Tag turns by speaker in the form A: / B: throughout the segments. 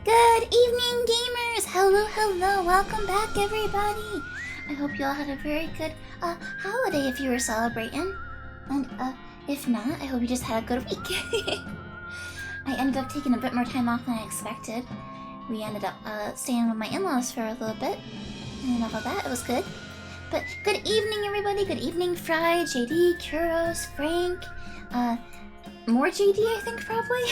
A: Good evening, gamers! Hello, welcome back, everybody! I hope you all had a very good holiday if you were celebrating. And if not, I hope you just had a good week. I ended up taking a bit more time off than I expected. We ended up staying with my in-laws for a little bit. And all of that, it was good. But good evening, everybody! Good evening, Fry, JD, Kuros, Frank, more JD, I think, probably.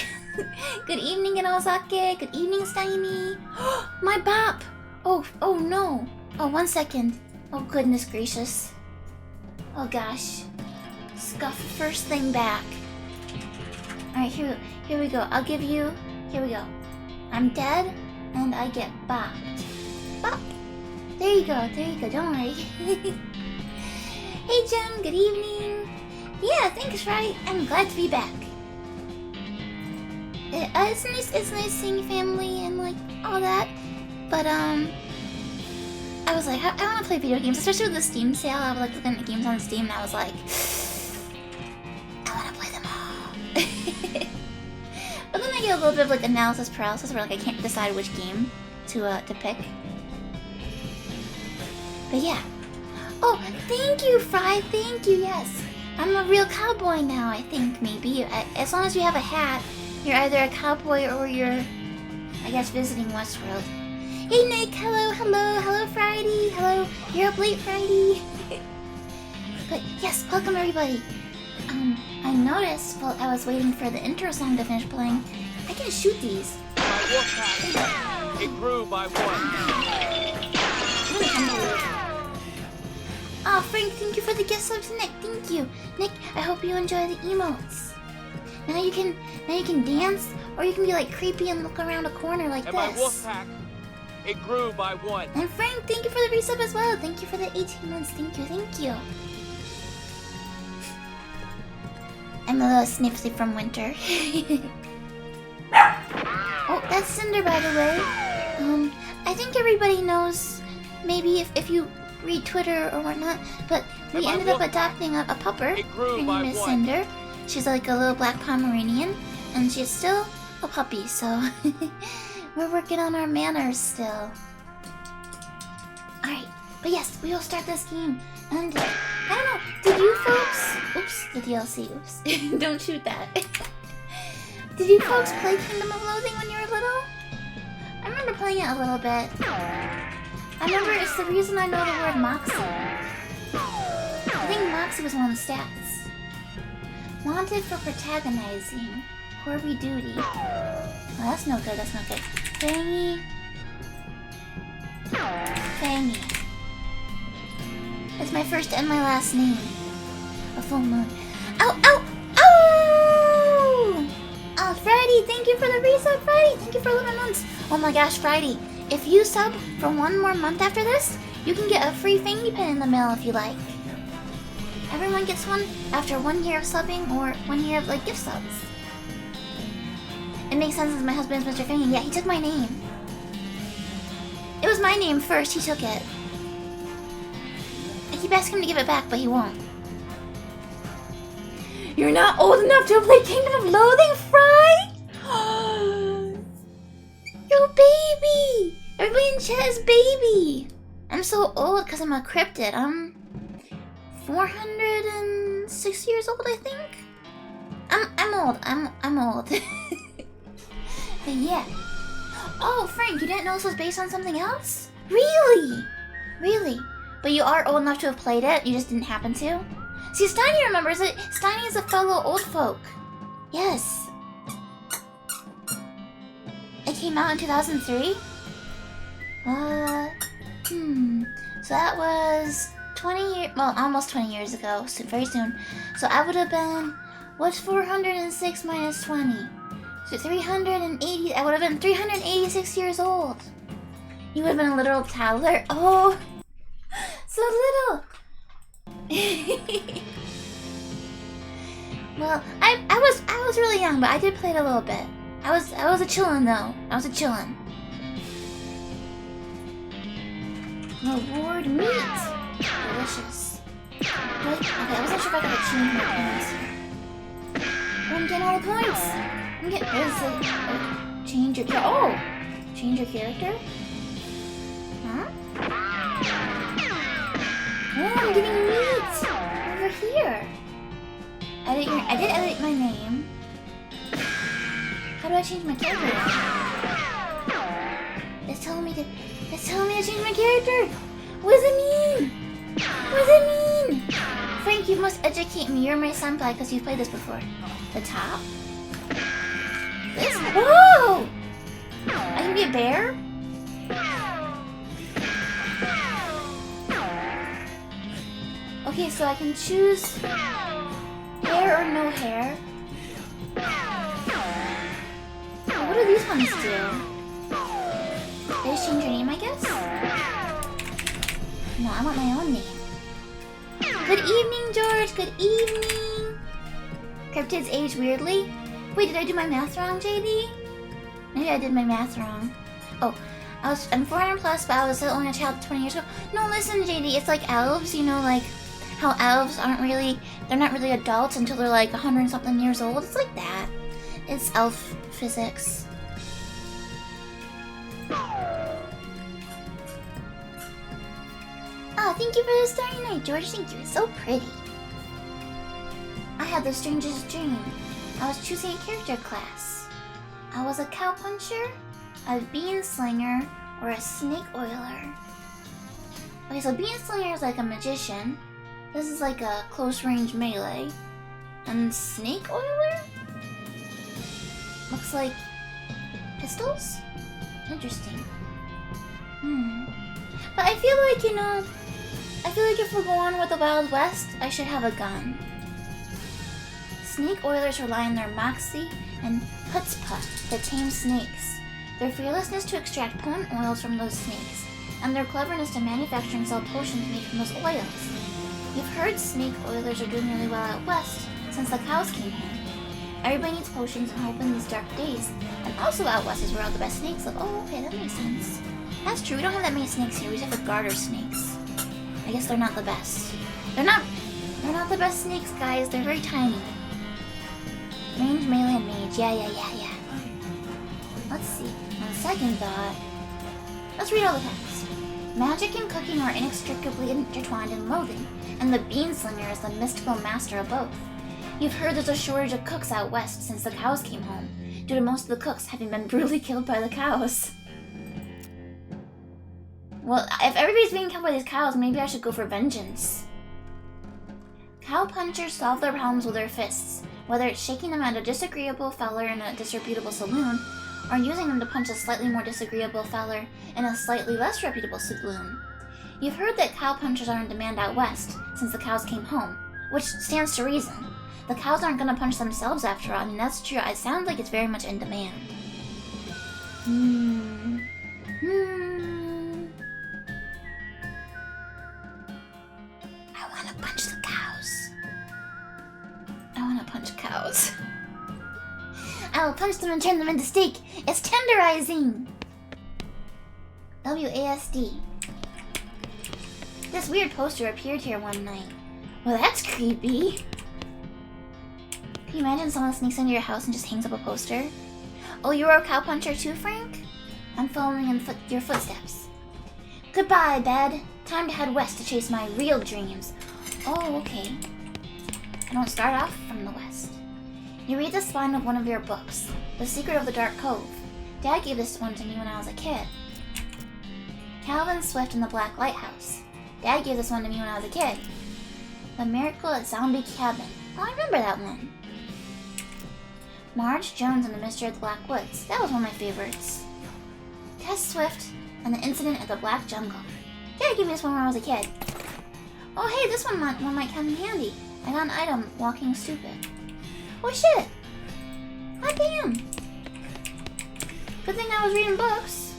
A: Good evening, Inozake. Good evening, Steiny. My bop! Oh no. Oh, 1 second. Oh, goodness gracious. Oh, gosh. Scuff first thing back. Alright, here we go. I'll give you... Here we go. I'm dead, and I get bopped. Bop! There you go, don't worry. Hey, Jim, good evening. Yeah, thanks, right? I'm glad to be back. It's nice seeing family and like all that, but I was like, I want to play video games, especially with the Steam sale. I was like looking at games on Steam, and I was like, I want to play them all. But then I get a little bit of like analysis paralysis, where like I can't decide which game to pick. But yeah. Oh, thank you, Fry. Thank you. Yes, I'm a real cowboy now. I think maybe as long as you have a hat. You're either a cowboy or you're, I guess, visiting Westworld. Hey Nick, hello Friday, hello, you're up late Friday. But yes, welcome everybody. I noticed while I was waiting for the intro song to finish playing, I can shoot these.
B: It grew by 1.
A: Oh, Frank, thank you for the gift subs, Nick, thank you. Nick, I hope you enjoy the emotes. Now you can dance, or you can be like creepy and look around a corner like
B: and
A: this.
B: my wolf pack, it grew by 1.
A: And Frank, thank you for the resub as well. Thank you for the 18 months. Thank you. I'm a little sniffly from winter. Oh, that's Cinder, by the way. I think everybody knows, maybe if you read Twitter or whatnot, but we ended up adopting a pupper. Her name is Cinder. She's like a little black Pomeranian, and she's still a puppy, so we're working on our manners still. Alright, but yes, we will start this game. And I don't know, did you folks... Oops, the DLC, oops. Don't shoot that. Did you folks play Kingdom of Loathing when you were little? I remember playing it a little bit. I remember it's the reason I know the word Moxie. I think Moxie was one of the stats. Wanted for protagonizing. Corby duty. Oh, that's no good, Fangy. That's my first and my last name. A full moon. Ow! Oh, Friday, thank you for the resub, Friday. Thank you for 11 months. Oh my gosh, Friday. If you sub for 1 more month after this, you can get a free Fangy pin in the mail if you like. Everyone gets one after 1 year of subbing or 1 year of like gift subs. It makes sense since my husband is Mr. Fangy. Yeah, he took my name. It was my name first, he took it. I keep asking him to give it back, but he won't. You're not old enough to play Kingdom of Loathing, Fry? Yo, baby! Everybody in chat is baby! I'm so old because I'm a cryptid. I'm 406 years old, I think. I'm old. I'm old. But yeah. Oh, Frank, you didn't know this was based on something else? Really? But you are old enough to have played it. You just didn't happen to. See, Steiny remembers it. Steiny is a fellow old folk. Yes. It came out in 2003. So that was 20 years, well, almost 20 years ago, so very soon. So I would have been, what's 406 minus 20? So 380, I would have been 386 years old. You would have been a literal toddler. Oh, so little. Well, I was really young, but I did play it a little bit. I was a chillin' though. I was a chillin'. Reward meat. Delicious. Wait, okay, I wasn't sure if I could change my points. I'm getting all the points. Where's it? Oh, change your... Oh! Change your character? Huh? Oh, I'm getting meat! Over here. I did edit my name. How do I change my character? It's telling me to change my character! What does it mean? What does it mean? Frank, you must educate me. You're my senpai because you've played this before. The top? This? Whoa! I can be a bear? Okay, so I can choose hair or no hair. What do these ones do? They just change your name, I guess? No, I want my own name. Good evening, George. Good evening. Cryptids age weirdly. Wait, did I do my math wrong, JD? Maybe I did my math wrong. Oh, I'm 400 plus, but I was only a child 20 years ago. No, listen, JD. It's like elves, you know, like how elves they're not really adults until they're like 100 something years old. It's like that. It's elf physics. Oh, thank you for the starry night, George. Thank you. It's so pretty. I had the strangest dream. I was choosing a character class. I was a cow puncher, a bean slinger, or a snake oiler. Okay, so bean slinger is like a magician. This is like a close range melee. And snake oiler? Looks like pistols? Interesting. But I feel like, you know, if we're going with the Wild West, I should have a gun. Snake oilers rely on their moxie and chutzpah to tame snakes, their fearlessness to extract potent oils from those snakes, and their cleverness to manufacture and sell potions made from those oils. You've heard snake oilers are doing really well out west since the cows came here. Everybody needs potions and hope in these dark days, and also out west is where all the best snakes live. Oh, okay, that makes sense. That's true, we don't have that many snakes here, we just have the garter snakes. I guess they're not the best. They're not the best snakes, guys, they're very tiny. Range, melee, and mage, yeah. Let's see, on second thought, let's read all the text. Magic and cooking are inextricably intertwined in loathing, and the bean slinger is the mystical master of both. You've heard there's a shortage of cooks out west since the cows came home, due to most of the cooks having been brutally killed by the cows. Well, if everybody's being killed by these cows, maybe I should go for vengeance. Cow punchers solve their problems with their fists, whether it's shaking them at a disagreeable feller in a disreputable saloon, or using them to punch a slightly more disagreeable feller in a slightly less reputable saloon. You've heard that cow punchers are in demand out west, since the cows came home, which stands to reason. The cows aren't gonna punch themselves after all. I mean, that's true. It sounds like it's very much in demand. I wanna punch the cows. I wanna punch cows. I will punch them and turn them into steak. It's tenderizing! WASD. This weird poster appeared here one night. Well, that's creepy. Can you imagine someone sneaks into your house and just hangs up a poster? Oh, you were a cow puncher too, Frank? I'm following in your footsteps. Goodbye, bed. Time to head west to chase my real dreams. Oh, okay. I don't start off from the west. You read the spine of one of your books, The Secret of the Dark Cove. Dad gave this one to me when I was a kid. Calvin Swift and the Black Lighthouse. Dad gave this one to me when I was a kid. The Miracle at Zombie Cabin. Oh, I remember that one. Marge Jones and the Mystery of the Black Woods. That was one of my favorites. Tess Swift and the Incident at the Black Jungle. Dad gave me this one when I was a kid. Oh hey, this one might come in handy. I got an item, Walking Stupid. Oh shit! God damn! Good thing I was reading books.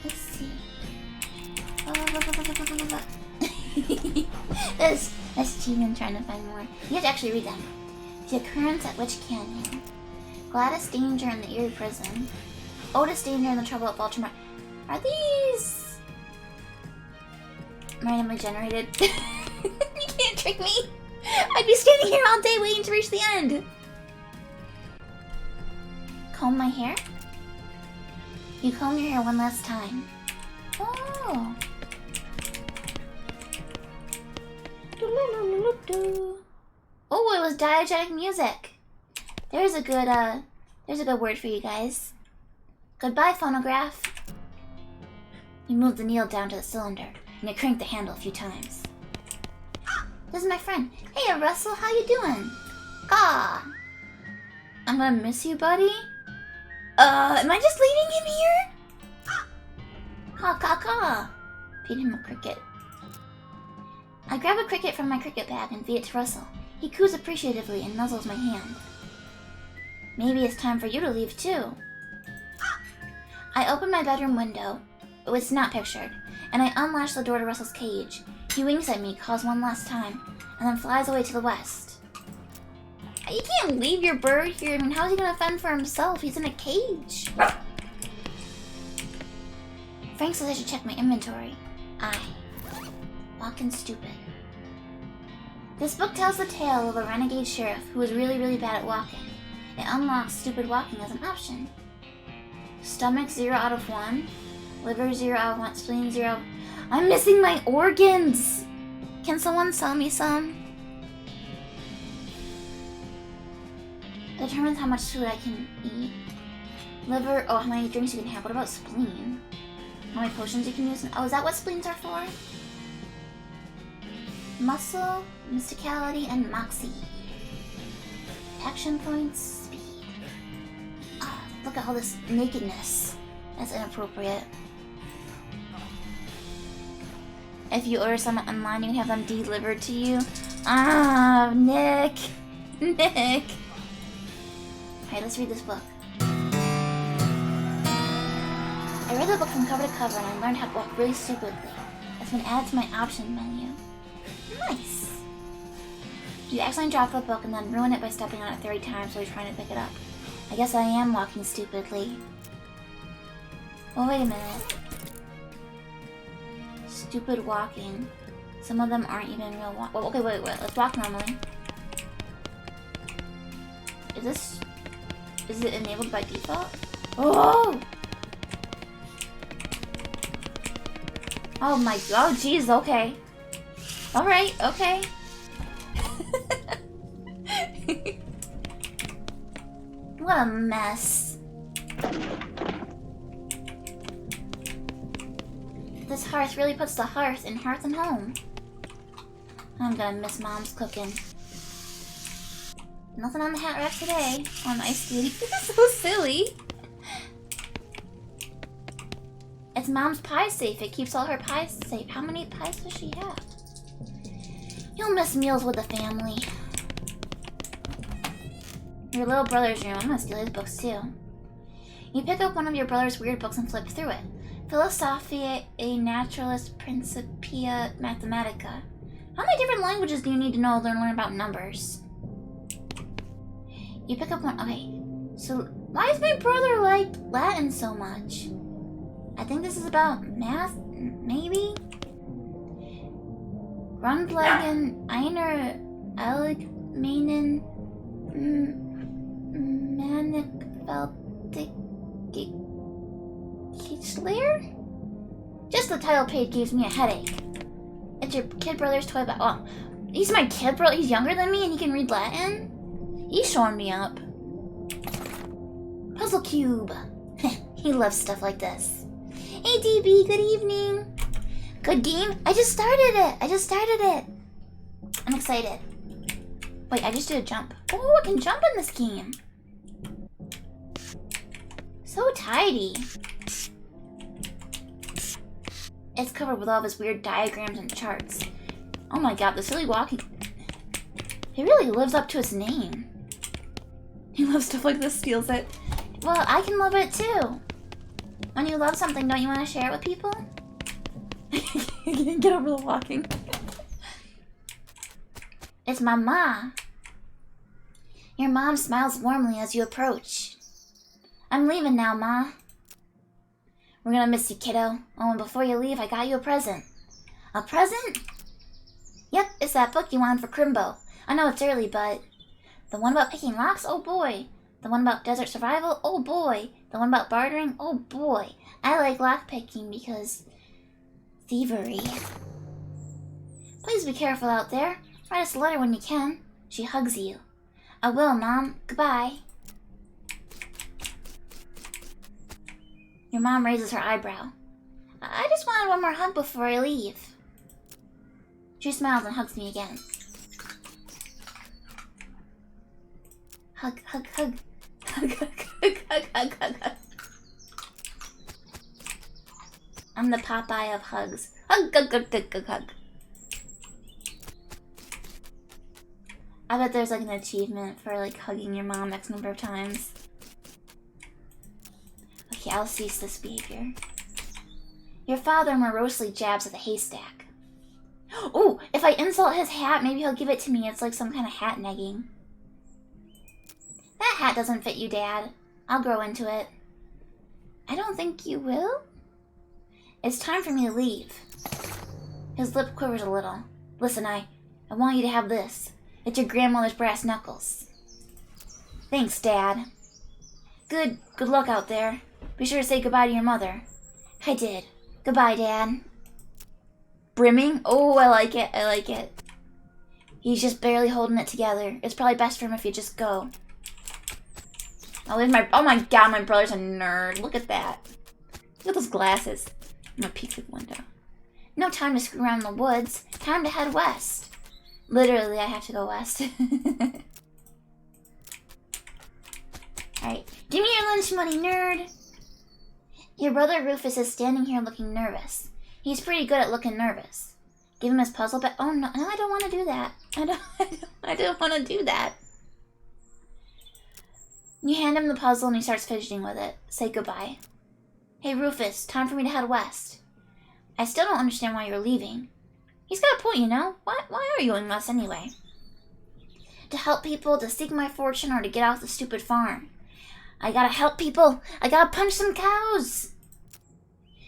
A: Let's see. That's cheating trying to find more. You have to actually read them. The Occurrence at Witch Canyon. Gladys Danger in the Eerie Prison. Otis Danger in the Trouble at Baltimore. Are these randomly generated? You can't trick me! I'd be standing here all day waiting to reach the end! Comb my hair? You comb your hair one last time. Oh. Oh, it was diegetic music. There's a good word for you guys. Goodbye, phonograph. You move the needle down to the cylinder, and you crank the handle a few times. This is my friend. Hey, Russell, how you doing? Ah. I'm gonna miss you, buddy. Am I just leaving him here? Caw, caw, caw. Feed him a cricket. I grab a cricket from my cricket bag and feed it to Russell. He coos appreciatively and nuzzles my hand. Maybe it's time for you to leave too. I open my bedroom window. It's not pictured. And I unlatch the door to Russell's cage. He winks at me, calls one last time, and then flies away to the west. You can't leave your bird here. I mean, how is he gonna fend for himself? He's in a cage. Frank says I should check my inventory. Walking stupid. This book tells the tale of a renegade sheriff who was really, really bad at walking. It unlocks stupid walking as an option. Stomach 0 out of 1. Liver 0 out of 1. Spleen 0. I'm missing my organs! Can someone sell me some? Determines how much food I can eat. Liver, how many drinks you can have. What about spleen? How many potions you can use? Oh, is that what spleens are for? Muscle, mysticality, and moxie. Action points, speed. Look at all this nakedness. That's inappropriate. If you order some online, you can have them delivered to you. Nick. Nick. Alright, let's read this book. I read the book from cover to cover and I learned how to walk really stupidly. It's been added to my option menu. Nice! You accidentally drop the book and then ruin it by stepping on it 30 times while you're trying to pick it up. I guess I am walking stupidly. Oh, wait a minute. Stupid walking. Some of them aren't even real walk. Oh, okay, wait. Let's walk normally. Is it enabled by default? Oh! Oh my god, jeez, okay. Alright, okay. What a mess. This hearth really puts the hearth in hearth and home. I'm gonna miss Mom's cooking. Nothing on the hat rack today. Oh, nice, dude. This is so silly. It's Mom's pie safe. It keeps all her pies safe. How many pies does she have? You'll miss meals with the family. Your little brother's room. I'm gonna steal his books too. You pick up one of your brother's weird books and flip through it. Philosophia, a Naturalis Principia Mathematica. How many different languages do you need to know to learn about numbers? You pick up one. Okay, so why does my brother like Latin so much? I think this is about math, maybe? Grundlagen einer allgemeinen Mannigfaltigkeit. Just the title page gives me a headache. It's your kid brother's toy bag. Oh, he's my kid brother. He's younger than me and he can read Latin? He's showing me up. Puzzle cube. He loves stuff like this. Hey DB, good evening. Good game? I just started it. I'm excited. Wait, I just did a jump. Oh, I can jump in this game. So tidy. It's covered with all of his weird diagrams and charts. Oh my god, the silly walking... He really lives up to his name. He loves stuff like this, steals it. Well, I can love it too. When you love something, don't you want to share it with people? Get over the walking. It's Mama. Your mom smiles warmly as you approach. I'm leaving now, Ma. We're gonna miss you, kiddo. Oh, and before you leave, I got you a present. A present? Yep, it's that book you wanted for Crimbo. I know it's early, but... The one about picking locks? Oh boy. The one about desert survival? Oh boy. The one about bartering? Oh boy. I like lockpicking because... thievery. Please be careful out there. Write us a letter when you can. She hugs you. I will, Mom. Goodbye. Your mom raises her eyebrow. I just wanted one more hug before I leave. She smiles and hugs me again. Hug, hug, hug. Hug, hug, hug, hug, hug, hug, hug. I'm the Popeye of hugs. Hug, hug, hug, hug, hug, hug. I bet there's like an achievement for like hugging your mom X number of times. Okay, I'll cease this behavior. Your father morosely jabs at the haystack. Oh, if I insult his hat, maybe he'll give it to me. It's like some kind of hat negging. That hat doesn't fit you, Dad. I'll grow into it. I don't think you will? It's time for me to leave. His lip quivers a little. Listen, I want you to have this. It's your grandmother's brass knuckles. Thanks, Dad. Good luck out there. Be sure to say goodbye to your mother. I did. Goodbye, Dad. Brimming? Oh, I like it. I like it. He's just barely holding it together. It's probably best for him if you just go. Oh my god, my brother's a nerd. Look at that. Look at those glasses. I'm gonna peek through the window. No time to screw around in the woods. Time to head west. Literally, I have to go west. Alright. Give me your lunch money, nerd! Your brother Rufus is standing here looking nervous. He's pretty good at looking nervous. Give him his puzzle back. Oh, no, I don't want to do that. I don't want to do that. You hand him the puzzle and he starts fidgeting with it. Say goodbye. Hey, Rufus, time for me to head west. I still don't understand why you're leaving. He's got a point, you know? Why are you going west anyway? To help people, to seek my fortune, or to get off the stupid farm. I gotta help people. I gotta punch some cows.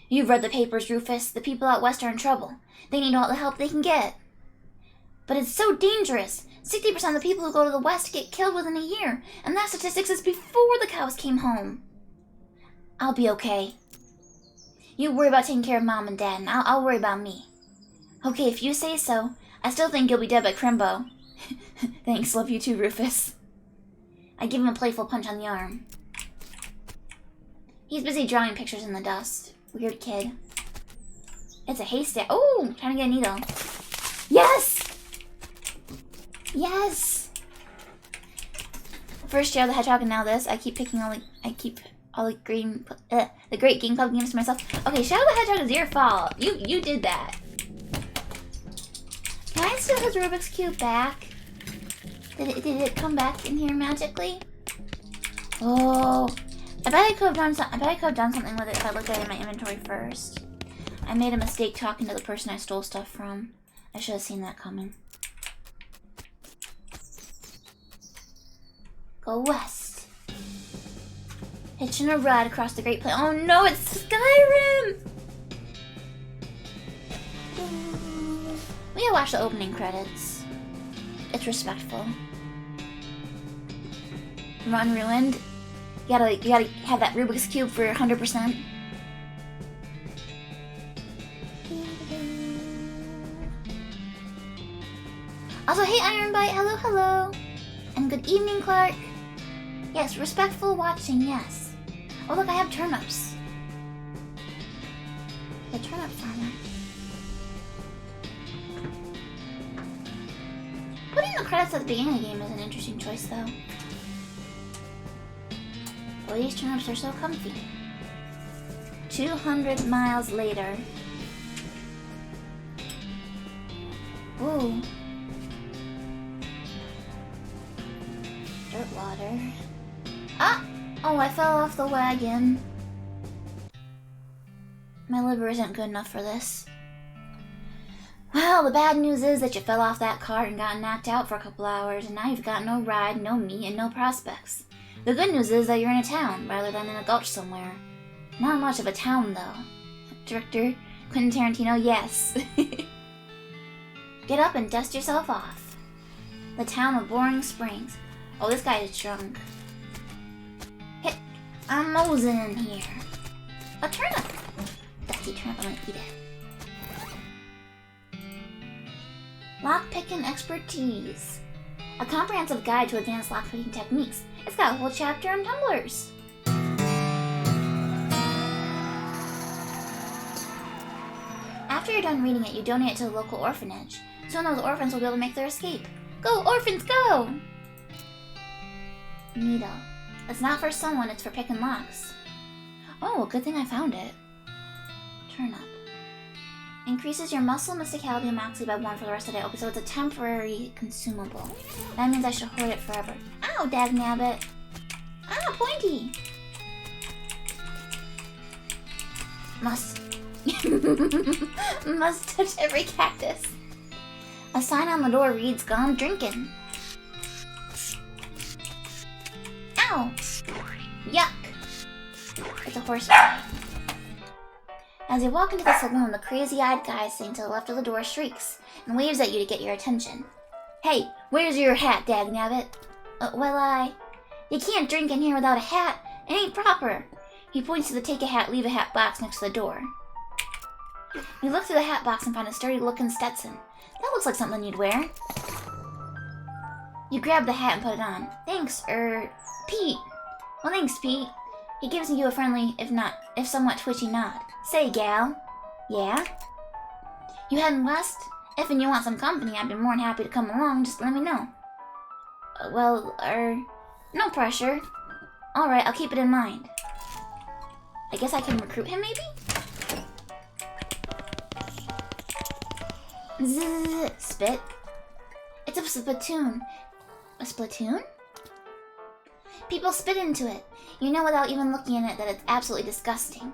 A: You've read the papers, Rufus. The people out west are in trouble. They need all the help they can get. But it's so dangerous. 60% of the people who go to the west get killed within a year, and that statistics is before the cows came home. I'll be okay. You worry about taking care of Mom and Dad, and I'll worry about me. Okay, if you say so. I still think you'll be dead by Crimbo. Thanks, love you too, Rufus. I give him a playful punch on the arm. He's busy drawing pictures in the dust. Weird kid. It's a haystack. Oh, trying to get a needle. Yes! Yes! First Shadow the Hedgehog and now this. I keep all the green, the Great Game Club games to myself. Okay, Shadow the Hedgehog is your fault. You did that. Can I steal his Rubik's Cube back? Did it come back in here magically? Oh, I bet I could have done something with it if I looked at it in my inventory first. I made a mistake talking to the person I stole stuff from. I should have seen that coming. Go west. Hitching a ride across the Great Plain. Oh no, it's Skyrim! We gotta watch the opening credits. It's respectful. Run ruined. You gotta have that Rubik's Cube for 100%. Also, hey Ironbite, hello. And good evening, Clark. Yes, respectful watching, yes. Oh look, I have turnips. The turnip farmer. Putting the credits at the beginning of the game is an interesting choice, though. Boy, these turnips are so comfy. 200 miles later. Ooh. Dirt water. Ah! Oh, I fell off the wagon. My liver isn't good enough for this. Well, the bad news is that you fell off that cart and got knocked out for a couple hours, and now you've got no ride, no meat, and no prospects. The good news is that you're in a town, rather than in a gulch somewhere. Not much of a town, though. Director Quentin Tarantino, yes. Get up and dust yourself off. The town of Boring Springs. Oh, this guy is drunk. I'm mosing in here. A turnip. Dusty turnip, I'm gonna eat it. Lockpicking expertise. A comprehensive guide to advanced lockpicking techniques. It's got a whole chapter on tumblers. After you're done reading it, you donate it to the local orphanage. Soon those orphans will be able to make their escape. Go, orphans, go! Needle. It's not for someone, it's for picking locks. Oh, good thing I found it. Turnip. Increases your muscle mysticality and moxie by 1 for the rest of the day. Okay, so it's a temporary consumable. That means I should hoard it forever. Ow, dagnabbit. Ah, pointy. Must touch every cactus. A sign on the door reads, "Gone drinking." Ow! Yuck! It's a horse. As you walk into the saloon, the crazy-eyed guy sitting to the left of the door shrieks and waves at you to get your attention. Hey, where's your hat, dagnabbit? You can't drink in here without a hat. It ain't proper. He points to the take a hat, leave a hat box next to the door. You look through the hat box and find a sturdy-looking Stetson. That looks like something you'd wear. You grab the hat and put it on. Thanks, Pete. Well, thanks, Pete. He gives you a friendly, if somewhat twitchy nod. Say, gal. Yeah? You heading west? If you want some company, I'd be more than happy to come along. Just let me know. No pressure. Alright, I'll keep it in mind. I guess I can recruit him, maybe? Zzz, spit. It's a spittoon. A spittoon? People spit into it. You know without even looking at it that it's absolutely disgusting.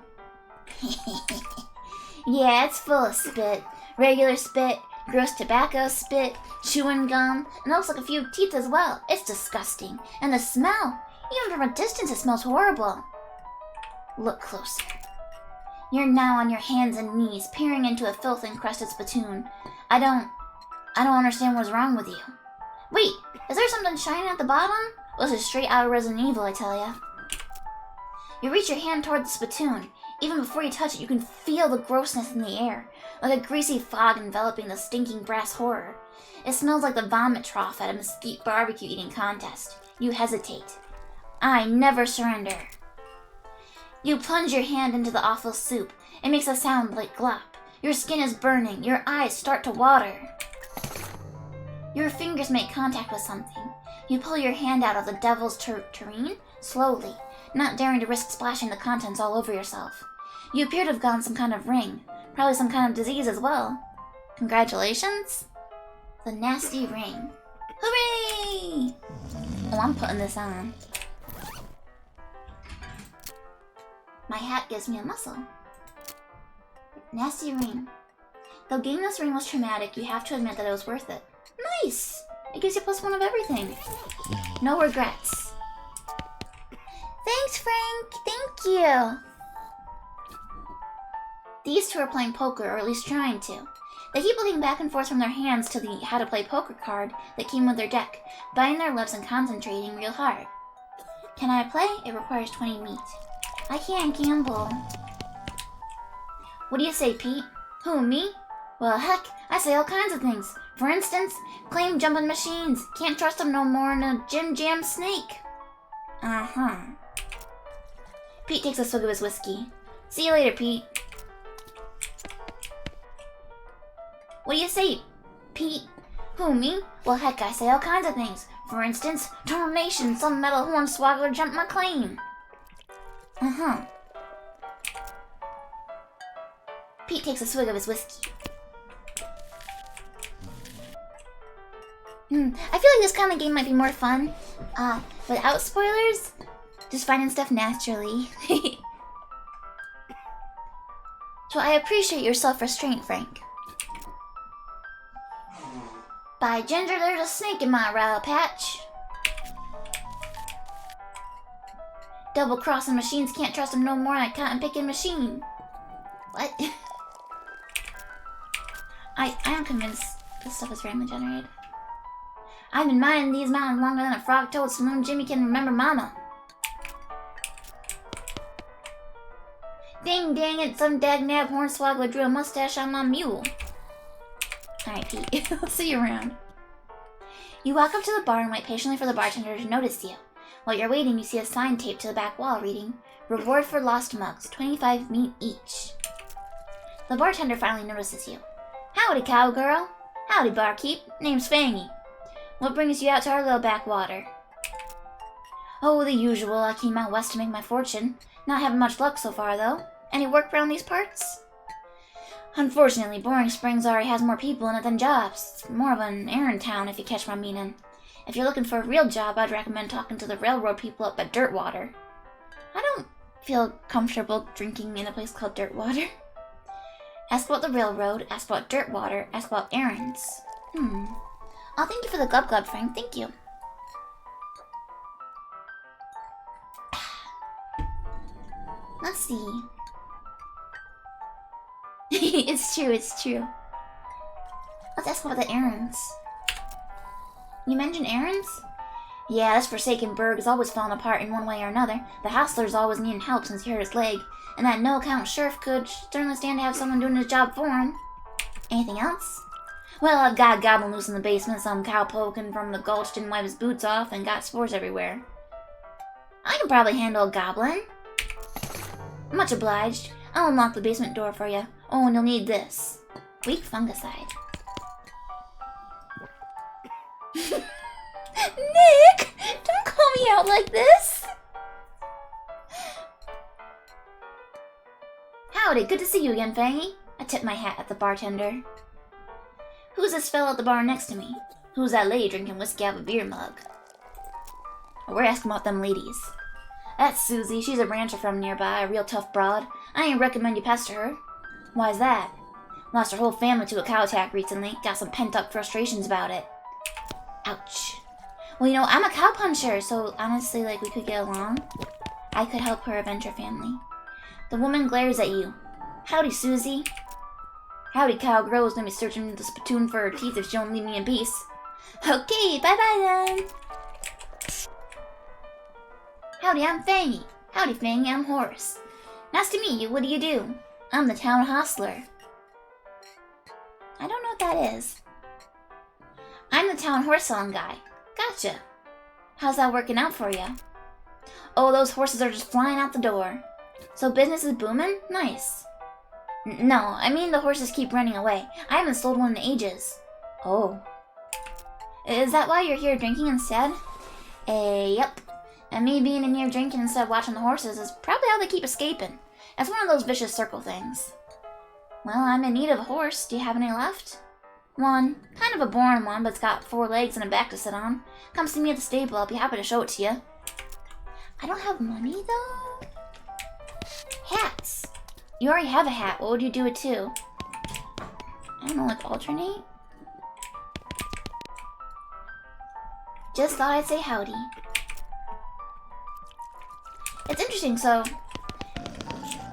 A: Yeah, it's full of spit. Regular spit, gross tobacco spit, chewing gum, and looks like a few teeth as well. It's disgusting. And the smell. Even from a distance it smells horrible. Look closer. You're now on your hands and knees, peering into a filth-encrusted spittoon. I don't understand what's wrong with you. Wait, is there something shining at the bottom? Well, this is straight out of Resident Evil, I tell ya. You reach your hand toward the spittoon. Even before you touch it, you can feel the grossness in the air, like a greasy fog enveloping the stinking brass horror. It smells like the vomit trough at a mesquite barbecue eating contest. You hesitate. I never surrender. You plunge your hand into the awful soup. It makes a sound like glop. Your skin is burning. Your eyes start to water. Your fingers make contact with something. You pull your hand out of the devil's tureen, slowly, not daring to risk splashing the contents all over yourself. You appear to have gotten some kind of ring. Probably some kind of disease as well. Congratulations. The nasty ring. Hooray! Oh, I'm putting this on. My hat gives me a muscle. Nasty ring. Though getting this ring was traumatic, you have to admit that it was worth it. Nice! It gives you +1 of everything. No regrets. Thanks, Frank! Thank you! These two are playing poker, or at least trying to. They keep looking back and forth from their hands to the how to play poker card that came with their deck, biting their lips and concentrating real hard. Can I play? It requires 20 meat. I can't gamble. What do you say, Pete? Who, me? Well, heck, I say all kinds of things. For instance, claim jumping machines. Can't trust them no more than a Jim Jam snake. Uh-huh. Pete takes a swig of his whiskey. See you later, Pete. What do you say, Pete? Who, me? Well, heck, I say all kinds of things. For instance, tarnation, some metal hornswoggler jumped my claim. Uh-huh. Pete takes a swig of his whiskey. I feel like this kind of game might be more fun, without spoilers. Just finding stuff naturally. So I appreciate your self-restraint, Frank. By ginger, there's a snake in my rye patch. Double-crossing machines, can't trust them no more than a cotton-picking machine. What? I am convinced this stuff is randomly generated. I've been mining these mountains longer than a frog-toed saloon Jimmy can remember mama. Dang it, some dagnab hornswoggle drew a mustache on my mule. Alright, Pete. I'll see you around. You walk up to the bar and wait patiently for the bartender to notice you. While you're waiting, you see a sign taped to the back wall reading, "Reward for lost mugs, 25 meat each." The bartender finally notices you. "Howdy, cowgirl." "Howdy, barkeep. Name's Fangy. What brings you out to our little backwater?" "Oh, the usual. I came out west to make my fortune. Not having much luck so far, though. Any work around these parts?" "Unfortunately, Boring Springs already has more people in it than jobs. It's more of an errand town, if you catch my meaning. If you're looking for a real job, I'd recommend talking to the railroad people up at Dirtwater." I don't feel comfortable drinking in a place called Dirtwater. Ask about the railroad, ask about Dirtwater, ask about errands. Oh, thank you for the glub glub, Frank. Thank you. Let's see. It's true. Let's ask about the errands. You mentioned errands? Yeah, this forsaken burg is always falling apart in one way or another. The hostler's always needing help since he hurt his leg, and that no-account sheriff could certainly stand to have someone doing his job for him. Anything else? Well, I've got a goblin loose in the basement. Some cow poking from the gulch didn't wipe his boots off and got spores everywhere. I can probably handle a goblin. Much obliged. I'll unlock the basement door for you. Oh, and you'll need this. Weak fungicide. Nick! Don't call me out like this! Howdy, good to see you again, Fangy. I tip my hat at the bartender. Who's this fella at the bar next to me? Who's that lady drinking whiskey out of a beer mug? We're asking about them ladies. That's Susie. She's a rancher from nearby, a real tough broad. I ain't recommend you pester her. Why's that? Lost her whole family to a cow attack recently. Got some pent-up frustrations about it. Ouch. Well, you know, I'm a cowpuncher, so honestly, like, we could get along. I could help her avenge her family. The woman glares at you. Howdy, Susie. Howdy, cowgirl. Was gonna be searching the spittoon for her teeth if she don't leave me in peace. Okay, bye-bye then. Howdy, I'm Fangy. Howdy, Fangy, I'm Horace. Nice to meet you. What do you do? I'm the town hostler. I don't know what that is. I'm the town horse selling guy. Gotcha. How's that working out for you? Oh, those horses are just flying out the door. So business is booming? Nice. No, I mean the horses keep running away. I haven't sold one in ages. Oh. Is that why you're here drinking instead? Yep. And me being in here drinking instead of watching the horses is probably how they keep escaping. It's one of those vicious circle things. Well, I'm in need of a horse. Do you have any left? One. Kind of a boring one, but it's got 4 legs and a back to sit on. Come see me at the stable. I'll be happy to show it to you. I don't have money, though. Hats. You already have a hat. What would you do it to? I don't know, like alternate? Just thought I'd say howdy. It's interesting, so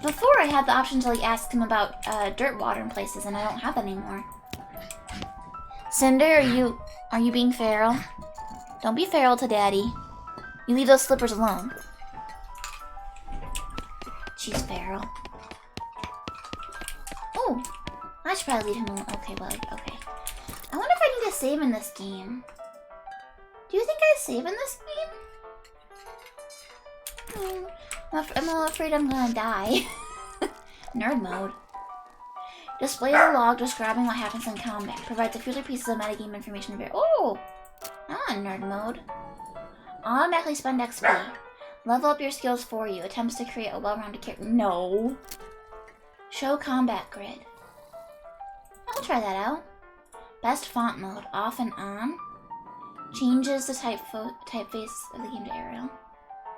A: before I had the option to like ask him about Dirtwater and places, and I don't have that anymore. Cinder, are you being feral? Don't be feral to Daddy. You leave those slippers alone. She's feral. Oh, I should probably leave him alone. Okay, well, okay. I wonder if I need to save in this game. Do you think I save in this game? I'm afraid I'm gonna die. Nerd mode. Display the log describing what happens in combat. Provides a few pieces of metagame information. Oh! I'm on nerd mode. Automatically spend XP. Level up your skills for you. Attempts to create a well-rounded character. No. Show combat grid. I'll try that out. Best font mode. Off and on. Changes the typeface of the game to Arial.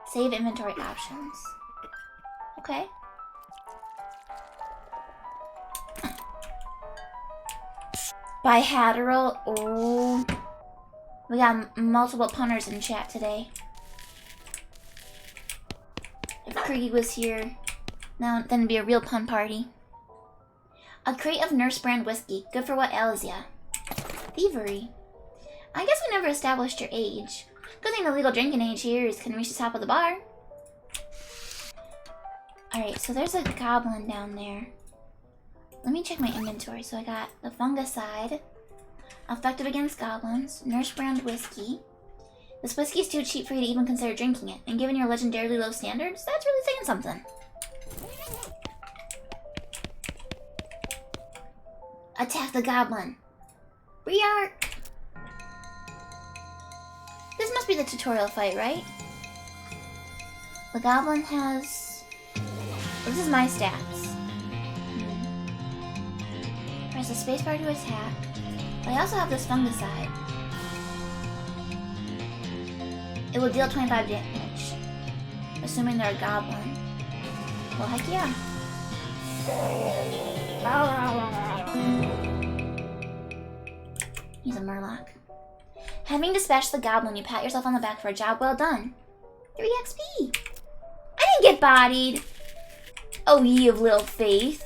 A: Save inventory options. Okay. Bilateral. Oh. We got multiple punters in chat today. If Krieg was here, then it'd be a real pun party. A crate of Nurse brand whiskey. Good for what ails ya? Thievery. I guess we never established your age. Good thing the legal drinking age here is can reach the top of the bar. Alright, so there's a goblin down there. Let me check my inventory. So I got the fungicide, effective against goblins, nurse brand whiskey. This whiskey is too cheap for you to even consider drinking it, and given your legendarily low standards, that's really saying something. Attack the goblin. Rearc! This must be the tutorial fight, right? The goblin has... This is my stats. Press the spacebar to attack. But I also have this fungicide. It will deal 25 damage. Assuming they're a goblin. Well, heck yeah. He's a murloc. Having dispatched the goblin, you pat yourself on the back for a job well done. 3 XP. I didn't get bodied. Oh, ye of little faith.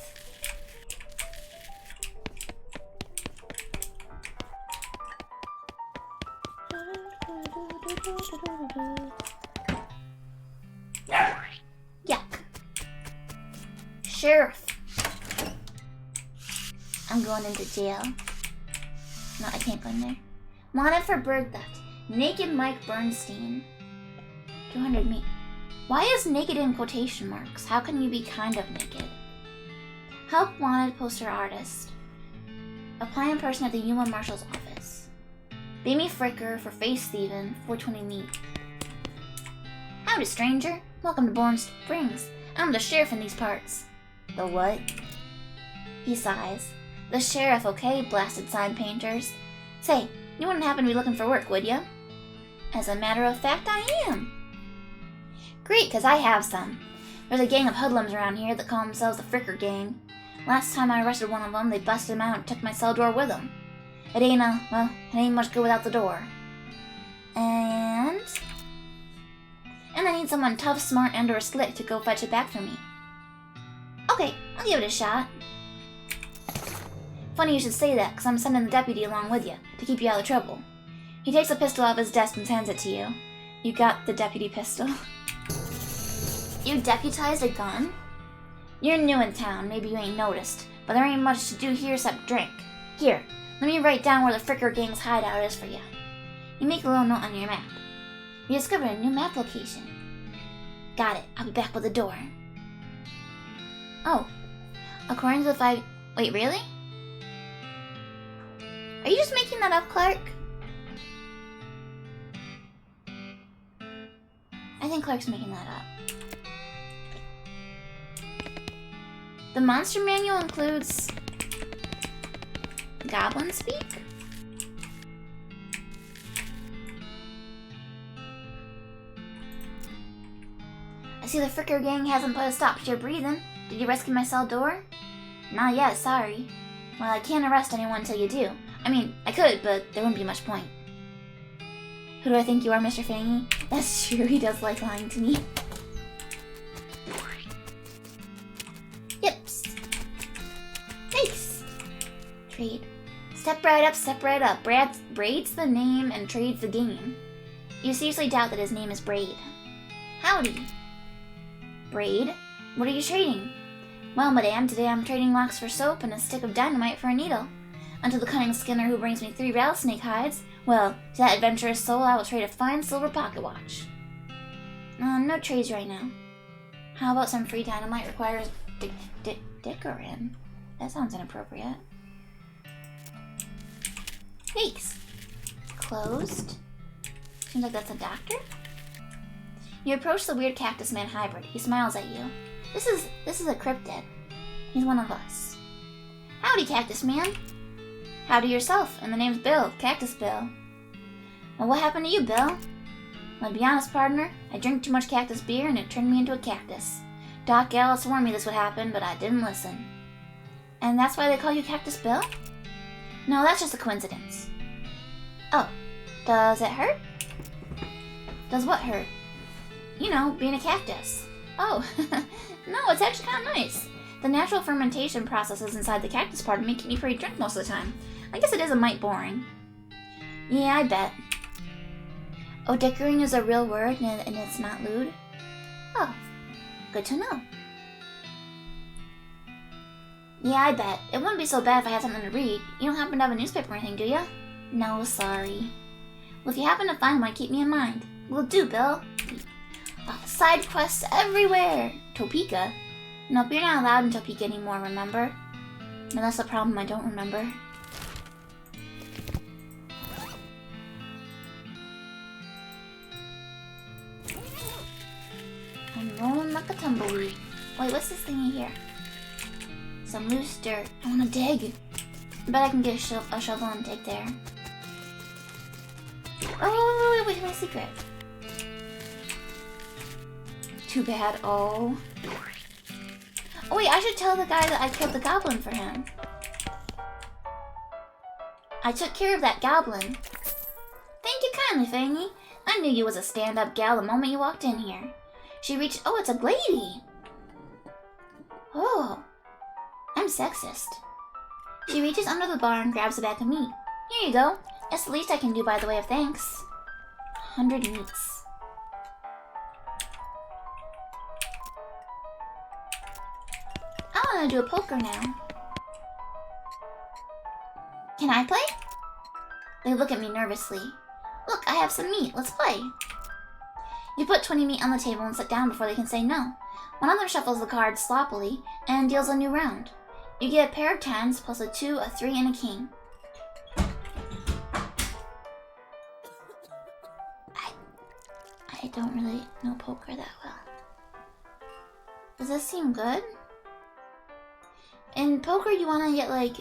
A: Yuck. Sheriff. I'm going into jail. No, I can't go in there. Wanted for bird theft. Naked Mike Bernstein. 200 me. Why is naked in quotation marks? How can you be kind of naked? Help wanted poster artist. Apply in person at the Yuma Marshal's office. Beamy Fricker for face thieving. 420 meat. Howdy, stranger. Welcome to Bourne Springs. I'm the sheriff in these parts. The what? He sighs. The sheriff, okay, blasted sign painters. Say, you wouldn't happen to be looking for work, would ya? As a matter of fact, I am. Great, 'cause I have some. There's a gang of hoodlums around here that call themselves the Fricker Gang. Last time I arrested one of them, they busted him out and took my cell door with them. It ain't much good without the door. And I need someone tough, smart, and/or slick to go fetch it back for me. Okay, I'll give it a shot. Funny you should say that, 'cause I'm sending the deputy along with you, to keep you out of trouble. He takes a pistol off his desk and hands it to you. You got the deputy pistol. You deputized a gun? You're new in town, maybe you ain't noticed, but there ain't much to do here except drink. Here, let me write down where the Fricker Gang's hideout is for you. You make a little note on your map. You discovered a new map location. Got it, I'll be back with the door. Oh, according to the 5... Wait, really? Are you just making that up, Clark? I think Clark's making that up. The monster manual includes... goblin speak? I see the Fricker Gang hasn't put a stop to your breathing. Did you rescue my cell door? Not yet, sorry. Well, I can't arrest anyone until you do. I mean, I could, but there wouldn't be much point. Who do I think you are, Mr. Fangy? That's true, he does like lying to me. Yips. Thanks. Trade. Step right up. Braid's the name and Trade's the game. You seriously doubt that his name is Braid. Howdy. Braid? What are you trading? Well, madame, today I'm trading locks for soap and a stick of dynamite for a needle. Unto the cunning skinner who brings me 3 rattlesnake hides, well, to that adventurous soul I will trade a fine silver pocket watch. No trades right now. How about some free dynamite requires Dickerin? That sounds inappropriate. Thanks. Closed. Seems like that's a doctor. You approach the weird cactus man hybrid. He smiles at you. This is a cryptid. He's one of us. Howdy, cactus man. Howdy yourself, and the name's Bill, Cactus Bill. Well, what happened to you, Bill? Well, to be honest, partner, I drank too much cactus beer and it turned me into a cactus. Doc Ellis warned me this would happen, but I didn't listen. And that's why they call you Cactus Bill? No, that's just a coincidence. Oh, does it hurt? Does what hurt? You know, being a cactus. Oh, no, it's actually kind of nice. The natural fermentation processes inside the cactus part make me pretty drunk most of the time. I guess it is a mite boring. Yeah, I bet. Oh, Dickering is a real word and it's not lewd? Oh, good to know. Yeah, I bet. It wouldn't be so bad if I had something to read. You don't happen to have a newspaper or anything, do ya? No, sorry. Well, if you happen to find one, keep me in mind. Will do, Bill. Side quests everywhere! Topeka? Nope, you're not allowed in Topeka anymore, remember? No, that's the problem, I don't remember. I'm rolling like a tumbleweed. Wait, what's this thingy here? Some loose dirt. I wanna dig. I bet I can get a shovel and dig there. Oh, wait, my secret. Too bad, oh. Oh wait, I should tell the guy that I killed the goblin for him. I took care of that goblin. Thank you kindly, Fangy. I knew you was a stand-up gal the moment you walked in here. She reached, oh, it's a lady. Oh, I'm sexist. She reaches under the bar and grabs a bag of meat. Here you go. That's the least I can do by the way of thanks. 100 meats. I want to do a poker now. Can I play? They look at me nervously. Look, I have some meat. Let's play. You put 20 meat on the table and sit down before they can say no. One of them shuffles the cards sloppily and deals a new round. You get a pair of 10s plus a 2, a 3, and a king. I don't really know poker that well. Does this seem good? In poker, you want to get like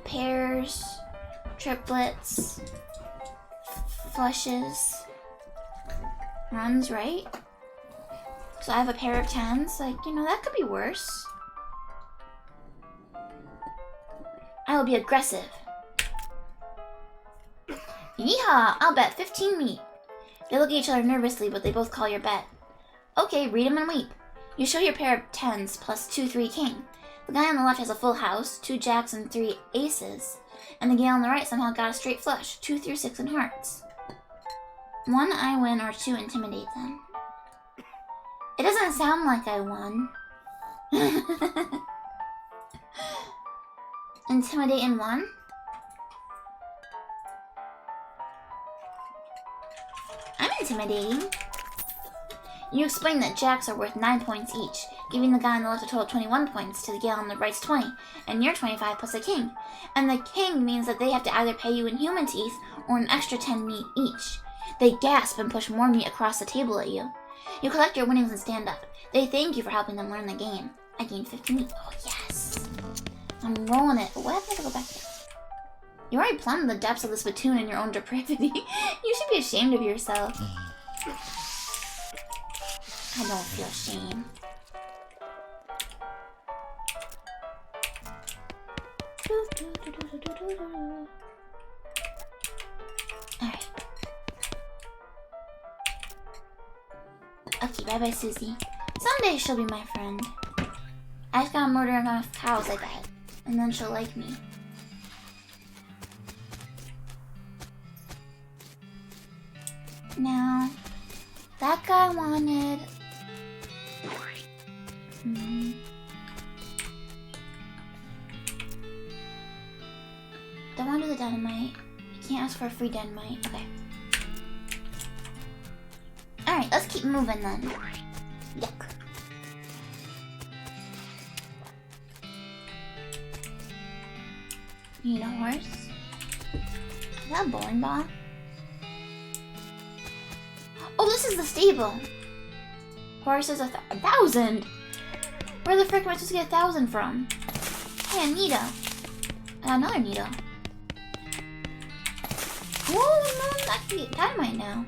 A: pairs, triplets, flushes, runs, right? So I have a pair of 10s, like, you know, that could be worse. I will be aggressive. Yeehaw! I'll bet 15 meat. They look at each other nervously, but they both call your bet. Okay, read 'em and weep. You show your pair of 10s plus 2, 3 king. The guy on the left has a full house, 2 jacks and 3 aces. And the gal on the right somehow got a straight flush, 2 through 6 in hearts. 1, I win, or 2, intimidate them. It doesn't sound like I won. Intimidate in 1? I'm intimidating. You explain that jacks are worth 9 points each, giving the guy on the left a total of 21 points to the gal on the right's 20, and you're 25 plus a king. And the king means that they have to either pay you in human teeth or an extra 10 meat each. They gasp and push more meat across the table at you. You collect your winnings and stand up. They thank you for helping them learn the game. I gained 50 meat. Oh, yes. I'm rolling it. But why have I to go back there? You already plumbed the depths of the spittoon in your own depravity. You should be ashamed of yourself. I don't feel shame. Alright. Okay, bye-bye, Susie. Someday she'll be my friend. I just gotta murder enough cows like that, and then she'll like me. Now, that guy wanted... Don't want to do the dynamite. You can't ask for a free dynamite. Okay. Alright, let's keep moving then. Yuck. You need a horse? Is that a bowling ball? Oh, this is the stable! Horses 1,000! Where the frick am I supposed to get 1,000 from? Hey, a needle. Another needle. Whoa, no, I can get dynamite now.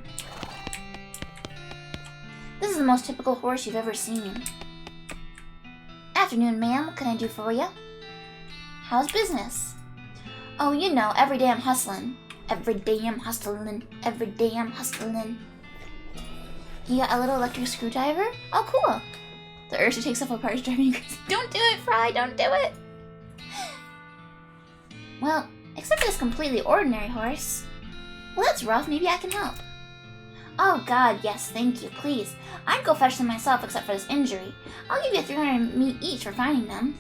A: This is the most typical horse you've ever seen. Afternoon, ma'am. What can I do for you? How's business? Oh, you know, every day I'm hustling. Every day I'm hustling. Every day I'm hustling. You got a little electric screwdriver? Oh, cool. The urge to take stuff apart is driving me crazy. Don't do it, Fry. Don't do it. Well, except for this completely ordinary horse. Well, that's rough. Maybe I can help. Oh, God, yes, thank you, please. I'd go fetch them myself except for this injury. I'll give you 300 meat each for finding them.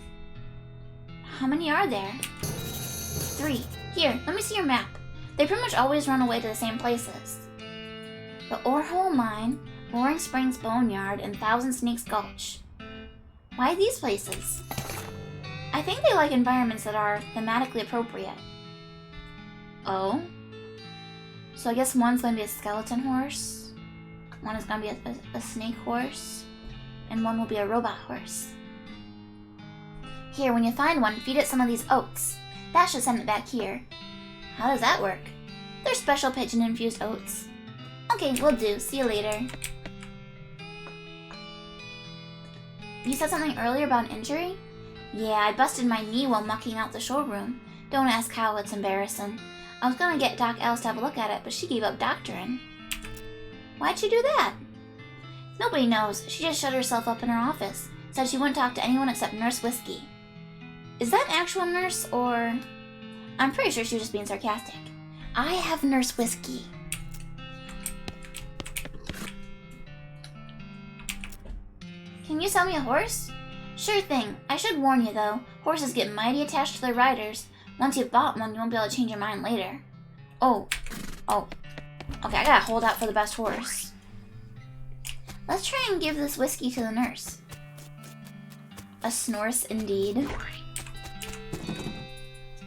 A: How many are there? 3. Here, let me see your map. They pretty much always run away to the same places. The Orehole Mine, Roaring Springs Boneyard, and Thousand Snakes Gulch. Why these places? I think they like environments that are thematically appropriate. Oh? So I guess one's going to be a skeleton horse, one is going to be a snake horse, and one will be a robot horse. Here, when you find one, feed it some of these oats. That should send it back here. How does that work? They're special pigeon-infused oats. Okay, will do. See you later. You said something earlier about an injury? Yeah, I busted my knee while mucking out the showroom. Don't ask how, it's embarrassing. I was gonna get Doc Alice to have a look at it, but she gave up doctoring. Why'd she do that? Nobody knows. She just shut herself up in her office. Said she wouldn't talk to anyone except Nurse Whiskey. Is that an actual nurse, or...? I'm pretty sure she was just being sarcastic. I have Nurse Whiskey. Can you sell me a horse? Sure thing. I should warn you though, horses get mighty attached to their riders. Once you've bought one, you won't be able to change your mind later. Oh. Okay, I gotta hold out for the best horse. Let's try and give this whiskey to the nurse. A snorse indeed.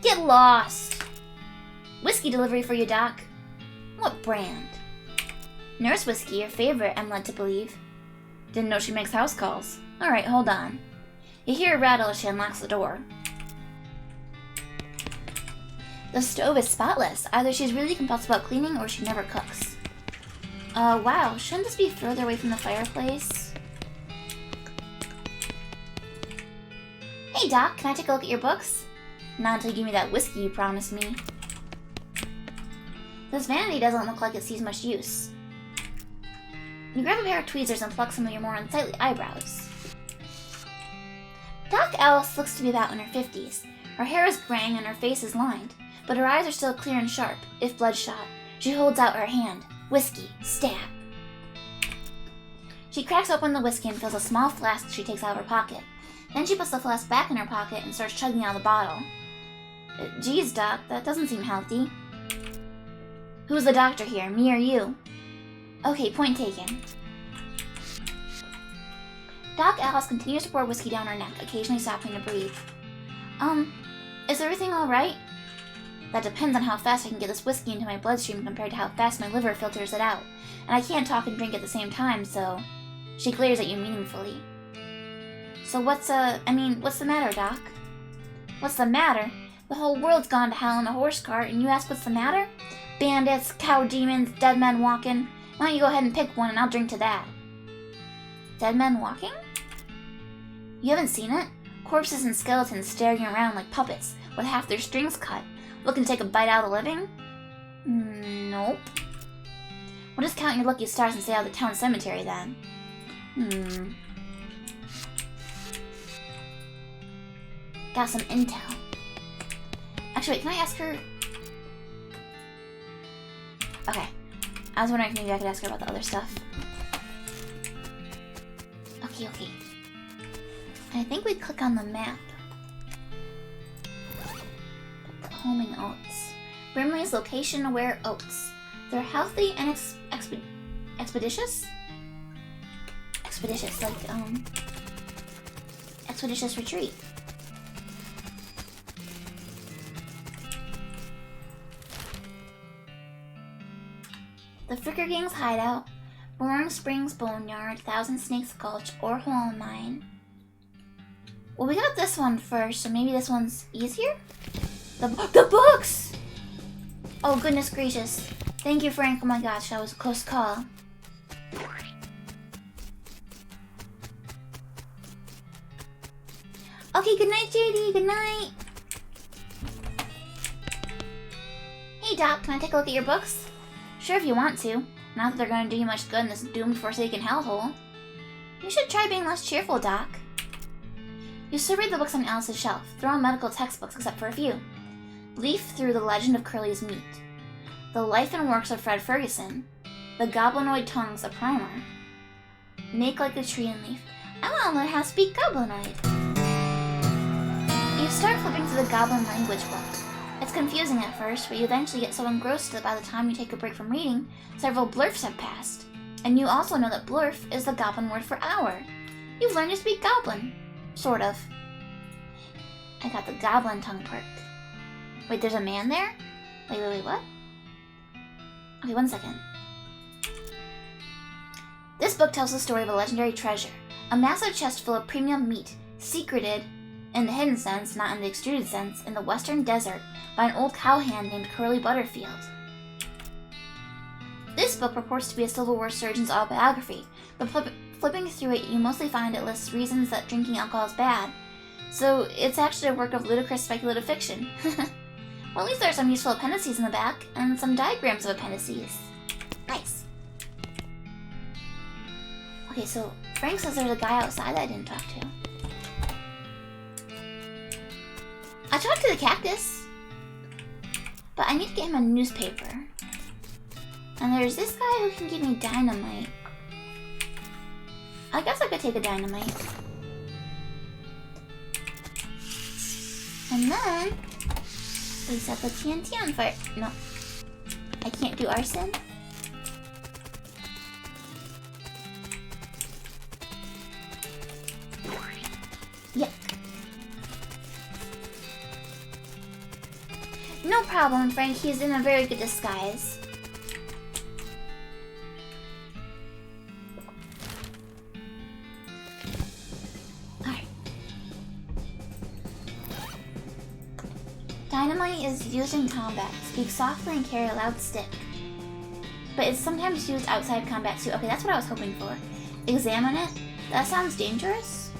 A: Get lost! Whiskey delivery for you, Doc. What brand? Nurse Whiskey, your favorite, I'm led to believe. Didn't know she makes house calls. Alright, hold on. You hear a rattle as she unlocks the door. The stove is spotless. Either she's really compulsive about cleaning or she never cooks. Wow, shouldn't this be further away from the fireplace? Hey Doc, can I take a look at your books? Not until you give me that whiskey you promised me. This vanity doesn't look like it sees much use. You grab a pair of tweezers and pluck some of your more unsightly eyebrows. Doc Alice looks to be about in her 50s. Her hair is graying and her face is lined, but her eyes are still clear and sharp, if bloodshot. She holds out her hand. Whiskey. Stab. She cracks open the whiskey and fills a small flask she takes out of her pocket. Then she puts the flask back in her pocket and starts chugging out of the bottle. Geez, Doc, that doesn't seem healthy. Who's the doctor here, me or you? Okay, point taken. Doc Alice continues to pour whiskey down her neck, occasionally stopping to breathe. Is everything alright? That depends on how fast I can get this whiskey into my bloodstream compared to how fast my liver filters it out. And I can't talk and drink at the same time, so... She glares at you meaningfully. So what's the matter, Doc? What's the matter? The whole world's gone to hell in a horse cart, and you ask what's the matter? Bandits, cow demons, dead men walking. Why don't you go ahead and pick one and I'll drink to that? Dead men walking? You haven't seen it? Corpses and skeletons staring around like puppets, with half their strings cut, looking to take a bite out of the living? Nope. We'll just count your lucky stars and stay out of the town cemetery then. Got some intel. Actually, wait, can I ask her? Okay. I was wondering if maybe I could ask her about the other stuff. Okay. I think we click on the map. Homing oats. Brimley's location-aware oats. They're healthy and expeditious? Expeditious, like, expeditious retreat. The Fricker Gang's hideout, Roaring Springs Boneyard, Thousand Snakes Gulch, Orehole Mine. Well, we got this one first, so maybe this one's easier? The books! Oh, goodness gracious. Thank you, Frank. Oh my gosh, that was a close call. Okay, good night, JD. Good night. Hey, Doc, can I take a look at your books? Sure, if you want to. Not that they're going to do you much good in this doomed, forsaken hellhole. You should try being less cheerful, Doc. You surveyed the books on Alice's shelf. They're all medical textbooks, except for a few. Leaf through The Legend of Curly's Meat. The Life and Works of Fred Ferguson. The Goblinoid Tongues, a primer. Make Like a Tree and Leaf. I want to learn how to speak Goblinoid. You start flipping through the goblin language book. It's confusing at first, but you eventually get so engrossed that by the time you take a break from reading, several blurfs have passed. And you also know that blurf is the goblin word for hour. You've learned to speak goblin. Sort of. I got the goblin tongue perk. Wait, there's a man there? Wait, what? Okay, 1 second. This book tells the story of a legendary treasure. A massive chest full of premium meat, secreted, in the hidden sense, not in the extruded sense, in the western desert by an old cowhand named Curly Butterfield. This book purports to be a Civil War surgeon's autobiography, but flipping through it, you mostly find it lists reasons that drinking alcohol is bad. So it's actually a work of ludicrous speculative fiction. Well, at least there are some useful appendices in the back, and some diagrams of appendices. Nice. Okay, so Frank says there's a guy outside that I didn't talk to. I talked to the cactus, but I need to get him a newspaper. And there's this guy who can give me dynamite. I guess I could take a dynamite. And then we set the TNT on fire. No, I can't do arson. Yuck. No problem, Frank. He's in a very good disguise. Alright. Dynamite is used in combat. Speak softly and carry a loud stick. But it's sometimes used outside combat too. Okay, that's what I was hoping for. Examine it? That sounds dangerous.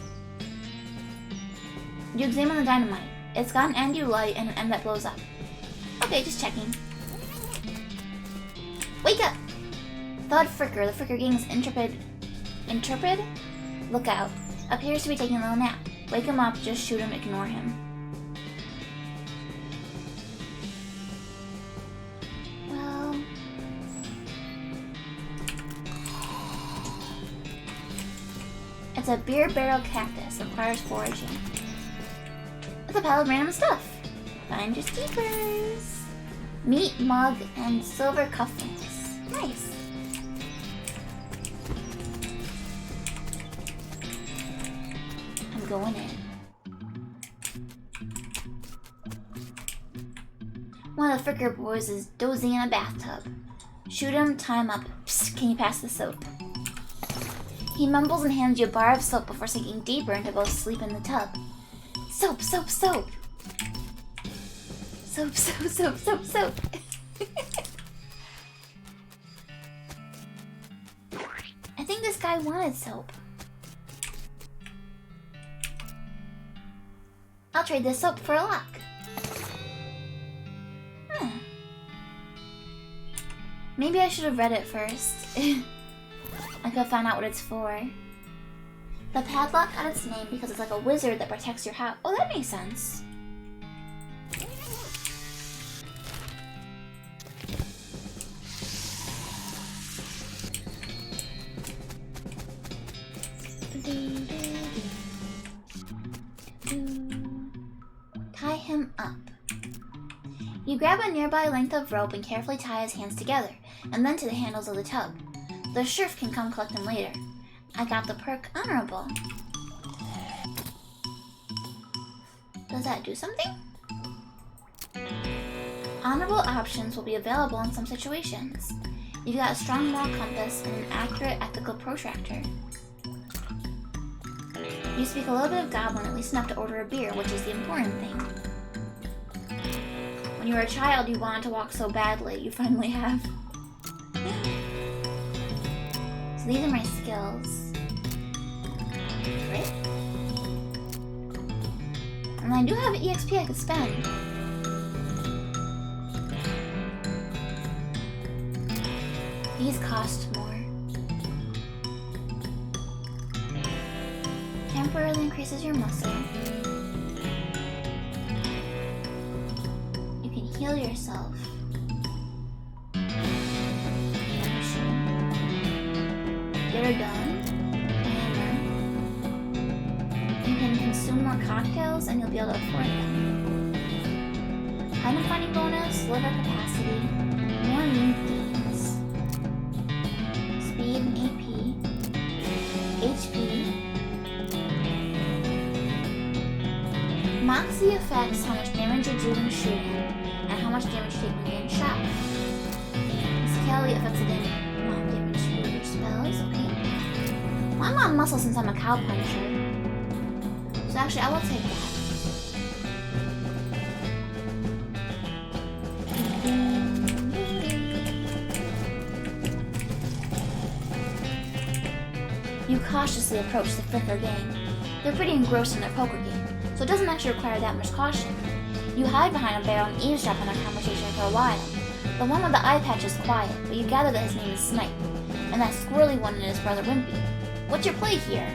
A: You examine the dynamite. It's got an end you light and an end that blows up. Okay, just checking. Wake up! Thud Fricker. The Fricker gang's intrepid lookout appears to be taking a little nap. Wake him up, just shoot him, ignore him. Well... It's a beer barrel cactus. Requires foraging. It's a pile of random stuff. Find your steepers. Meat, mug, and silver cufflinks. Nice. I'm going in. One of the Fricker boys is dozing in a bathtub. Shoot him, tie him up. Psst, can you pass the soap? He mumbles and hands you a bar of soap before sinking deeper into go sleep in the tub. Soap, soap, soap. Soap, soap, soap, soap, soap. I think this guy wanted soap. I'll trade this soap for a lock. Huh. Maybe I should have read it first. I could have found out what it's for. The padlock got its name because it's like a wizard that protects your house. Oh, that makes sense. Tie him up. You grab a nearby length of rope and carefully tie his hands together, and then to the handles of the tub. The sheriff can come collect him later. I got the perk Honorable. Does that do something? Honorable options will be available in some situations. You've got a strong moral compass and an accurate ethical protractor. You speak a little bit of Goblin, at least enough to order a beer, which is the important thing. When you were a child, you wanted to walk so badly, you finally have. So these are my skills. Great. And I do have an EXP I could spend. These cost more. Temporarily increases your muscle. You can heal yourself. Get her done. Hammer. You can consume more cocktails and you'll be able to afford them. Item finding bonus, liver capacity, more meat gains, speed and AP, HP, Moxie affects how much damage you do when shooting and how much damage you take when getting shot. Scally affects the amount of damage you do with your spells, okay. Well, I'm on muscle since I'm a cow puncher. So actually, I will take that. You cautiously approach the Flicker gang. They're pretty engrossed in their poker game, so it doesn't actually require that much caution. You hide behind a barrel and eavesdrop on their conversation for a while. The one with the eye patch is quiet, but you gather that his name is Snipe, and that squirrely one is his brother Wimpy. What's your play here?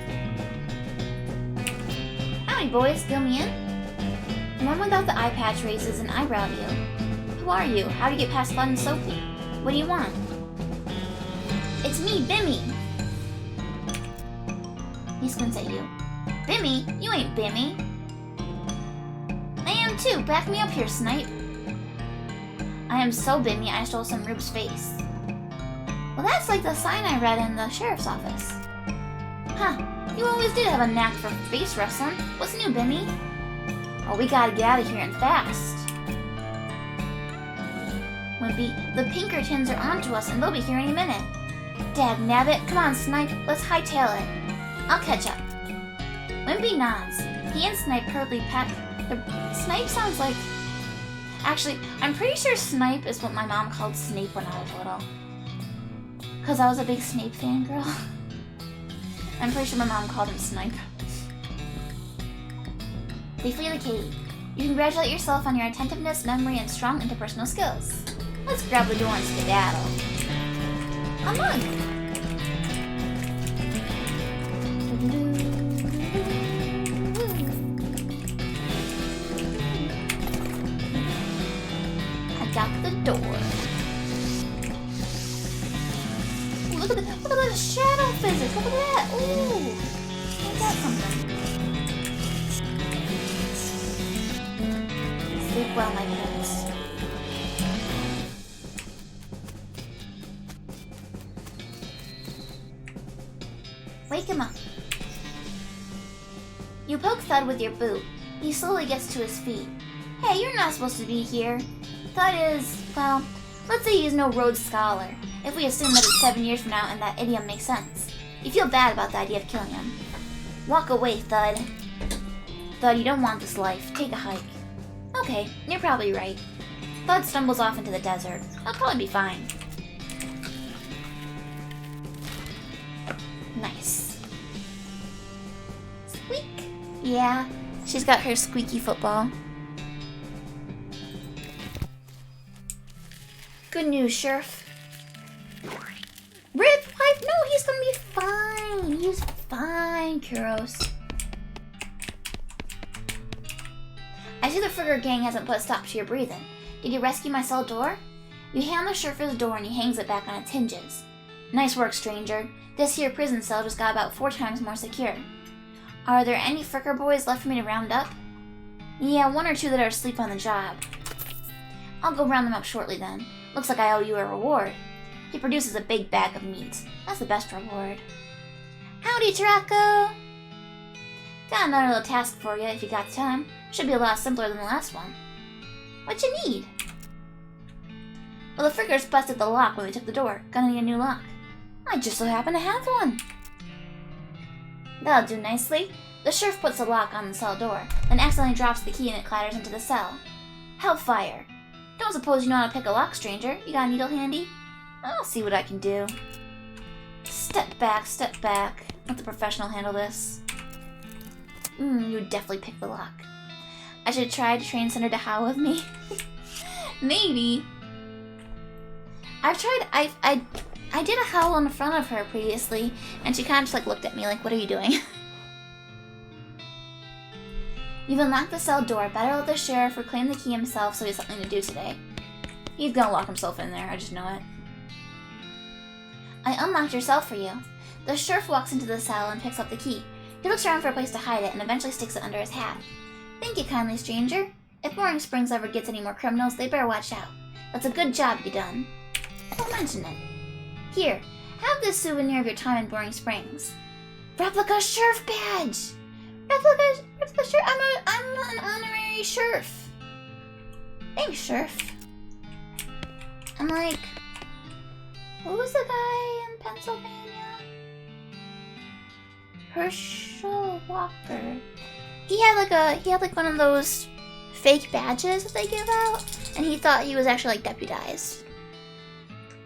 A: Howdy, boys. Fill me in? The one without the eye patch raises an eyebrow at you. Who are you? How do you get past Fun and Sophie? What do you want? It's me, Bimmy! He squints at you. Bimmy? You ain't Bimmy. I am too. Back me up here, Snipe. I am so Bimmy, I stole some Rube's face. Well, that's like the sign I read in the sheriff's office. Huh. You always did have a knack for face wrestling. What's new, Bimmy? Oh, we gotta get out of here and fast. Wimpy, the Pinkertons are onto us and they'll be here any minute. Dag nabbit, come on, Snipe, let's hightail it. I'll catch up. Wimpy nods. He and Snipe hurriedly pat. Snipe sounds like... Actually, I'm pretty sure Snipe is what my mom called Snape when I was little. Because I was a big Snape fangirl. I'm pretty sure my mom called him Snipe. They flee the cave. You congratulate yourself on your attentiveness, memory, and strong interpersonal skills. Let's grab the door and skedaddle. A mug! Unlock the door. Ooh, look at the shadow physics. Look at that. Ooh, ain't that something? Sleep well, my friends. Wake him up. You poke Thud with your boot. He slowly gets to his feet. Hey, you're not supposed to be here. Thud is, well, let's say he's no Rhodes Scholar, if we assume that it's 7 years from now and that idiom makes sense. You feel bad about the idea of killing him. Walk away, Thud. Thud, you don't want this life. Take a hike. Okay, you're probably right. Thud stumbles off into the desert. I'll probably be fine. Nice. Squeak. Yeah, she's got her squeaky football. Good news, Sheriff. Rip pipe? No, he's gonna be fine. He's fine, Kuros. I see the Frigger gang hasn't put a stop to your breathing. Did you rescue my cell door? You hand the Sheriff's door and he hangs it back on its hinges. Nice work, stranger. This here prison cell just got about 4 times more secure. Are there any Frigger boys left for me to round up? Yeah, 1 or 2 that are asleep on the job. I'll go round them up shortly then. Looks like I owe you a reward. He produces a big bag of meat. That's the best reward. Howdy, Taraco! Got another little task for you if you got time. Should be a lot simpler than the last one. What you need? Well, the Friggers busted the lock when we took the door. Gonna need a new lock. I just so happen to have one. That'll do nicely. The sheriff puts the lock on the cell door, then accidentally drops the key and it clatters into the cell. Hellfire. Don't suppose you know how to pick a lock, stranger. You got a needle handy? I'll see what I can do. Step back, step back. Let the professional handle this. You definitely picked the lock. I should try to train Cinder to howl with me. Maybe. I've tried, I did a howl in front of her previously, and she kind of just like looked at me like, what are you doing? You've unlocked the cell door. Better let the sheriff reclaim the key himself so he has something to do today. He's gonna lock himself in there, I just know it. I unlocked your cell for you. The sheriff walks into the cell and picks up the key. He looks around for a place to hide it and eventually sticks it under his hat. Thank you kindly, stranger. If Boring Springs ever gets any more criminals, they better watch out. That's a good job you done. Don't mention it. Here, have this souvenir of your time in Boring Springs. Replica Sheriff badge! Replica Sheriff, I'm an honorary sheriff. Thanks, Sheriff. I'm like, who was the guy in Pennsylvania? Herschel Walker. He had like one of those fake badges that they give out, and he thought he was actually like deputized.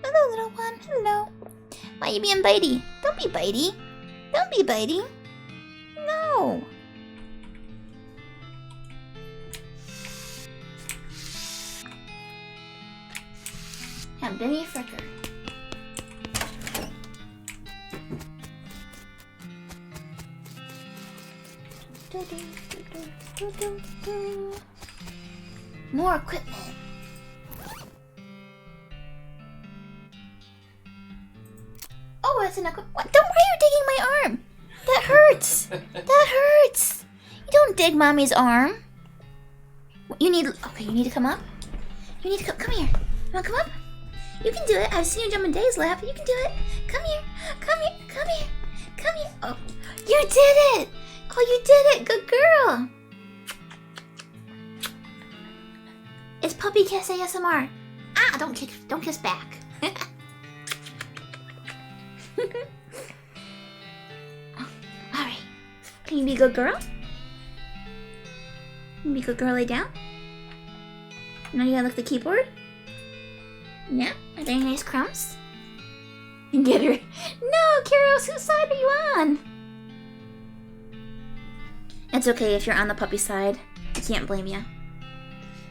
A: Hello, little one. Hello. Why you being bitey? Don't be bitey. Don't be bitey. No. Yeah, Benny Fricker. More equipment. Oh, it's an equipment. What? Why are you digging my arm? That hurts. That hurts. You don't dig mommy's arm. You need to come up. You need to come here. You want to come up? You can do it. I've seen you jump in Dave's lap. You can do it. Come here. Come here. Come here. Come here. Oh, you did it. Oh, you did it. Good girl. It's puppy kiss ASMR. Ah, don't kiss back. Alright. Can you be a good girl? Can you be a good girl, lay down? Now you gotta look at the keyboard? Yeah? Are there any nice crumbs? Get her. No, Kairos, whose side are you on? It's okay if you're on the puppy side. I can't blame you.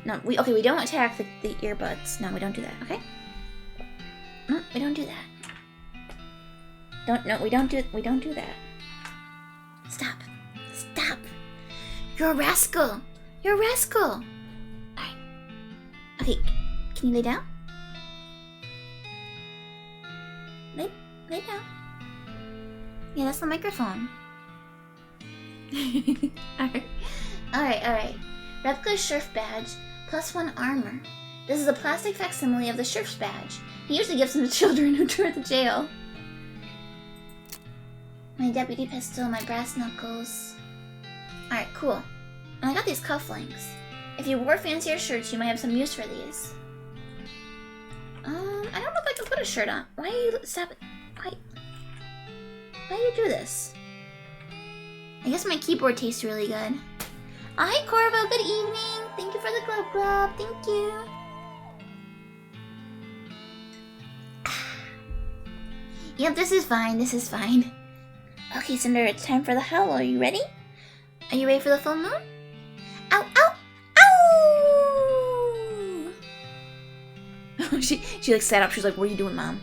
A: No, we don't attack the earbuds. No, we don't do that, okay? No, we don't do that. We don't do that. Stop. Stop. You're a rascal. You're a rascal. Alright. Okay, can you lay down? Lay down. Yeah, that's the microphone. Alright. Replica Sheriff badge, +1 armor. This is a plastic facsimile of the Sheriff's badge. He usually gives them to children who tour the jail. My deputy pistol, my brass knuckles. Alright, cool. And I got these cufflinks. If you wore fancier shirts, you might have some use for these. I don't know if I can put a shirt on. Why are you... Stop it. Why do you do this? I guess my keyboard tastes really good. Hi, Corvo. Good evening. Thank you for the glove. Thank you. Yep, this is fine. Okay, Cinder, it's time for the howl. Are you ready? Are you ready for the full moon? Ow, ow, ow! she like sat up. She's like, "What are you doing, Mom?"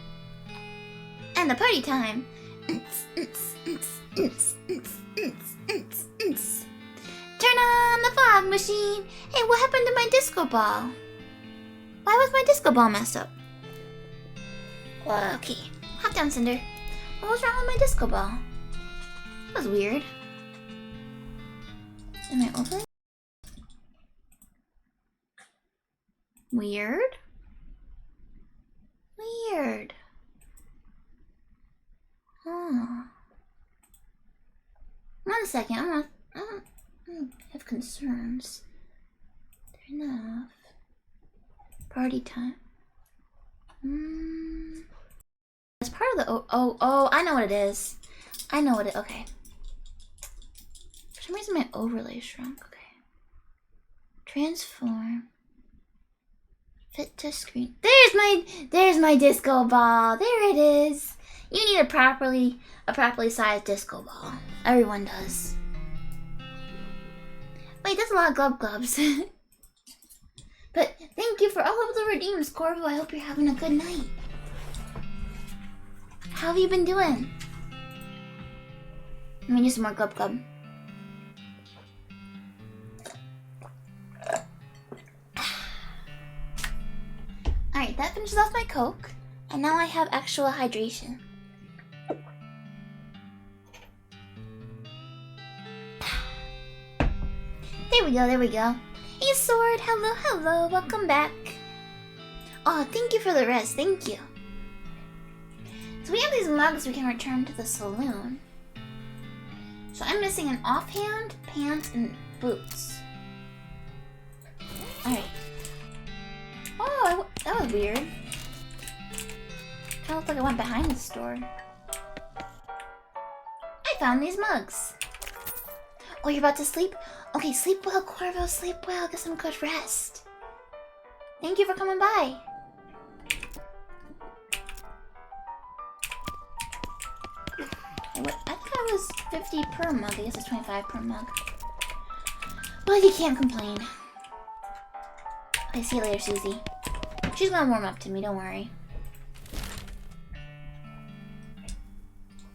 A: And the party time. Turn on the fog machine. Hey, what happened to my disco ball? Why was my disco ball messed up? Okay, hop down, Cinder. What was wrong with my disco ball? That was weird. Am I over it? Weird. 1 second. I have concerns. Turn off. Party time. It's part of the oh, I know what it is. Okay. For some reason my overlay shrunk. Okay. Transform. Fit to screen. There's my disco ball. There it is. You need a properly sized disco ball. Everyone does. Wait, that's a lot of gloves. But thank you for all of the redeems, Corvo. I hope you're having a good night. How have you been doing? Let me do some more glub. Alright, that finishes off my Coke. And now I have actual hydration. There we go, there we go. Hey, Sword, hello, hello, welcome back. Oh, thank you for the rest, thank you. So we have these mugs we can return to the saloon. So I'm missing an offhand, pants, and boots. Alright. Oh, that was weird. Kinda looked like I went behind the store. I found these mugs. Oh, you're about to sleep? Okay, sleep well, Corvo, sleep well. Get some good rest. Thank you for coming by. What? I thought it was 50 per mug. I guess it's 25 per mug. Well, you can't complain. Okay, see you later, Susie. She's gonna warm up to me, don't worry.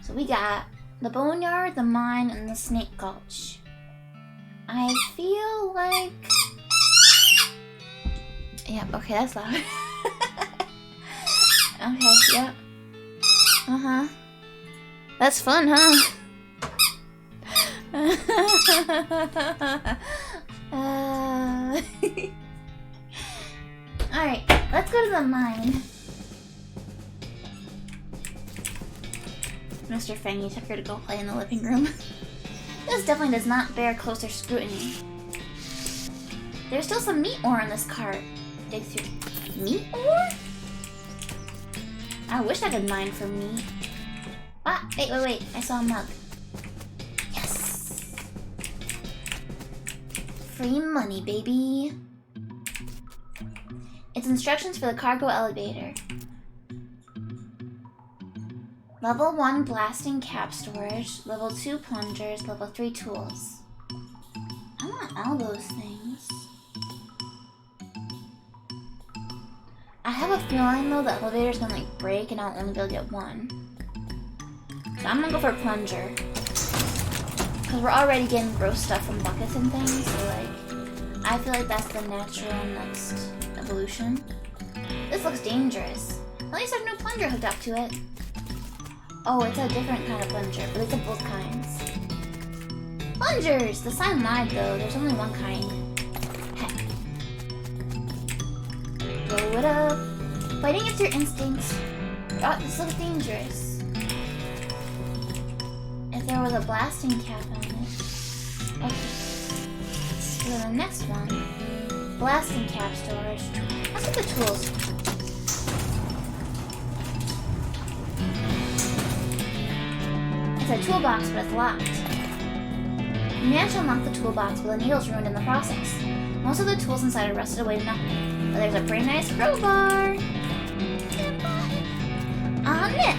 A: So we got the Boneyard, the Mine, and the Snake Gulch. I feel like... Yep, okay, that's loud. Okay, yep. Uh-huh. That's fun, huh? Alright, let's go to the mine. Mr. Fangy took her to go play in the living room. This definitely does not bear closer scrutiny. There's still some meat ore in this cart. Dig through. Meat ore? I wish I could mine for meat. Ah, wait. I saw a mug. Yes! Free money, baby. It's instructions for the cargo elevator. Level 1 blasting cap storage, level 2 plungers, level 3 tools. I want all those things. I have a feeling though the elevator's gonna like break and I'll only be able to get one. So I'm gonna go for a plunger. Cause we're already getting gross stuff from buckets and things, so like I feel like that's the natural next evolution. This looks dangerous. At least there's no plunger hooked up to it. Oh, it's a different kind of plunger, but it's of both kinds. Plungers! The sign lied though, there's only one kind. Heck. Blow it up. Fighting against your instincts. Oh, this looks dangerous. If there was a blasting cap on it. Okay. So the next one. Blasting cap storage. Let's get the tools. It's a toolbox, but it's locked. You managed to unlock the toolbox, but the needle's ruined in the process. Most of the tools inside are rusted away to nothing, but there's a pretty nice crowbar. Nix!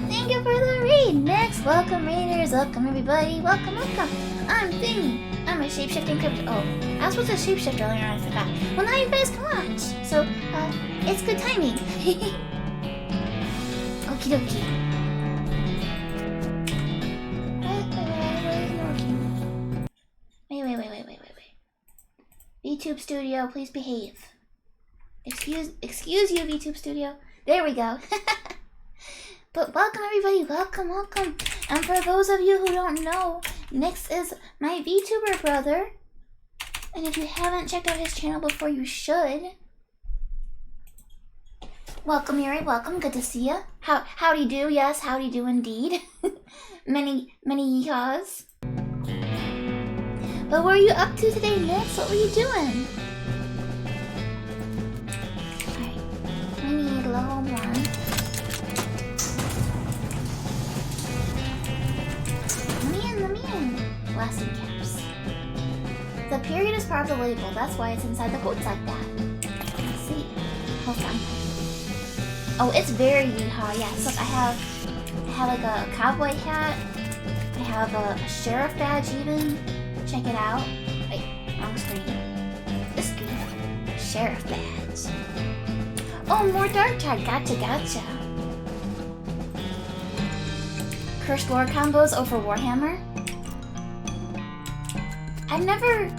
A: Thank you for the raid, Nix! Welcome, raiders! Welcome, everybody! Welcome! I'm Fangy! I'm a shapeshifting crypto. Oh, I was supposed to shapeshift earlier and I forgot. Well, now you guys can watch, so, it's good timing. Okie dokie. Wait. VTube Studio, please behave. Excuse you, VTube Studio. There we go. But welcome everybody, welcome. And for those of you who don't know, Nix is my VTuber brother. And if you haven't checked out his channel before, you should. Welcome Yuri, welcome, good to see ya. Howdy do, yes, howdy do indeed. many yeehaws. But what were you up to today, Nix? What were you doing? Alright, we need level 1. Let me in. Blasting caps. The period is part of the label, that's why it's inside the quotes like that. Let's see. Hold on. Oh, it's very yeehaw, yes. Look, I have like a cowboy hat. I have a sheriff badge even. Check it out. Wait, wrong screen. This screen. Sheriff badge. Oh, more Dark Tide. Gotcha. Cursed Lord combos over Warhammer. I've never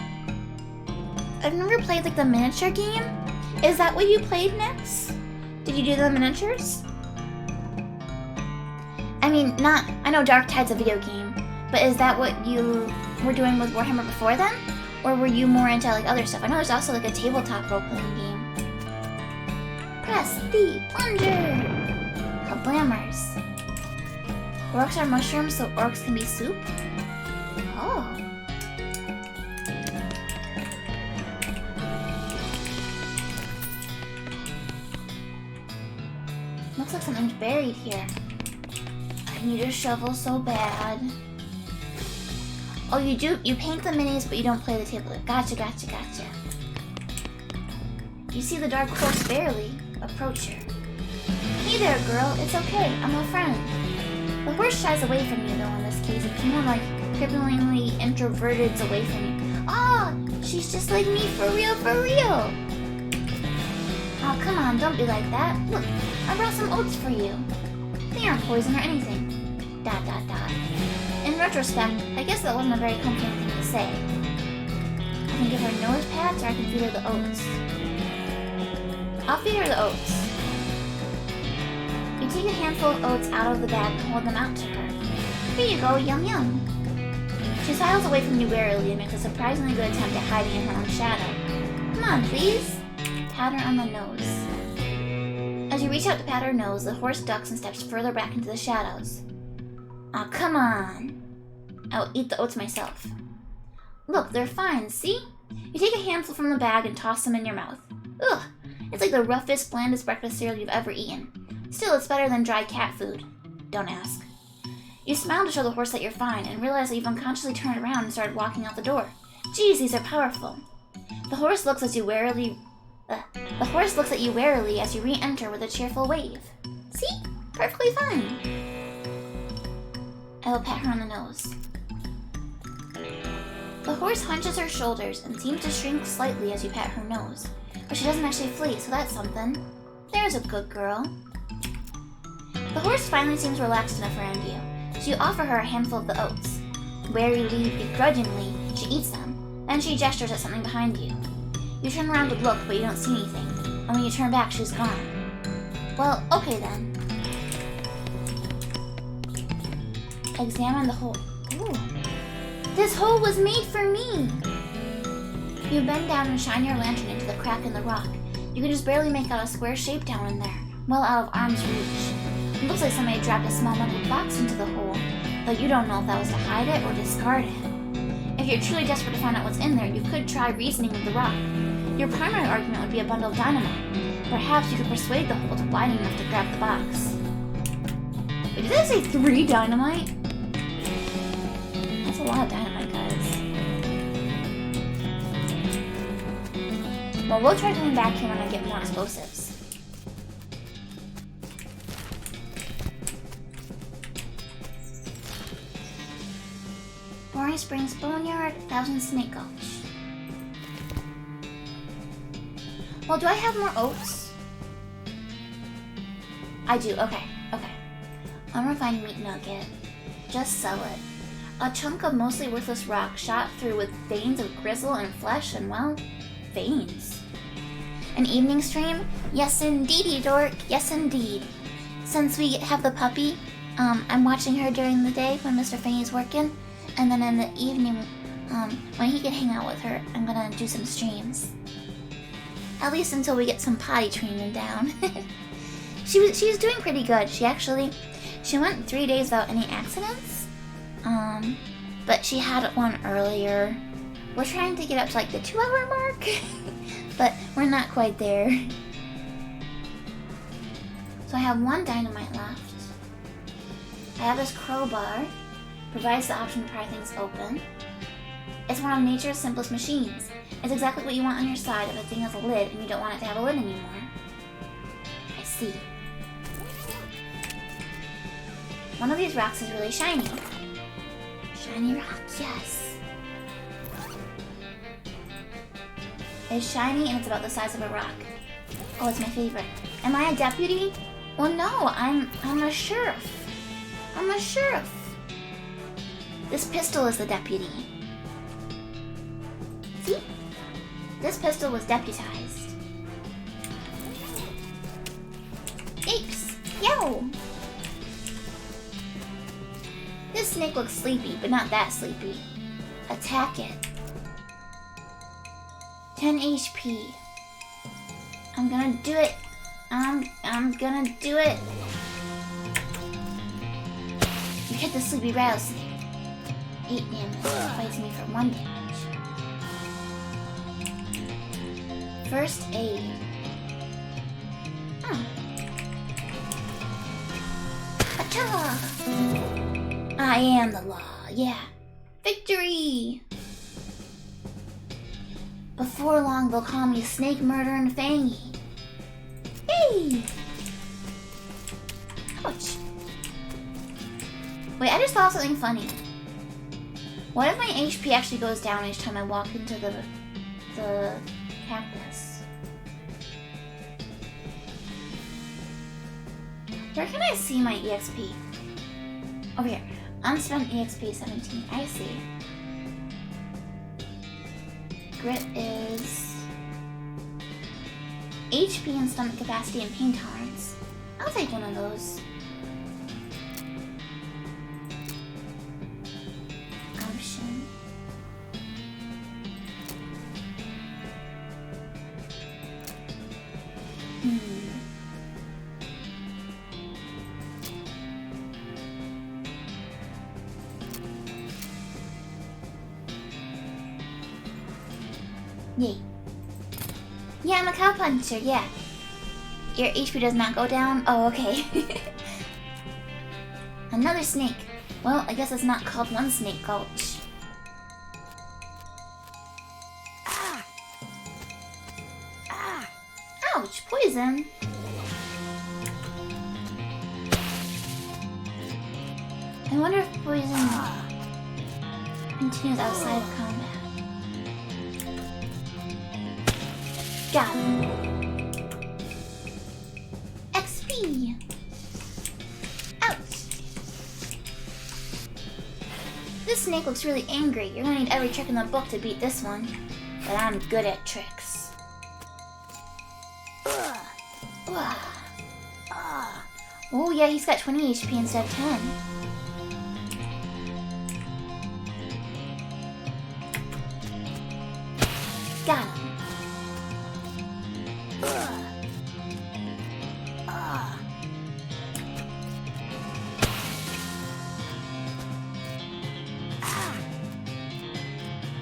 A: played like the miniature game. Is that what you played next? Did you do the miniatures? I mean, I know Dark Tide's a video game, but is that what you were doing with Warhammer before then? Or were you more into like other stuff? I know there's also like a tabletop role-playing game. Press the plunger! Kablammers. Orcs are mushrooms, so orcs can be soup? Oh. Looks like something's buried here. I need a shovel so bad. Oh, you paint the minis, but you don't play the table. Gotcha. You see the dark horse barely approach her. Hey there, girl. It's okay. I'm a friend. The horse shies away from you, though, in this case. It's more like cripplingly introverted away from you. Ah, she's just like me, for real. Oh, come on, don't be like that. Look, I brought some oats for you. They aren't poison or anything. ... In retrospect, I guess that wasn't a very comforting thing to say. I can give her nose pats, or I can feed her the oats. I'll feed her the oats. You take a handful of oats out of the bag and hold them out to her. Here you go, yum. She sidles away from you warily and makes a surprisingly good attempt at hiding in her own shadow. Come on, please. Pat her on the nose. As you reach out to pat her nose, the horse ducks and steps further back into the shadows. Aw, come on. I will eat the oats myself. Look, they're fine, see? You take a handful from the bag and toss them in your mouth. Ugh, it's like the roughest, blandest breakfast cereal you've ever eaten. Still, it's better than dry cat food. Don't ask. You smile to show the horse that you're fine and realize that you've unconsciously turned around and started walking out the door. Geez, these are powerful. The horse looks at you warily as you re-enter with a cheerful wave. See? Perfectly fine. I will pat her on the nose. The horse hunches her shoulders and seems to shrink slightly as you pat her nose. But she doesn't actually flee, so that's something. There's a good girl. The horse finally seems relaxed enough around you, so you offer her a handful of the oats. Warily, begrudgingly, she eats them. Then she gestures at something behind you. You turn around to look, but you don't see anything. And when you turn back, she's gone. Well, okay then. Examine the hole. Ooh. This hole was made for me! You bend down and shine your lantern into the crack in the rock. You can just barely make out a square shape down in there, well out of arm's reach. It looks like somebody dropped a small metal box into the hole, but you don't know if that was to hide it or discard it. If you're truly desperate to find out what's in there, you could try reasoning with the rock. Your primary argument would be a bundle of dynamite. Perhaps you could persuade the hole to widen enough to grab the box. Wait, did that say 3 dynamite? That's a lot of dynamite, guys. Well, we'll try coming back here when I get more explosives. Roaring Springs Boneyard, Thousand Snake Gulch. Well, do I have more oats? I do, okay. Unrefined meat nugget. Just sell it. A chunk of mostly worthless rock shot through with veins of gristle and flesh and, well, veins. An evening stream? Yes indeedy, dork. Yes indeed. Since we have the puppy, I'm watching her during the day when Mr. Fangy's working, and then in the evening, when he can hang out with her, I'm gonna do some streams. At least until we get some potty training down. She was doing pretty good. She went 3 days without any accidents. But she had one earlier. We're trying to get up to like the 2-hour mark, but we're not quite there. So I have 1 dynamite left. I have this crowbar. Provides the option to pry things open. It's one of nature's simplest machines. It's exactly what you want on your side if a thing has a lid and you don't want it to have a lid anymore. I see. One of these rocks is really shiny. Shiny rock, yes. It's shiny and it's about the size of a rock. Oh, it's my favorite. Am I a deputy? Well, no, I'm a sheriff. I'm a sheriff. This pistol is the deputy. See? This pistol was deputized. Yikes! Yo! This snake looks sleepy, but not that sleepy. Attack it. 10 HP. I'm gonna do it. I'm gonna do it. You hit the sleepy rattlesnake. 8 damage. Fights me for 1 damage. First aid. Acha! I am the law. Yeah. Victory! Before long, they'll call me Snake Murdering Fangy. Hey! Ouch. Wait, I just thought of something funny. What if my HP actually goes down each time I walk into the cactus? Where can I see my EXP? Over here. Unspent EXP 17. I see. Grit is HP and stomach capacity and pain tolerance. I'll take one of those. Option. Yay. Yeah, I'm a cowpuncher, yeah. Your HP does not go down? Oh, okay. Another snake. Well, I guess it's not called One Snake Gulch. Ah! Ah! Ouch, poison. I wonder if poison continues outside of combat. Got it. XP. Ouch. This snake looks really angry. You're gonna need every trick in the book to beat this one. But I'm good at tricks. Oh yeah, he's got 20 HP instead of 10. Got him.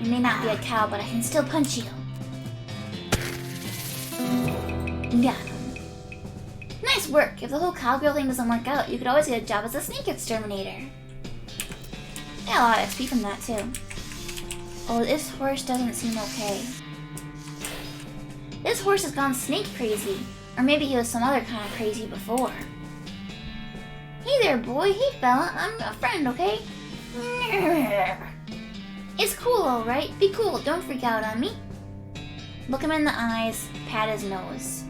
A: You may not be a cow, but I can still punch you. Got him. Nice work! If the whole cowgirl thing doesn't work out, you could always get a job as a snake exterminator. I got a lot of XP from that too. Oh, this horse doesn't seem okay. This horse has gone snake crazy. Or maybe he was some other kind of crazy before. Hey there, boy. Hey, fella. I'm a friend, okay? It's cool, alright. Be cool. Don't freak out on me. Look him in the eyes. Pat his nose.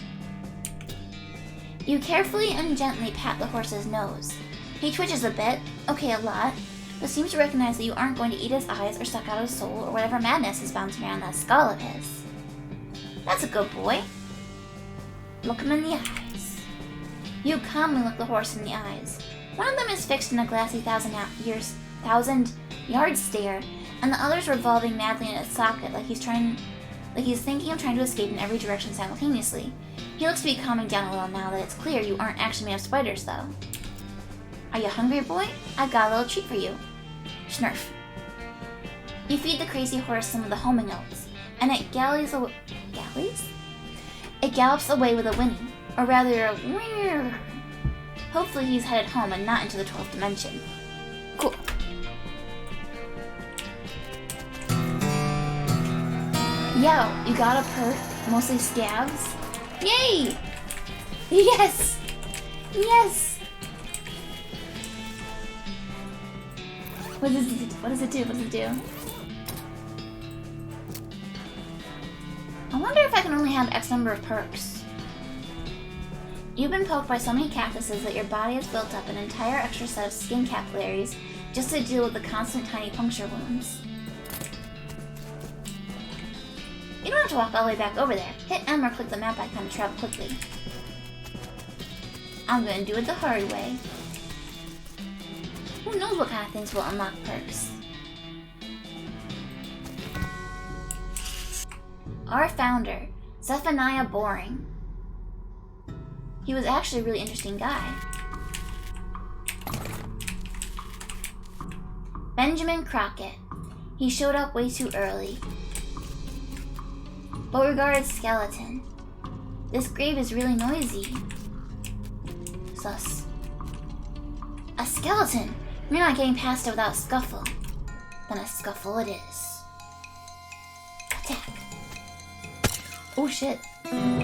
A: You carefully and gently pat the horse's nose. He twitches a bit. Okay, a lot. But seems to recognize that you aren't going to eat his eyes or suck out his soul or whatever madness is bouncing around that skull of his. That's a good boy. Look him in the eyes. You calmly look the horse in the eyes. One of them is fixed in a glassy thousand-yard stare, and the other's revolving madly in its socket like he's thinking of trying to escape in every direction simultaneously. He looks to be calming down a little now that it's clear you aren't actually made of spiders, though. Are you hungry, boy? I've got a little treat for you. Snurf. You feed the crazy horse some of the homing oats, and it gallops away with a whinny, or rather a whirr. Hopefully he's headed home and not into the 12th dimension. Cool. Yo, you got a perk, mostly scabs? Yay! Yes! Yes! What does it do? I wonder if I can only have X number of perks. You've been poked by so many cactuses that your body has built up an entire extra set of skin capillaries just to deal with the constant tiny puncture wounds. You don't have to walk all the way back over there. Hit M or click the map icon to travel quickly. I'm gonna do it the hard way. Who knows what kind of things will unlock perks? Our founder, Zephaniah Boring. He was actually a really interesting guy. Benjamin Crockett. He showed up way too early. Beauregard's skeleton. This grave is really noisy. Sus. A skeleton! You're not getting past it without a scuffle. Then a scuffle it is. Attack. Oh shit. I'm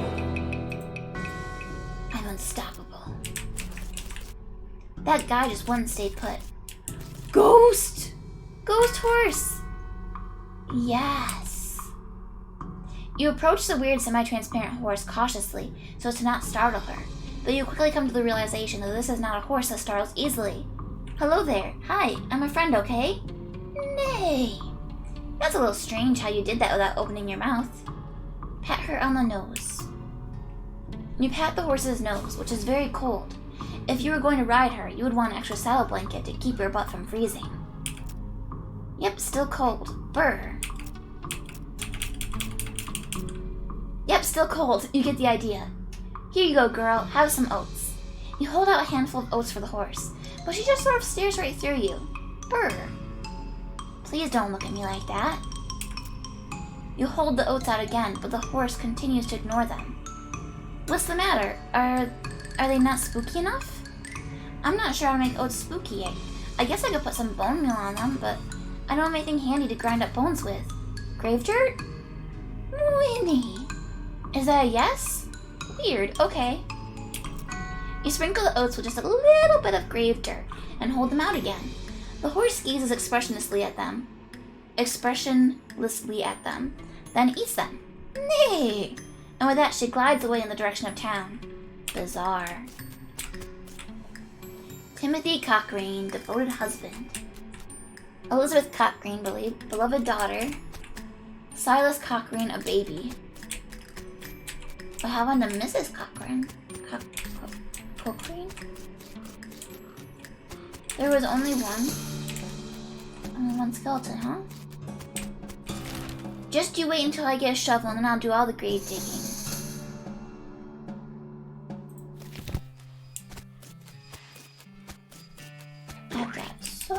A: unstoppable. That guy just wouldn't stay put. Ghost! Ghost horse! Yes. You approach the weird semi-transparent horse cautiously so as to not startle her, but you quickly come to the realization that this is not a horse that startles easily. Hello there. Hi, I'm a friend, okay? Nay. That's a little strange how you did that without opening your mouth. Pat her on the nose. You pat the horse's nose, which is very cold. If you were going to ride her, you would want an extra saddle blanket to keep your butt from freezing. Yep, still cold. Brr. Yep, still cold. You get the idea. Here you go, girl. Have some oats. You hold out a handful of oats for the horse, but she just sort of stares right through you. Brr. Please don't look at me like that. You hold the oats out again, but the horse continues to ignore them. What's the matter? Are they not spooky enough? I'm not sure how to make oats spooky. I guess I could put some bone meal on them, but I don't have anything handy to grind up bones with. Grave dirt? Winnie. Is that a yes? Weird, okay. You sprinkle the oats with just a little bit of grave dirt and hold them out again. The horse gazes expressionlessly at them, then eats them. Nay! And with that, she glides away in the direction of town. Bizarre. Timothy Cochrane, devoted husband. Elizabeth Cochrane, beloved daughter. Silas Cochrane, a baby. What happened to Mrs. Cochrane? Cochrane? There was only one skeleton, huh? Just you wait until I get a shovel and then I'll do all the grave digging. I've got so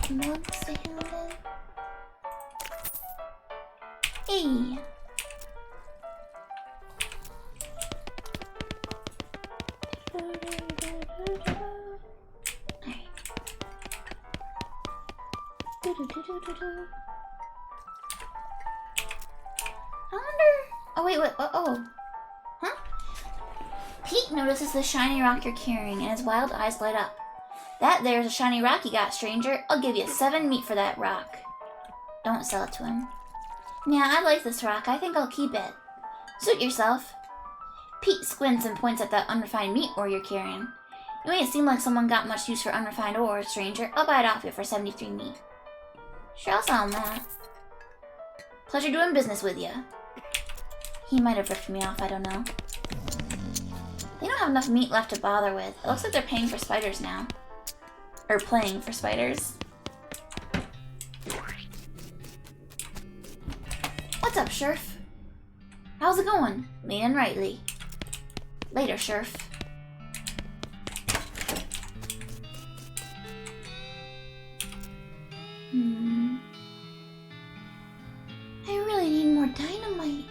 A: many mugs to handle. Hey! I wonder... Oh, wait. Oh. Huh? Pete notices the shiny rock you're carrying and his wild eyes light up. That there's a shiny rock you got, stranger. I'll give you 7 meat for that rock. Don't sell it to him. Yeah, I like this rock. I think I'll keep it. Suit yourself. Pete squints and points at that unrefined meat ore you're carrying. You ain't seem like someone got much use for unrefined ore, stranger. I'll buy it off you for 73 meat. Sure, I'll sell him that. Pleasure doing business with you. He might have ripped me off, I don't know. They don't have enough meat left to bother with. It looks like they're paying for spiders now. Or playing for spiders. What's up, Sheriff? How's it going? Me and Rightly. Later, Sheriff. I really need more dynamite.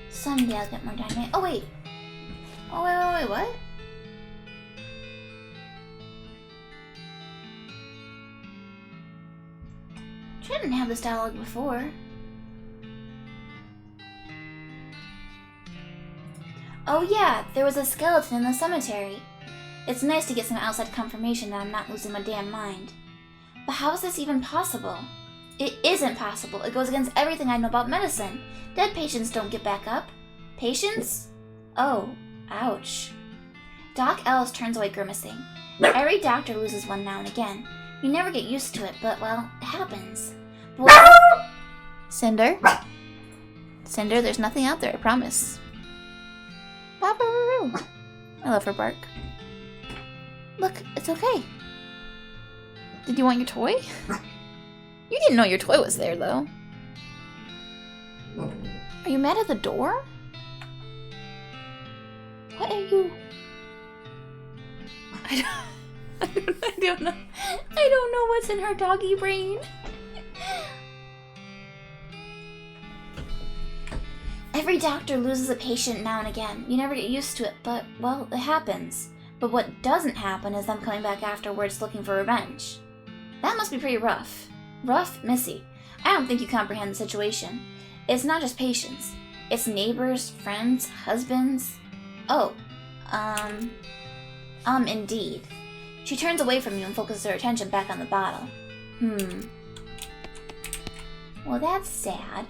A: Someday I'll get more dynamite. Oh, wait. Oh, wait, what? I didn't have this dialogue before. Oh yeah, there was a skeleton in the cemetery. It's nice to get some outside confirmation that I'm not losing my damn mind. But how is this even possible? It isn't possible. It goes against everything I know about medicine. Dead patients don't get back up. Patients? Oh, ouch. Doc Ellis turns away grimacing. Every doctor loses one now and again. You never get used to it, but, well, it happens. But Cinder? Cinder, there's nothing out there, I promise. Babaroo! I love her bark. Look, it's okay. Did you want your toy? You didn't know your toy was there, though. Are you mad at the door? What are you... I don't know. I don't know what's in her doggy brain. Every doctor loses a patient now and again. You never get used to it, but, well, it happens. But what doesn't happen is them coming back afterwards looking for revenge. That must be pretty rough. Rough, Missy. I don't think you comprehend the situation. It's not just patients. It's neighbors, friends, husbands. Oh, indeed. She turns away from you and focuses her attention back on the bottle. Well, that's sad.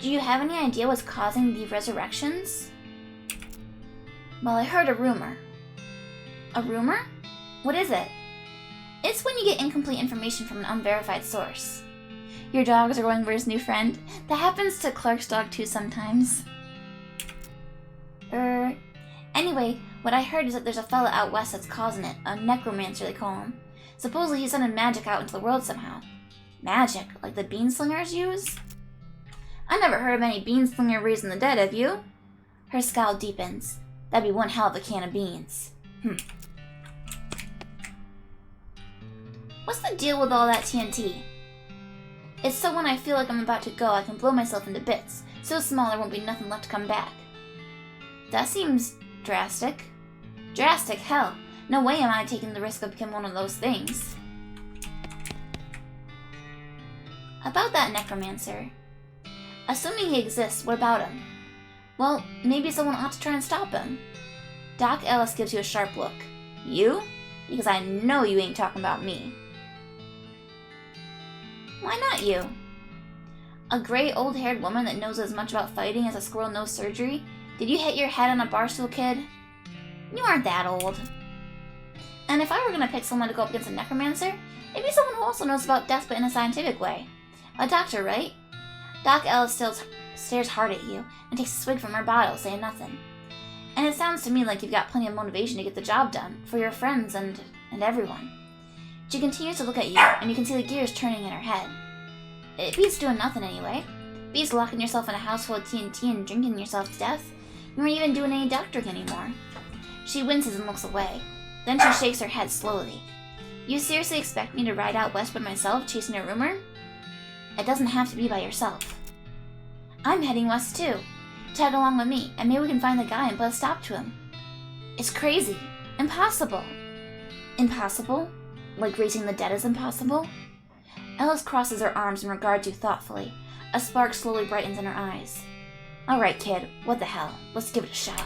A: Do you have any idea what's causing the resurrections? Well, I heard a rumor. A rumor? What is it? It's when you get incomplete information from an unverified source. Your dogs are going for his new friend. That happens to Clark's dog too sometimes. Anyway, what I heard is that there's a fella out west that's causing it. A necromancer, they call him. Supposedly he's sending magic out into the world somehow. Magic? Like the beanslingers use? I never heard of any beanslinger raising the dead, have you? Her scowl deepens. That'd be one hell of a can of beans. What's the deal with all that TNT? It's so when I feel like I'm about to go, I can blow myself into bits. So small there won't be nothing left to come back. That seems drastic. Drastic? Hell. No way am I taking the risk of becoming one of those things. About that necromancer. Assuming he exists, what about him? Well, maybe someone ought to try and stop him. Doc Ellis gives you a sharp look. You? Because I know you ain't talking about me. Why not you? A gray, old-haired woman that knows as much about fighting as a squirrel knows surgery? Did you hit your head on a bar stool, kid? You aren't that old. And if I were gonna pick someone to go up against a necromancer, it'd be someone who also knows about death but in a scientific way. A doctor, right? Doc Ellis still stares hard at you and takes a swig from her bottle, saying nothing. And it sounds to me like you've got plenty of motivation to get the job done, for your friends and everyone. She continues to look at you, and you can see the gears turning in her head. It beats doing nothing anyway. Beats locking yourself in a house full of TNT and drinking yourself to death. You aren't even doing any doctoring anymore. She winces and looks away. Then she shakes her head slowly. You seriously expect me to ride out west by myself, chasing a rumor? It doesn't have to be by yourself. I'm heading west too. Tag along with me, and maybe we can find the guy and put a stop to him. It's crazy. Impossible. Impossible? Like raising the dead is impossible? Ellis crosses her arms and regards you thoughtfully. A spark slowly brightens in her eyes. Alright, kid. What the hell? Let's give it a shot.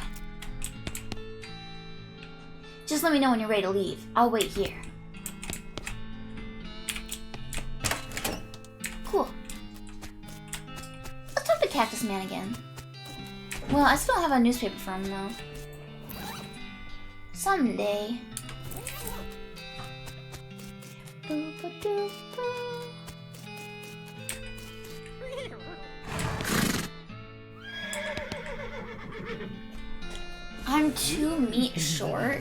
A: Just let me know when you're ready to leave. I'll wait here. Cool. Let's talk to Cactus Man again. Well, I still don't have a newspaper for him, though. Someday. I'm 2 meat short.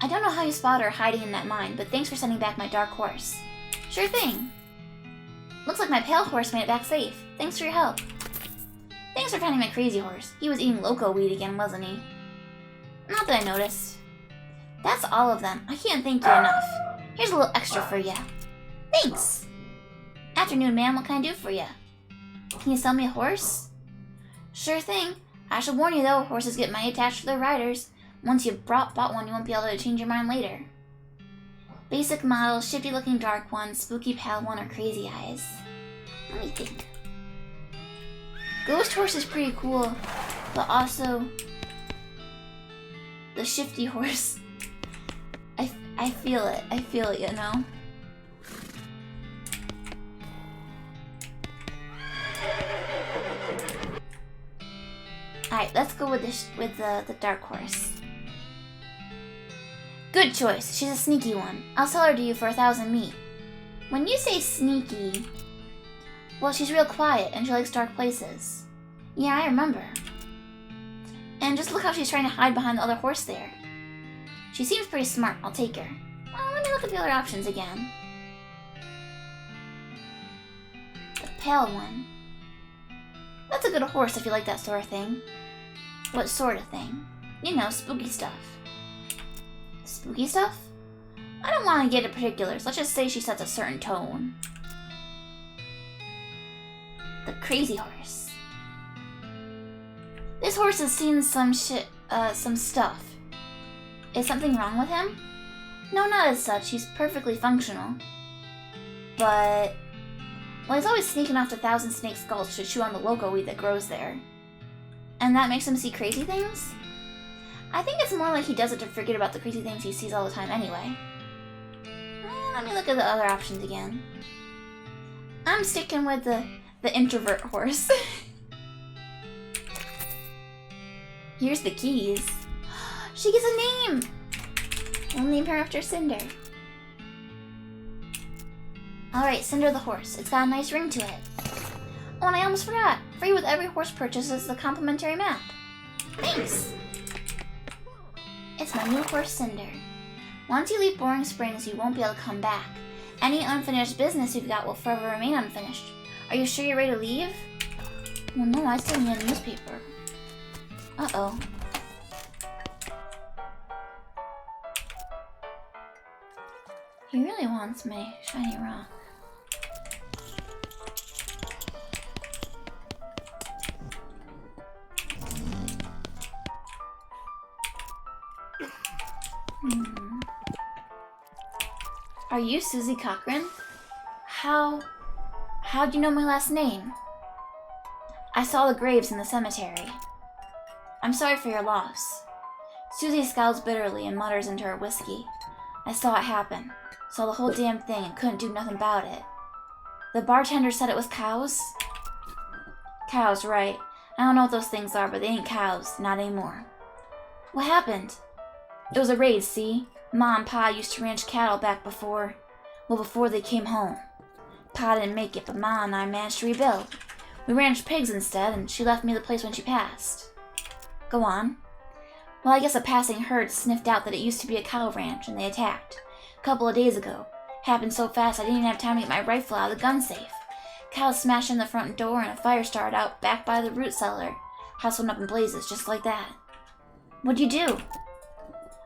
A: I don't know how you spotted her hiding in that mine, but thanks for sending back my dark horse. Sure thing. Looks like my pale horse made it back safe. Thanks for your help. Thanks for finding my crazy horse. He was eating loco weed again, wasn't he? Not that I noticed. That's all of them. I can't thank you enough. Here's a little extra for you. Thanks. Afternoon, ma'am. What can I do for you? Can you sell me a horse? Sure thing. I should warn you though, horses get money attached to their riders. Once you've bought one, you won't be able to change your mind later. Basic model, shifty looking dark one, spooky pale one, or crazy eyes. Let me think. Ghost horse is pretty cool, but also the shifty horse. I feel it. I feel it, you know? Alright, let's go with the dark horse. Good choice. She's a sneaky one. I'll sell her to you for 1,000 meat. When you say sneaky, well, she's real quiet and she likes dark places. Yeah, I remember. And just look how she's trying to hide behind the other horse there. She seems pretty smart. I'll take her. Well, let me look at the other options again. The pale one. That's a good horse if you like that sort of thing. What sort of thing? You know, spooky stuff. Spooky stuff? I don't want to get into particulars. Let's just say she sets a certain tone. The crazy horse. This horse has seen some stuff. Is something wrong with him? No, not as such. He's perfectly functional. But, well, he's always sneaking off to Thousand Snake Skulls to chew on the loco weed that grows there. And that makes him see crazy things? I think it's more like he does it to forget about the crazy things he sees all the time anyway. Let me look at the other options again. I'm sticking with the introvert horse. Here's the keys. She gets a name! We'll name her after Cinder. Alright, Cinder the horse. It's got a nice ring to it. Oh, and I almost forgot. Free with every horse purchase is the complimentary map. Thanks! It's my new horse, Cinder. Once you leave Boring Springs, you won't be able to come back. Any unfinished business you've got will forever remain unfinished. Are you sure you're ready to leave? Well, no, I still need a newspaper. Uh-oh. He really wants my shiny rock. Are you Susie Cochran? How'd you know my last name? I saw the graves in the cemetery. I'm sorry for your loss. Susie scowls bitterly and mutters into her whiskey. I saw it happen. Saw the whole damn thing and couldn't do nothing about it. The bartender said it was cows? Cows, right. I don't know what those things are, but they ain't cows. Not anymore. What happened? It was a raid, see? Ma and Pa used to ranch cattle back before they came home. Pa didn't make it, but Ma and I managed to rebuild. We ranched pigs instead, and she left me the place when she passed. Go on. Well, I guess a passing herd sniffed out that it used to be a cow ranch, and they attacked. A couple of days ago. Happened so fast I didn't even have time to get my rifle out of the gun safe. Cows smashed in the front door, and a fire started out back by the root cellar. House went up in blazes, just like that. What'd you do?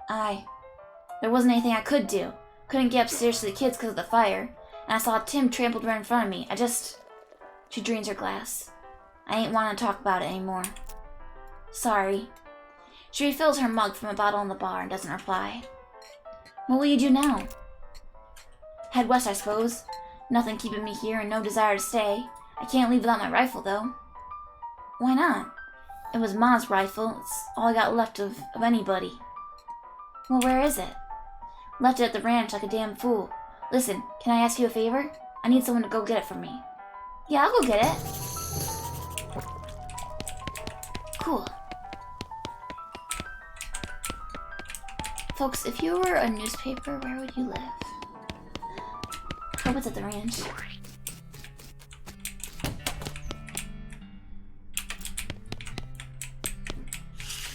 A: There wasn't anything I could do. Couldn't get upstairs to the kids because of the fire. And I saw Tim trampled right in front of me. She drains her glass. I ain't want to talk about it anymore. Sorry. She refills her mug from a bottle in the bar and doesn't reply. What will you do now? Head west, I suppose. Nothing keeping me here and no desire to stay. I can't leave without my rifle, though. Why not? It was Ma's rifle. It's all I got left of anybody. Well, where is it? Left it at the ranch like a damn fool. Listen, can I ask you a favor? I need someone to go get it for me. Yeah, I'll go get it. Cool. Folks, if you were a newspaper, where would you live? Hope it's at the ranch.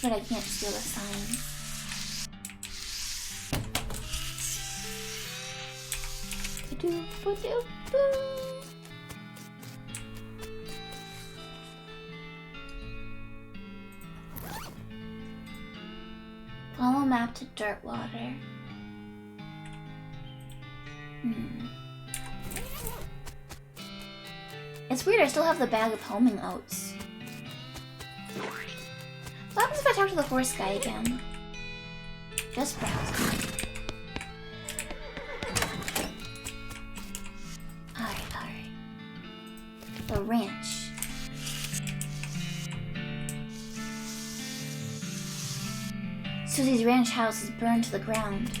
A: But I can't steal the sign. Follow map to Dirtwater. It's weird, I still have the bag of homing oats. What happens if I talk to the horse guy again? Just browse. Alright. The ranch. Susie's ranch house is burned to the ground.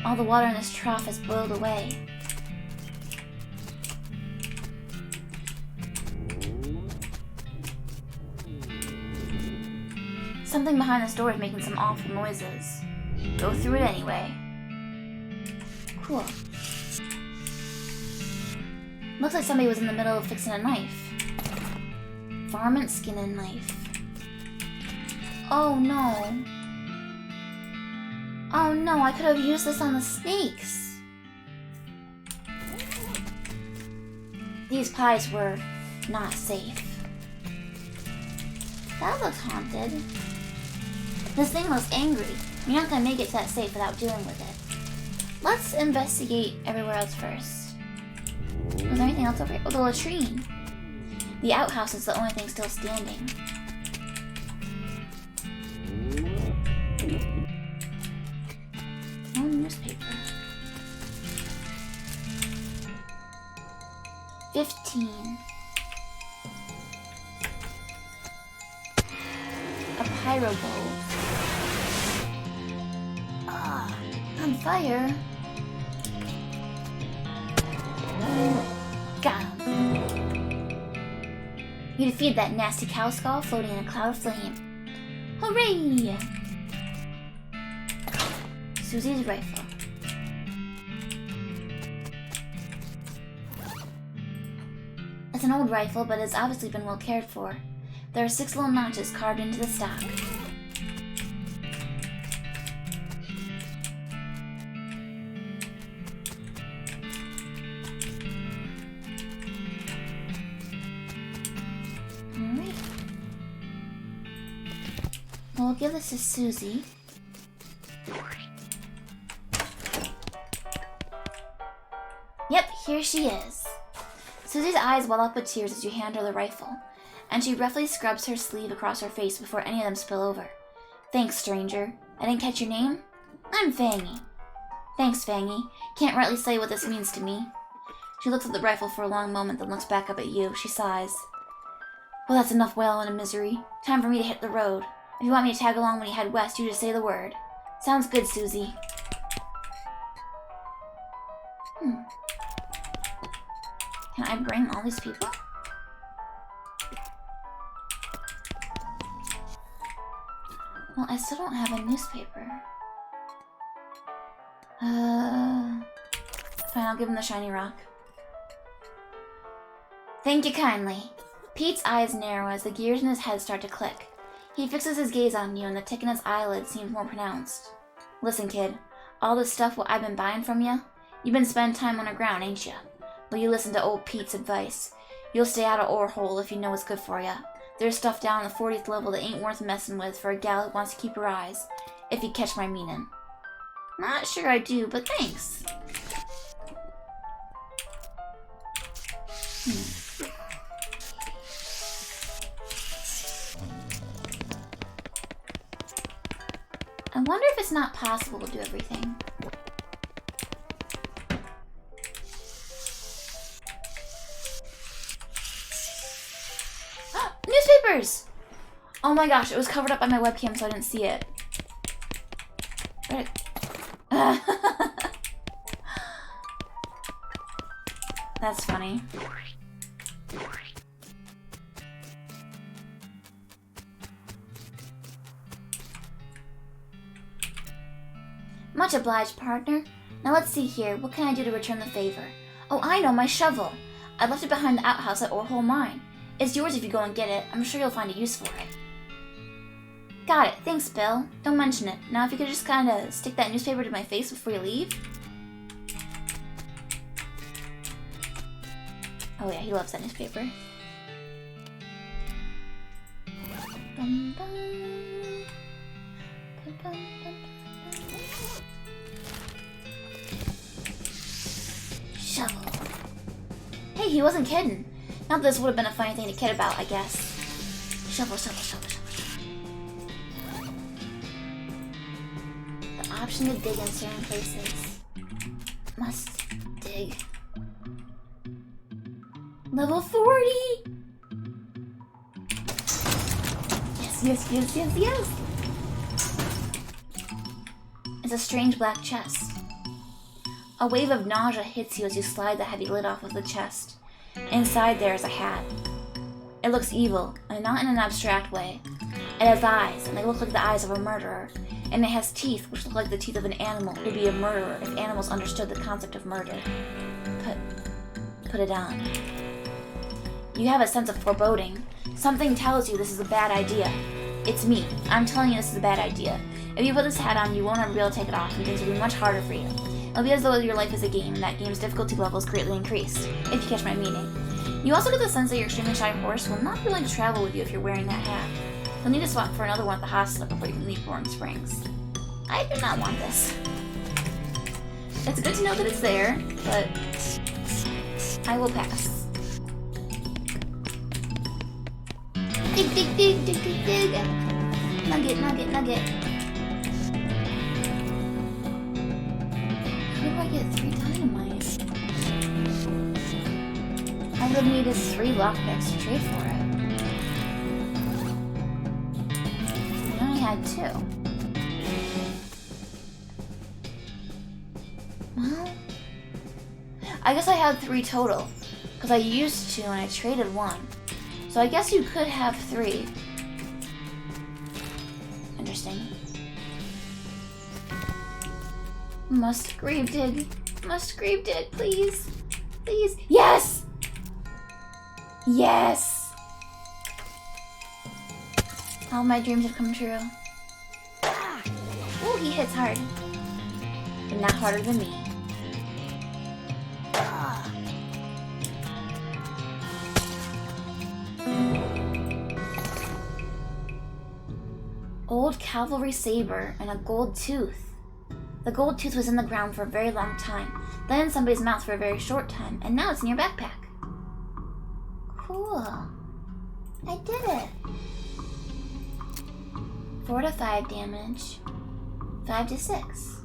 A: All the water in this trough has boiled away. Something behind this door is making some awful noises. go through it anyway. Cool. Looks like somebody was in the middle of fixing a knife. Varmint skin and knife. Oh no. Oh no, I could have used this on the snakes. These pies were not safe. That looks haunted. This thing looks angry. You're not gonna make it that safe without dealing with it. Let's investigate everywhere else first. Was there anything else over here? Oh, the latrine. The outhouse is the only thing still standing. No newspaper. 15. A pyro bulb. Ah, on fire. Got him. You defeated that nasty cow skull floating in a cloud of flame. Hooray! Susie's rifle. It's an old rifle, but it's obviously been well cared for. There are 6 little notches carved into the stock. Alright. Well, we'll give this to Susie. Yep, here she is. Susie's eyes well up with tears as you hand her the rifle, and she roughly scrubs her sleeve across her face before any of them spill over. Thanks, stranger. I didn't catch your name? I'm Fangy. Thanks, Fangy. Can't rightly say what this means to me. She looks at the rifle for a long moment, then looks back up at you. She sighs. Well, that's enough wailing and misery. Time for me to hit the road. If you want me to tag along when you head west, you just say the word. Sounds good, Susie. Can I bring all these people? Well, I still don't have a newspaper. Fine, I'll give him the shiny rock. Thank you kindly. Pete's eyes narrow as the gears in his head start to click. He fixes his gaze on you and the tick in his eyelid seems more pronounced. Listen, kid. All this stuff what I've been buying from you, you've been spending time underground, ain't ya? But you listen to old Pete's advice. You'll stay out of ore hole if you know what's good for ya. There's stuff down on the 40th level that ain't worth messing with for a gal who wants to keep her eyes. If you catch my meaning. Not sure I do, but thanks. I wonder if it's not possible to do everything. Newspapers! Oh my gosh, it was covered up by my webcam so I didn't see it. That's funny. Much obliged, partner. Now let's see here. What can I do to return the favor? Oh, I know, my shovel. I left it behind the outhouse at Orehole Mine. It's yours if you go and get it. I'm sure you'll find a use for it. Got it. Thanks, Bill. Don't mention it. Now if you could just kinda stick that newspaper to my face before you leave. Oh yeah, he loves that newspaper. Bum, bum. Bum, bum, bum. Shovel. Hey, he wasn't kidding. Not that this would have been a funny thing to kid about, I guess. Shovel, shovel, shovel, shovel, shovel. The option to dig in certain places. Must dig. Level 40! Yes, yes, yes, yes, yes! It's a strange black chest. A wave of nausea hits you as you slide the heavy lid off of the chest. Inside there is a hat. It looks evil, and not in an abstract way. It has eyes, and they look like the eyes of a murderer. And it has teeth, which look like the teeth of an animal. It would be a murderer if animals understood the concept of murder. Put it on. You have a sense of foreboding. Something tells you this is a bad idea. It's me. I'm telling you this is a bad idea. If you put this hat on, you won't ever be able to take it off, and things will be much harder for you. It'll be as though your life is a game, and that game's difficulty level is greatly increased, if you catch my meaning. You also get the sense that your extremely shy horse will not be willing to travel with you if you're wearing that hat. You'll need to swap for another one at the hospital before you can leave Roaring Springs. I do not want this. It's good to know that it's there, but I will pass. Dig, dig, dig, dig, dig, dig. Nugget, nugget, nugget. How do I get 3 dynamite? I would have needed 3 lockpicks to trade for it. I only had 2. Well, I guess I had 3 total, because I used 2 and I traded 1. So I guess you could have 3. Interesting. Must grave dig. Must grave dig, please. Please. Yes! Yes! All my dreams have come true. Ooh, he hits hard. But not harder than me. Old cavalry saber and a gold tooth. The gold tooth was in the ground for a very long time, then in somebody's mouth for a very short time, and now it's in your backpack. Cool. I did it. 4 to 5 damage. 5 to 6.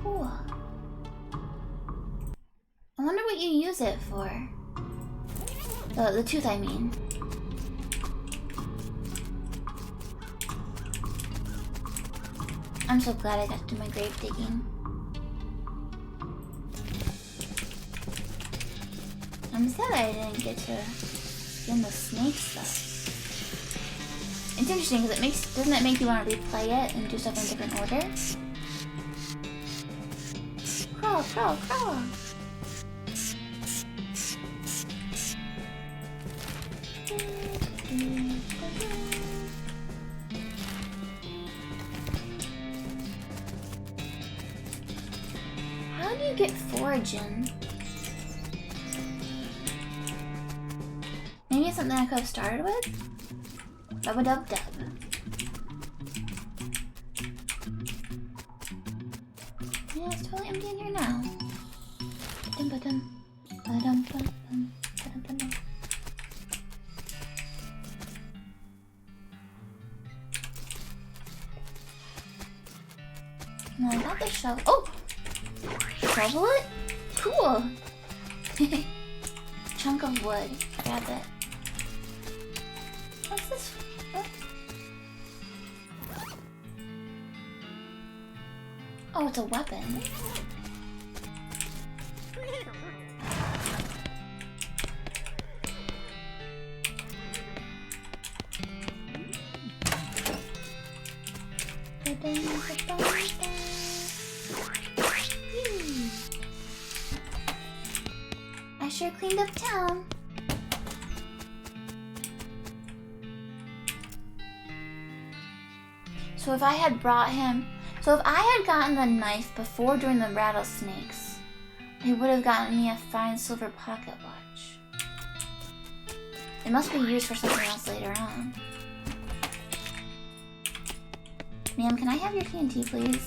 A: Cool. I wonder what you use it for. The tooth, I mean. I'm so glad I got to do my grave digging. I'm sad I didn't get to skin the snakes though. It's interesting because doesn't it make you want to replay it and do stuff in a different order? Crawl, crawl, crawl. How do you get foraging? Maybe it's something I could have started with? Rub-a-dub-dub. Yeah, it's totally empty in here now. Dum-ba-dum. Ba-dum-bum-bum. Ba-dum-bum-bum. No, I got the shovel. Oh! Shovel it? Cool! Chunk of wood. Grab it. What's this? What? Oh, it's a weapon. I sure cleaned up town. So if I had gotten the knife before doing the rattlesnakes, it would have gotten me a fine silver pocket watch. It must be used for something else later on. Ma'am, can I have your TNT, please?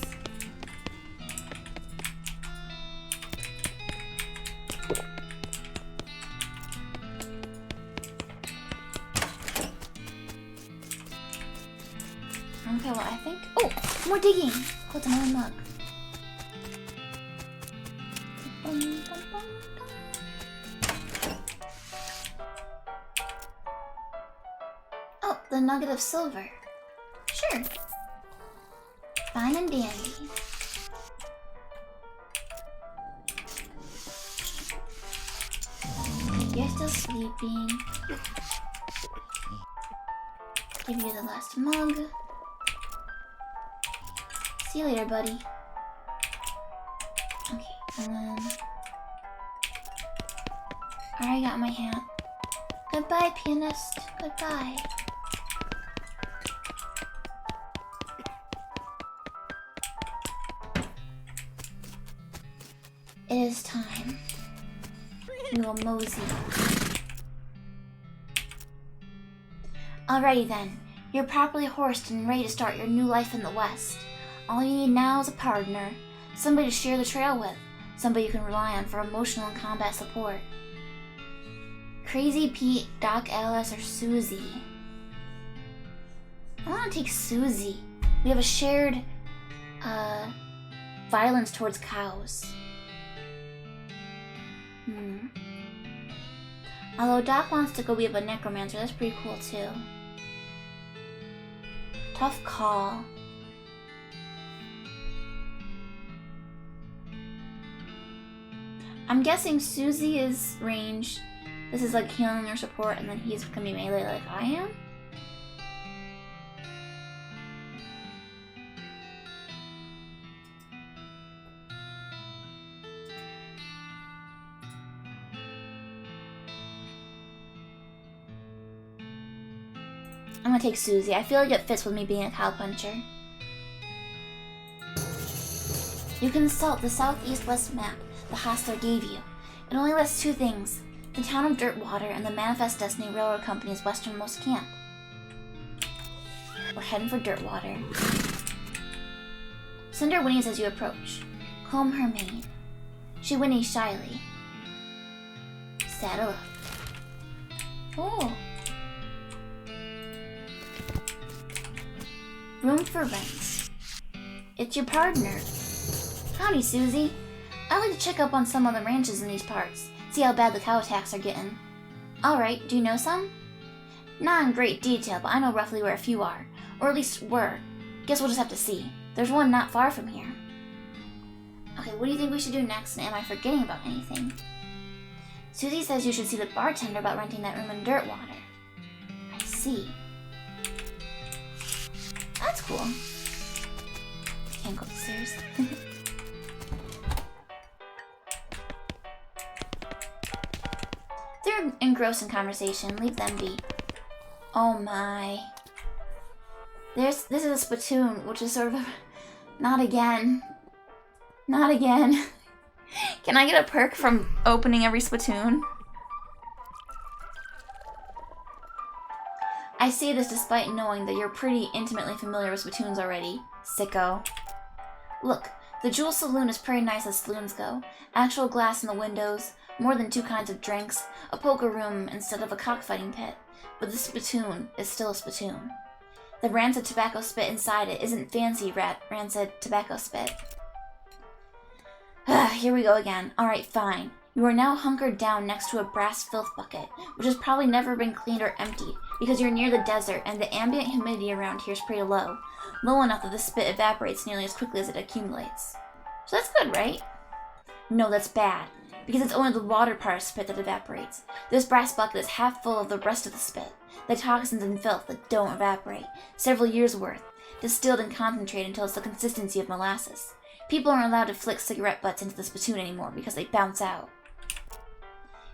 A: Okay, well, I think... Oh! More digging! Oh, it's another mug. Oh, the nugget of silver. Sure. Fine and dandy. You're still sleeping. Give you the last mug. See you later, buddy. Okay, and then... I already got my hat. Goodbye, pianist. Goodbye. It is time. We will mosey. Alrighty then. You're properly horsed and ready to start your new life in the West. All you need now is a partner. Somebody to share the trail with. Somebody you can rely on for emotional and combat support. Crazy Pete, Doc Alice, or Susie? I want to take Susie. We have a shared, violence towards cows. Although Doc wants to go be a necromancer, that's pretty cool too. Tough call. I'm guessing Susie is range. This is like healing or support, and then he's gonna be melee like I am? I'm gonna take Susie. I feel like it fits with me being a cowpuncher. You consult the southeast-west map the hostler gave you. It only lists 2 things: the town of Dirtwater and the Manifest Destiny Railroad Company's westernmost camp. We're heading for Dirtwater. Cinder whinnies as you approach. Comb her mane. She whinnies shyly. Saddle up. Oh. Room for rents. It's your partner. Howdy, Susie. I like to check up on some of the ranches in these parts, see how bad the cow attacks are getting. Alright, do you know some? Not in great detail, but I know roughly where a few are. Or at least were. Guess we'll just have to see. There's one not far from here. Okay, what do you think we should do next, and am I forgetting about anything? Susie says you should see the bartender about renting that room in Dirtwater. I see. That's cool. Can't go upstairs. They're engrossed in conversation. Leave them be. Oh my. This is a spittoon, which is sort of a... Not again. Not again. Can I get a perk from opening every spittoon? I say this despite knowing that you're pretty intimately familiar with spittoons already. Sicko. Look, the Jewel Saloon is pretty nice as saloons go. Actual glass in the windows, more than 2 kinds of drinks, a poker room instead of a cockfighting pit. But the spittoon is still a spittoon. The rancid tobacco spit inside it isn't fancy rancid tobacco spit. Here we go again. Alright, fine. You are now hunkered down next to a brass filth bucket, which has probably never been cleaned or emptied, because you're near the desert and the ambient humidity around here is pretty low. Low enough that the spit evaporates nearly as quickly as it accumulates. So that's good, right? No, that's bad, because it's only the water part of spit that evaporates. This brass bucket is half full of the rest of the spit, the toxins and filth that don't evaporate, several years' worth, distilled and concentrated until it's the consistency of molasses. People aren't allowed to flick cigarette butts into the spittoon anymore because they bounce out.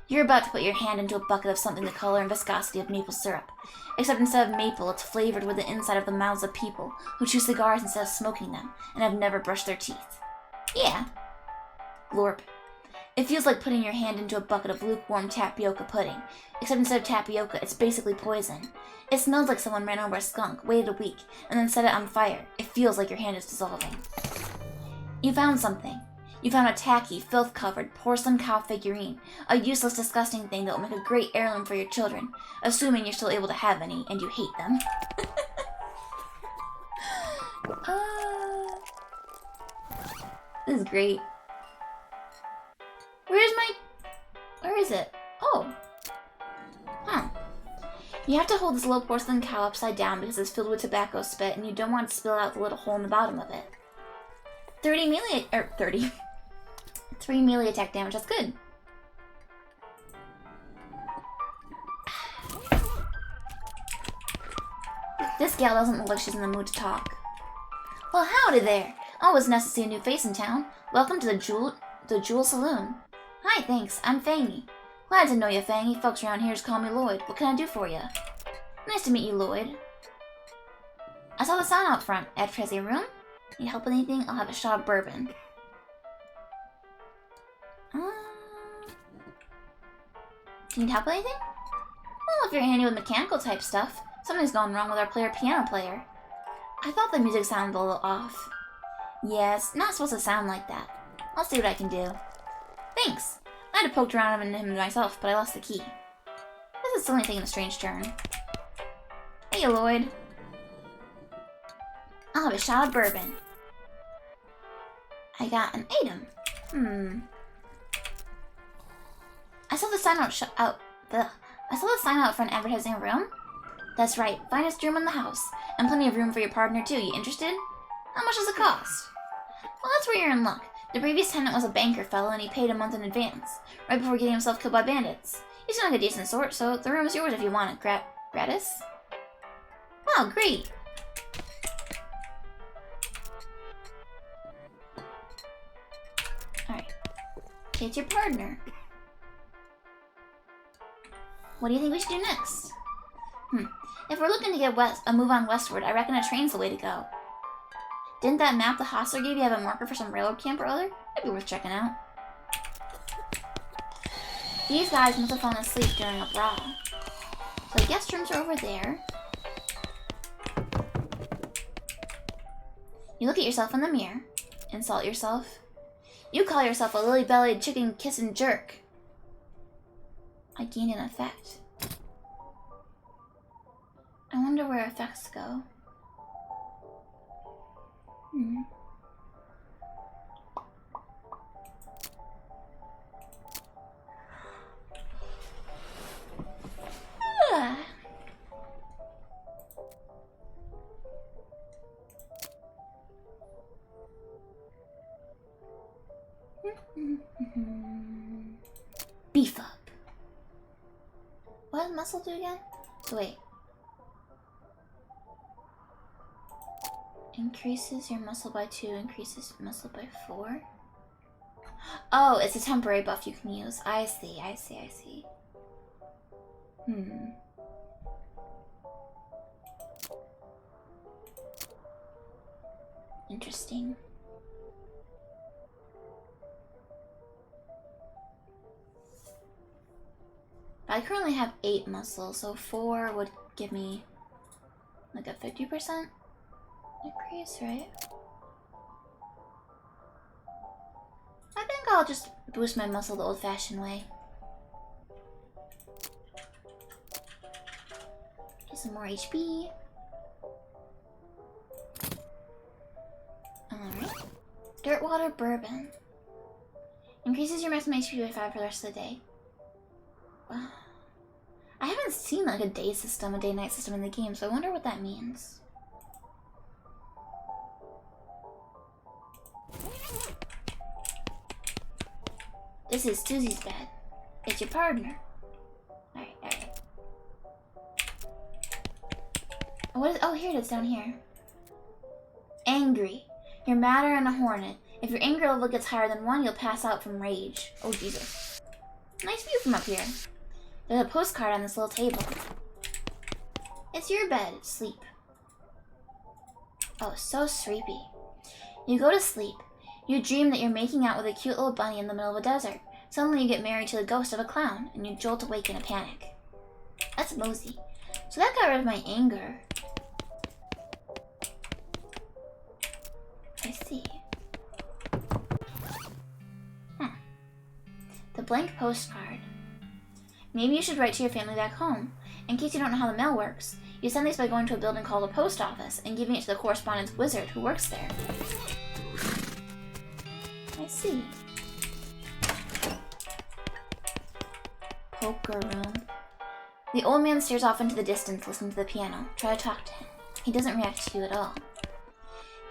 A: You're about to put your hand into a bucket of something the color and viscosity of maple syrup, except instead of maple, it's flavored with the inside of the mouths of people who chew cigars instead of smoking them and have never brushed their teeth. Yeah. Glorp. It feels like putting your hand into a bucket of lukewarm tapioca pudding, except instead of tapioca, it's basically poison. It smells like someone ran over a skunk, waited a week, and then set it on fire. It feels like your hand is dissolving. You found something. You found a tacky, filth-covered porcelain cow figurine, a useless, disgusting thing that will make a great heirloom for your children, assuming you're still able to have any, and you hate them. This is great. Where is it? Oh. Huh. You have to hold this little porcelain cow upside down because it's filled with tobacco spit, and you don't want to spill out the little hole in the bottom of it. 3 melee attack damage, that's good. This gal doesn't look like she's in the mood to talk. Well, howdy there. Always nice to see a new face in town. Welcome to the Jewel Saloon. Hi, thanks. I'm Fangy. Glad to know you, Fangy. Folks around here just call me Lloyd. What can I do for you? Nice to meet you, Lloyd. I saw the sign out front. Advertising room? Need help with anything? I'll have a shot of bourbon. Need help with anything? Well, if you're handy with mechanical type stuff, something's gone wrong with our piano player. I thought the music sounded a little off. Yeah, it's not supposed to sound like that. I'll see what I can do. Thanks. I had to poke around in him myself, but I lost the key. This is suddenly taking a strange turn. Hey, Lloyd. I'll have a shot of bourbon. I got an item. I saw the sign out front advertising a room. That's right, finest room in the house, and plenty of room for your partner too. You interested? How much does it cost? Well, that's where you're in luck. The previous tenant was a banker fellow, and he paid a month in advance, right before getting himself killed by bandits. He seemed like a decent sort, so the room is yours if you want it. Gratis? Wow, great. Alright. It's your partner. What do you think we should do next? If we're looking to get a move on westward, I reckon a train's the way to go. Didn't that map the hostler gave you have a marker for some railroad camp or other? That'd be worth checking out. These guys must have fallen asleep during a brawl. So the guest rooms are over there. You look at yourself in the mirror. Insult yourself. You call yourself a lily-bellied chicken kissing jerk. I gained an effect. I wonder where effects go. Beef up. What does muscle do again? So wait. Increases your muscle by 2, increases muscle by 4. Oh, it's a temporary buff you can use. I see. Interesting. I currently have 8 muscle, so 4 would give me like a 50% increase, right? I think I'll just boost my muscle the old-fashioned way. Get some more HP. Alright. Dirtwater Bourbon. Increases your maximum HP by 5 for the rest of the day. I haven't seen like a day-night system in the game, so I wonder what that means. This is Susie's bed. It's your partner. Alright. Oh, here it is down here. Angry. You're madder than a hornet. If your anger level gets higher than 1, you'll pass out from rage. Oh, Jesus. Nice view from up here. There's a postcard on this little table. It's your bed. Sleep. Oh, so sleepy. You go to sleep. You dream that you're making out with a cute little bunny in the middle of a desert. Suddenly you get married to the ghost of a clown, and you jolt awake in a panic. That's Mosey. So that got rid of my anger. I see. The blank postcard. Maybe you should write to your family back home. In case you don't know how the mail works, you send these by going to a building called a post office and giving it to the correspondence wizard who works there. I see. Poker room. The old man stares off into the distance, listening to the piano. Try to talk to him. He doesn't react to you at all.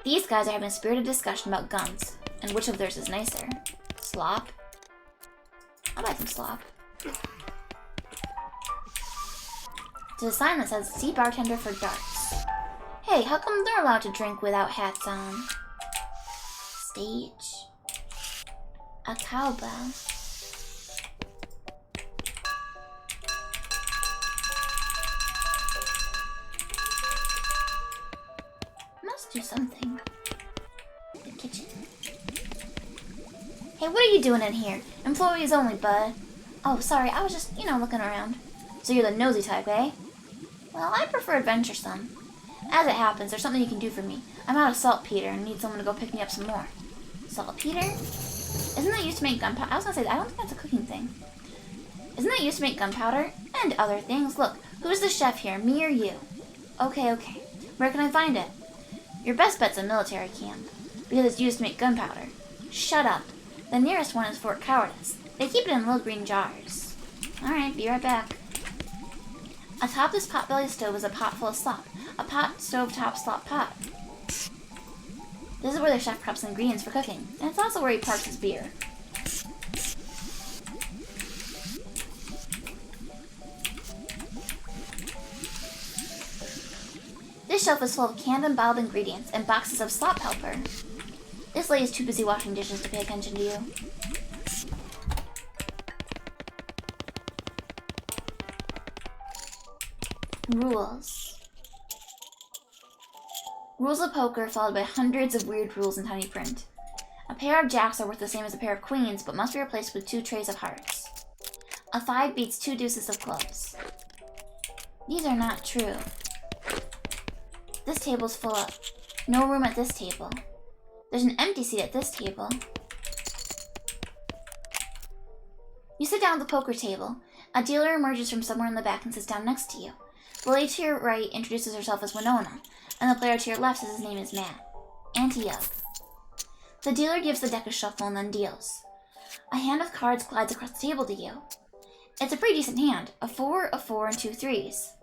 A: These guys are having a spirited discussion about guns, and which of theirs is nicer. Slop? I'll buy some slop. There's a sign that says, "See bartender for darts." Hey, how come they're allowed to drink without hats on? Stage. A cowbell. Must do something. The kitchen. Hey, what are you doing in here? Employees only, bud. Oh, sorry, I was just, looking around. So you're the nosy type, eh? Well, I prefer adventuresome. As it happens, there's something you can do for me. I'm out of saltpeter and need someone to go pick me up some more. Saltpeter? Isn't that used to make gunpowder? I was gonna say, I don't think that's a cooking thing. Isn't that used to make gunpowder? And other things. Look, who's the chef here, me or you? Okay. Where can I find it? Your best bet's a military camp, because it's used to make gunpowder. Shut up. The nearest one is Fort Cowardice. They keep it in little green jars. Alright, be right back. Atop this potbelly stove is a pot full of slop. A pot stovetop slop pot. This is where the chef preps ingredients for cooking, and it's also where he parks his beer. This shelf is full of canned and bottled ingredients and boxes of slop helper. This lady's too busy washing dishes to pay attention to you. Rules. Rules of poker followed by hundreds of weird rules in tiny print. A pair of jacks are worth the same as a pair of queens, but must be replaced with 2 trays of hearts. A 5 beats 2 deuces of clubs. These are not true. This table's full up. No room at this table. There's an empty seat at this table. You sit down at the poker table. A dealer emerges from somewhere in the back and sits down next to you. The lady to your right introduces herself as Winona, and the player to your left says his name is Matt. Ante up. The dealer gives the deck a shuffle and then deals. A hand of cards glides across the table to you. It's a pretty decent hand, a 4, a 4, and 2 3s.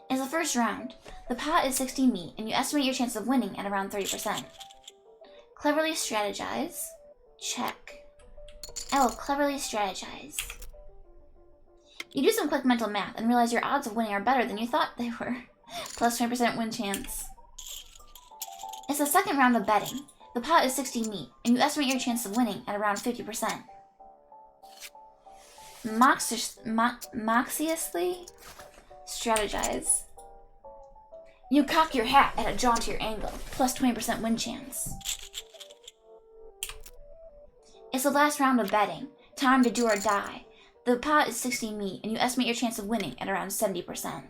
A: It's the first round. The pot is 60 meat, and you estimate your chance of winning at around 30%. Cleverly strategize. Check. I will cleverly strategize. You do some quick mental math and realize your odds of winning are better than you thought they were. Plus 20% win chance. It's the second round of betting. The pot is 60 meat, and you estimate your chance of winning at around 50%. Moxiously strategize. You cock your hat at a jauntier angle, plus 20% win chance. It's the last round of betting. Time to do or die. The pot is 60 meat, and you estimate your chance of winning at around 70%.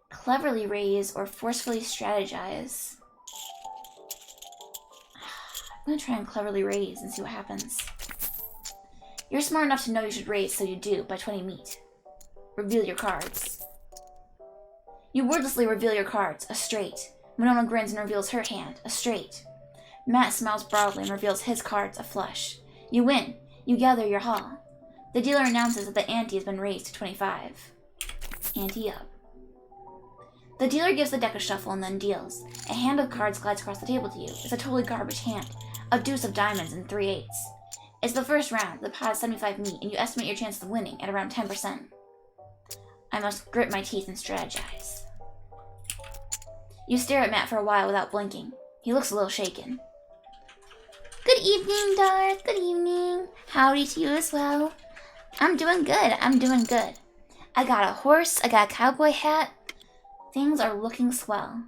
A: Cleverly raise or forcefully strategize. I'm gonna try and cleverly raise and see what happens. You're smart enough to know you should raise, so you do, by 20 meat. Reveal your cards. You wordlessly reveal your cards, a straight. Winona grins and reveals her hand, a straight. Matt smiles broadly and reveals his cards, a flush. You win. You gather your haul. The dealer announces that the ante has been raised to 25. Ante up. The dealer gives the deck a shuffle and then deals. A hand of cards glides across the table to you. It's a totally garbage hand. A deuce of diamonds and 3 eights. It's the first round. The pot is 75 meat, and you estimate your chance of winning at around 10%. I must grit my teeth and strategize. You stare at Matt for a while without blinking. He looks a little shaken. Good evening, Darth. Good evening. Howdy to you as well. I'm doing good. I got a horse. I got a cowboy hat. Things are looking swell.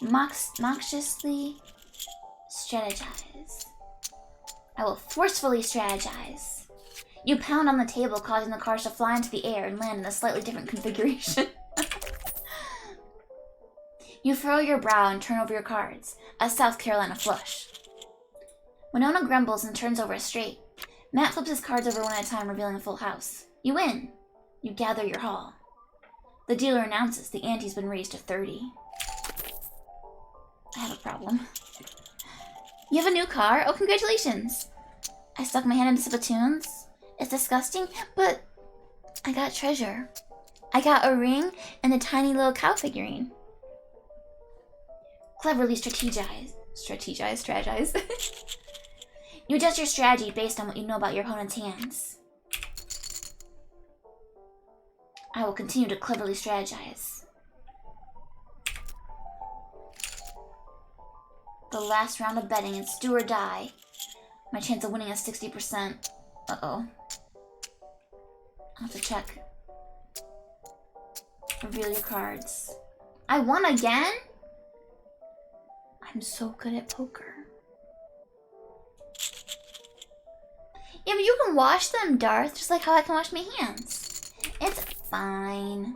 A: Moxiously strategize. I will forcefully strategize. You pound on the table, causing the cards to fly into the air and land in a slightly different configuration. You furrow your brow and turn over your cards, a South Carolina flush. Winona grumbles and turns over a straight. Matt flips his cards over one at a time, revealing a full house. You win. You gather your haul. The dealer announces the ante's been raised to 30. I have a problem. You have a new car? Oh, congratulations. I stuck my hand into spittoons. It's disgusting, but I got treasure. I got a ring and a tiny little cow figurine. Cleverly strategize. You adjust your strategy based on what you know about your opponent's hands. I will continue to cleverly strategize. The last round of betting, it's do or die. My chance of winning is 60%. Uh-oh. I'll have to check. Reveal your cards. I won again? I'm so good at poker. Yeah, but you can wash them, Darth, just like how I can wash my hands. It's fine.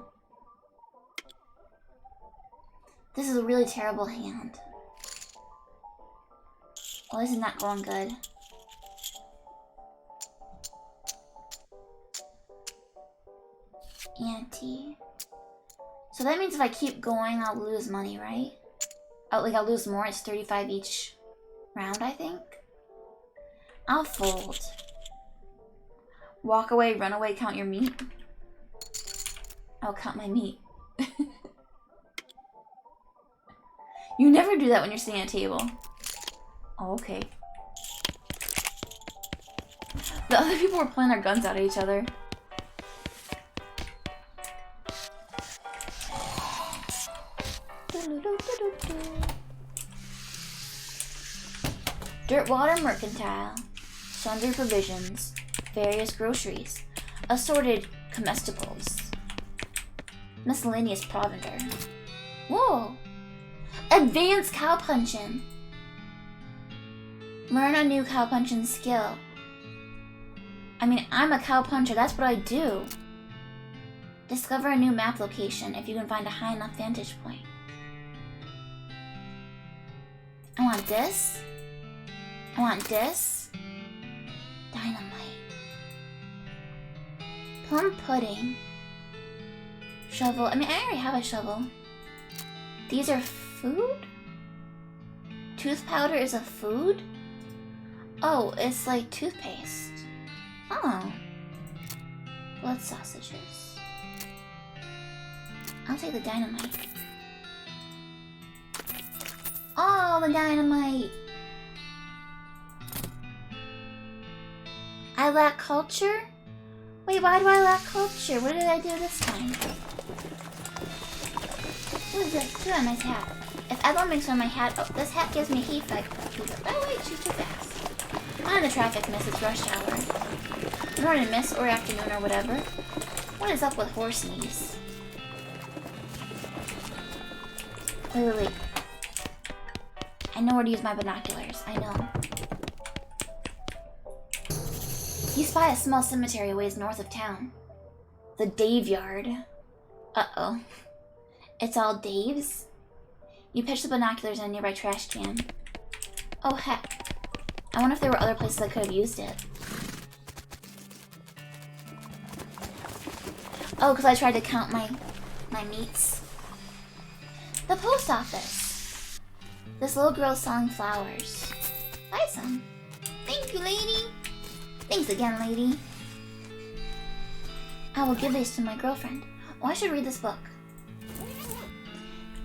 A: This is a really terrible hand. Well, this is not going good. Ante. So that means if I keep going, I'll lose money, right? Oh, like I'll lose more. It's 35 each round, I think. I'll fold. Walk away, run away, count your meat. I'll count my meat. You never do that when you're sitting at a table. Oh, okay. The other people were pulling their guns out at each other. Dirtwater Mercantile. Sundry provisions. Various groceries. Assorted comestibles. Miscellaneous provender. Whoa! Advanced cowpunching. Learn a new cowpunching skill. I mean, I'm a cowpuncher, that's what I do. Discover a new map location if you can find a high enough vantage point. I want this. I want this. Dynamite. Plum pudding. Shovel. I mean, I already have a shovel. These are food? Tooth powder is a food? Oh, it's like toothpaste. Oh. Blood sausages. I'll take the dynamite. Oh, the dynamite! I lack culture? Wait, why do I lack culture? What did I do this time? What is this? Ooh, a nice hat. If everyone makes one of my hat, oh, this hat gives me heat fight. Oh wait, she's too fast. I'm in the traffic, miss. It's rush hour. Morning, miss, or afternoon, or whatever. What is up with horse knees? Wait. I know where to use my binoculars. I know. You spy a small cemetery a ways north of town. The Dave Yard. Uh-oh. It's all Dave's? You pitch the binoculars in a nearby trash can. Oh, heck. I wonder if there were other places I could have used it. Oh, because I tried to count my meats. The post office. This little girl is selling flowers. Buy some. Thank you, lady. Thanks again, lady. I will give these to my girlfriend. Oh, I should read this book.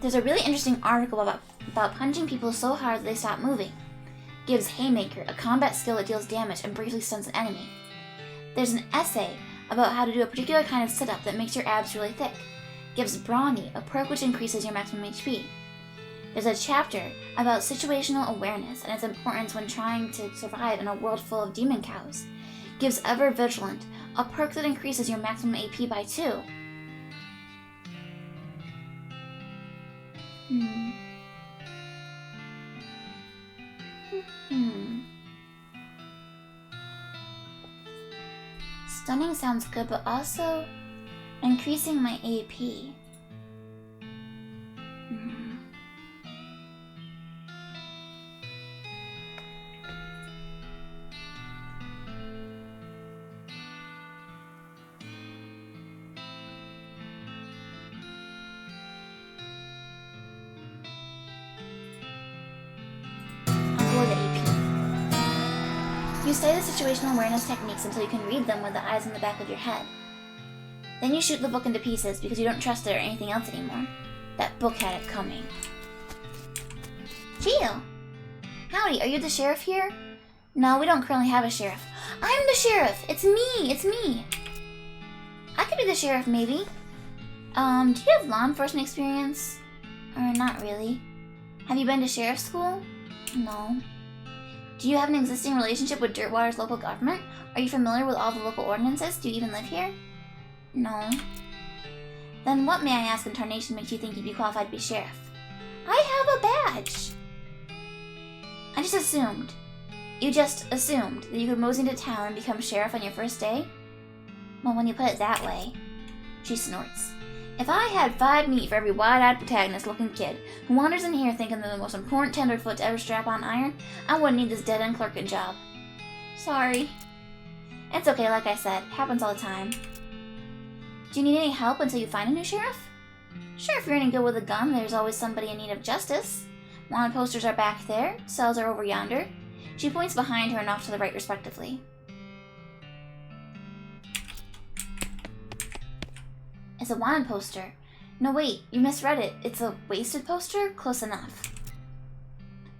A: There's a really interesting article about punching people so hard that they stop moving. Gives Haymaker, a combat skill that deals damage and briefly stuns an enemy. There's an essay about how to do a particular kind of sit-up that makes your abs really thick. Gives Brawny, a perk which increases your maximum HP. There's a chapter about situational awareness and its importance when trying to survive in a world full of demon cows. Gives Ever Vigilant, a perk that increases your maximum AP by 2. Stunning sounds good, but also increasing my AP. You study the situational awareness techniques until you can read them with the eyes in the back of your head. Then you shoot the book into pieces because you don't trust it or anything else anymore. That book had it coming. Gio! Howdy, are you the sheriff here? No, we don't currently have a sheriff. I'm the sheriff! It's me! I could be the sheriff, maybe. Do you have law enforcement experience? Or not really? Have you been to sheriff's school? No. Do you have an existing relationship with Dirtwater's local government? Are you familiar with all the local ordinances? Do you even live here? No. Then what, may I ask, in tarnation makes you think you'd be qualified to be sheriff? I have a badge! I just assumed. You just assumed that you could mosey into town and become sheriff on your first day? Well, when you put it that way. She snorts. If I had 5 meat for every wide-eyed protagonist-looking kid who wanders in here thinking they're the most important tenderfoot to ever strap on iron, I wouldn't need this dead-end clerking job. Sorry. It's okay, like I said. Happens all the time. Do you need any help until you find a new sheriff? Sure, if you're any good with a gun, there's always somebody in need of justice. Wanted posters are back there. Cells are over yonder. She points behind her and off to the right, respectively. It's a wanted poster. No, wait, you misread it. It's a wasted poster? Close enough.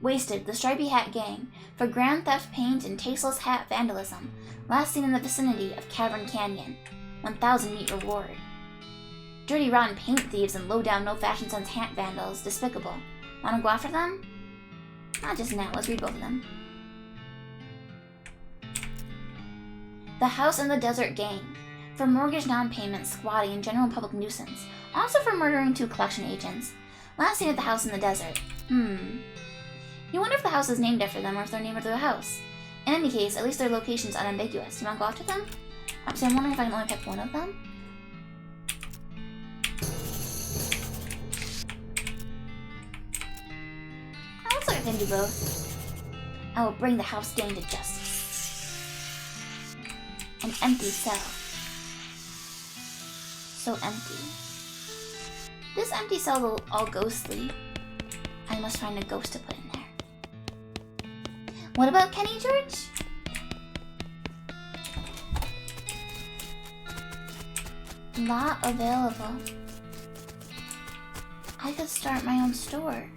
A: Wasted, the Stripy Hat Gang, for grand theft paint and tasteless hat vandalism. Last seen in the vicinity of Cavern Canyon. 1,000 meat reward. Dirty, rotten paint thieves and low-down, no-fashion sense hat vandals. Despicable. Wanna go after them? Not just now, let's read both of them. The House in the Desert Gang. For mortgage non-payment, squatting, and general public nuisance. Also for murdering 2 collection agents. Last seen at the house in the desert. You wonder if the house is named after them or if they're named after the house. In any case, at least their location's unambiguous. You wanna go after them? So I'm wondering if I can only pick one of them? Oh, looks like I can do both. I will bring the house gang to justice. An empty cell. So empty. This empty cell will all ghostly. I must find a ghost to put in there. What about Kenny George? Not available. I could start my own store.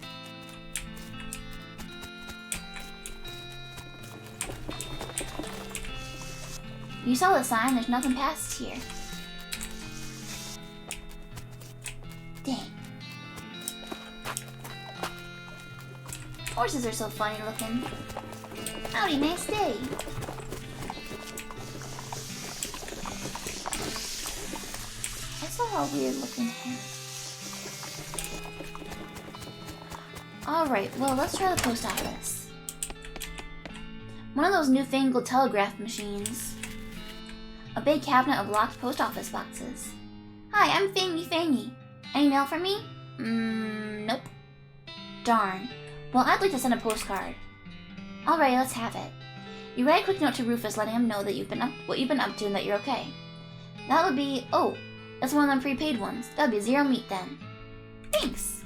A: You saw the sign, there's nothing past here. Dang. Horses are so funny looking. Howdy, nice day. That's all weird looking hair. Alright, well, let's try the post office. One of those newfangled telegraph machines. A big cabinet of locked post office boxes. Hi, I'm Fangy. Any mail for me? Nope. Darn. Well, I'd like to send a postcard. Alright, let's have it. You write a quick note to Rufus letting him know that what you've been up to and that you're okay. That would be... oh, that's one of them prepaid ones. That would be 0 meat then. Thanks.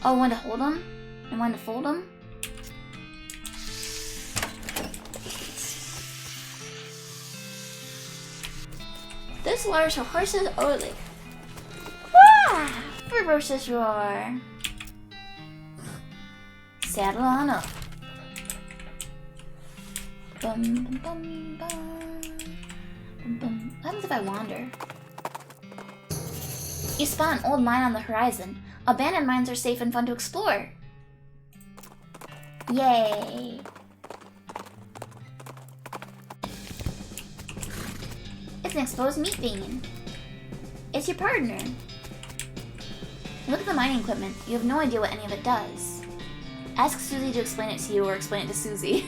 A: Oh, when to hold them? And when to fold them? This water's for horses only. Wah! Ferocious roar. Saddle on up. Bum bum bum bum. Bum bum. What happens if I wander? You spot an old mine on the horizon. Abandoned mines are safe and fun to explore. Yay! It's an exposed meat vein. It's your partner. Look at the mining equipment. You have no idea what any of it does. Ask Susie to explain it to you or explain it to Susie.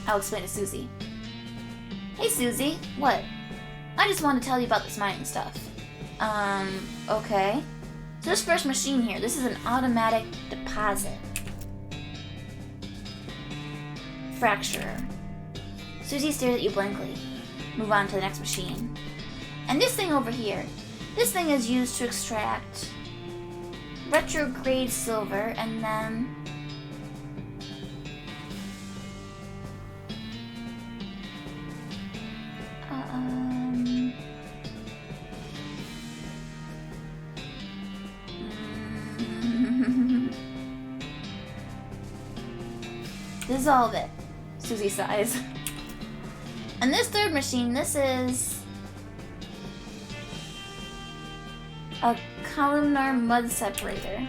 A: I'll explain it to Susie. Hey Susie, what? I just wanted to tell you about this mining stuff. Okay. So this first machine here, this is an automatic deposit. Fracturer. Susie stares at you blankly. Move on to the next machine. And this thing over here, this thing is used to extract retrograde silver and then dissolve it. Susie sighs. And this third machine, this is a columnar mud separator.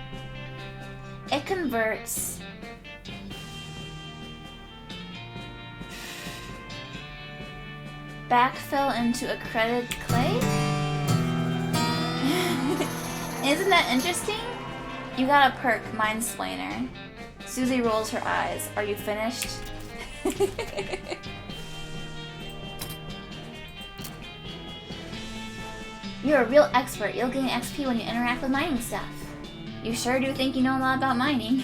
A: It converts backfill into accredited clay? Isn't that interesting? You got a perk, Mindsplainer. Susie rolls her eyes. Are you finished? You're a real expert. You'll gain XP when you interact with mining stuff. You sure do think you know a lot about mining.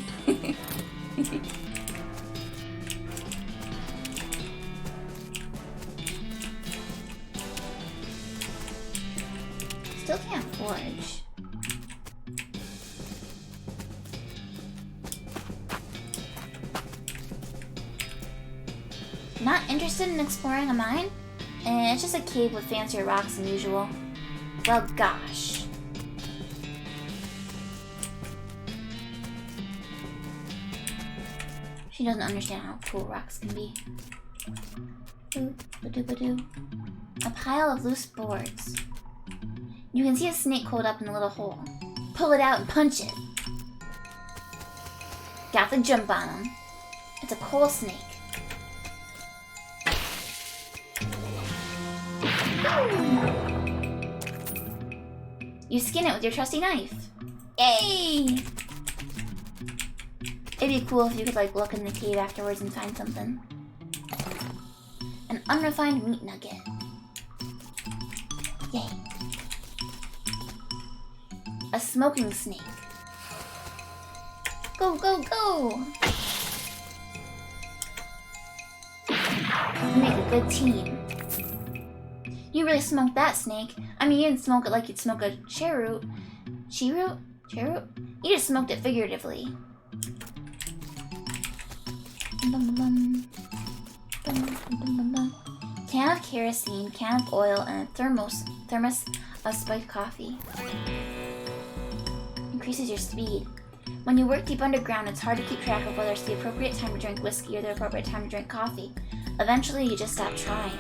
A: Still can't forge. Not interested in exploring a mine? It's just a cave with fancier rocks than usual. Well, gosh. She doesn't understand how cool rocks can be. A pile of loose boards. You can see a snake coiled up in the little hole. Pull it out and punch it. Got the jump on him. It's a coal snake. You skin it with your trusty knife. Yay! It'd be cool if you could like look in the cave afterwards and find something. An unrefined meat nugget. Yay. A smoking snake. Go, go, go! We make a good team. You really smoked that snake. I mean, you didn't smoke it like you'd smoke a cheroot. Cheroot? Cheroot? You just smoked it figuratively. Can of kerosene, can of oil, and a thermos of spiked coffee. Increases your speed. When you work deep underground, it's hard to keep track of whether it's the appropriate time to drink whiskey or the appropriate time to drink coffee. Eventually, you just stop trying.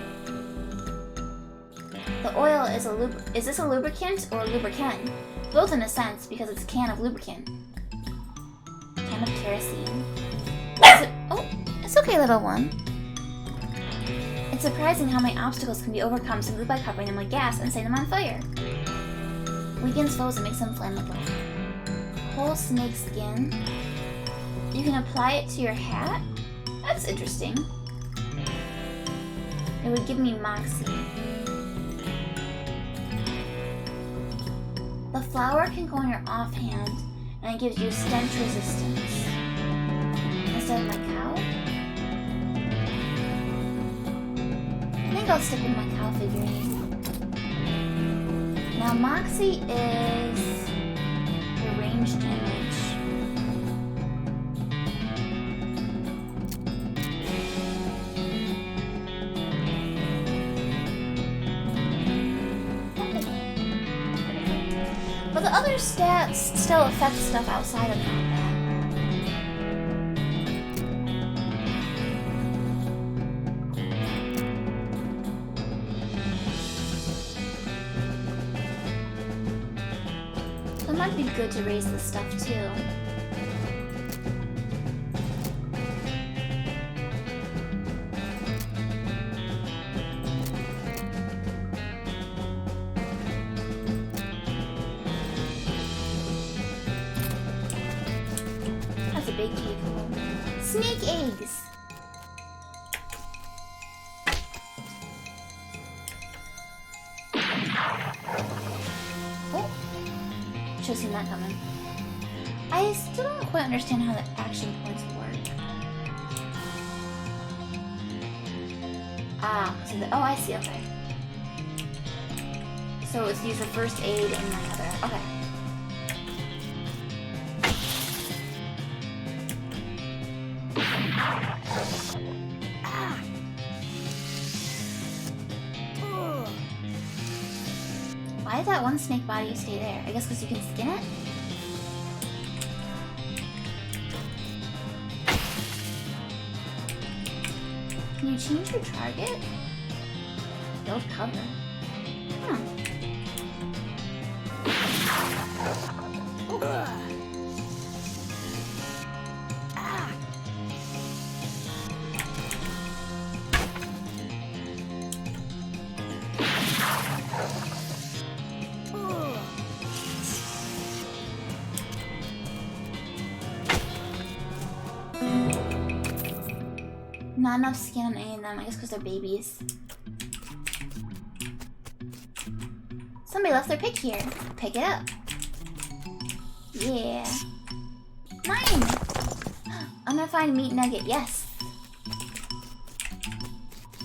A: The oil is is this a lubricant or a lubricant? Both in a sense, because it's a can of lubricant. Can of kerosene. Oh, it's okay, little one. It's surprising how many obstacles can be overcome simply by covering them with gas and setting them on fire. Weakens foes and makes them flammable. Whole snake skin. You can apply it to your hat? That's interesting. It would give me moxie. The flower can go on your offhand, and it gives you stench resistance. Instead of my cow? I think I'll stick with my cow figurine. Now moxie is the ranged damage. But the other stats still affect stuff outside of combat. So it might be good to raise this stuff too. Snake eggs! Oh! Should've seen that coming. I still don't quite understand how the action points work. Ah, so oh, I see, okay. So it's use the first aid in my other, okay. Why did that one snake body stay there? I guess because you can skin it? Can you change your target? Build cover. Huh. Not enough skin on any of them, I guess because they're babies. Somebody left their pick here. Pick it up. Yeah. Mine! I'm gonna find meat nugget, yes.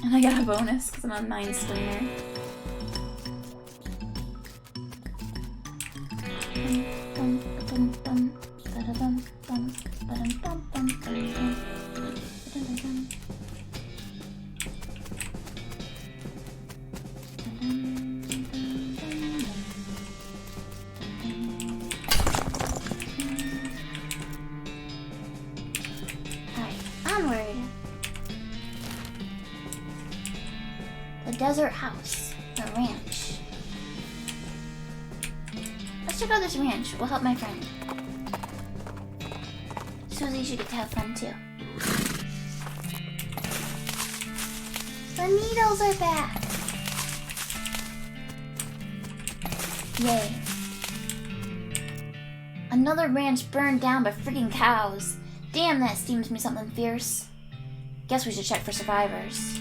A: And I got a bonus because I'm on Mine Slinger. Desert house, a ranch. Let's check out this ranch. We'll help my friend. Susie should get to have fun too. The needles are back. Yay. Another ranch burned down by freaking cows. Damn, that seems to me something fierce. Guess we should check for survivors.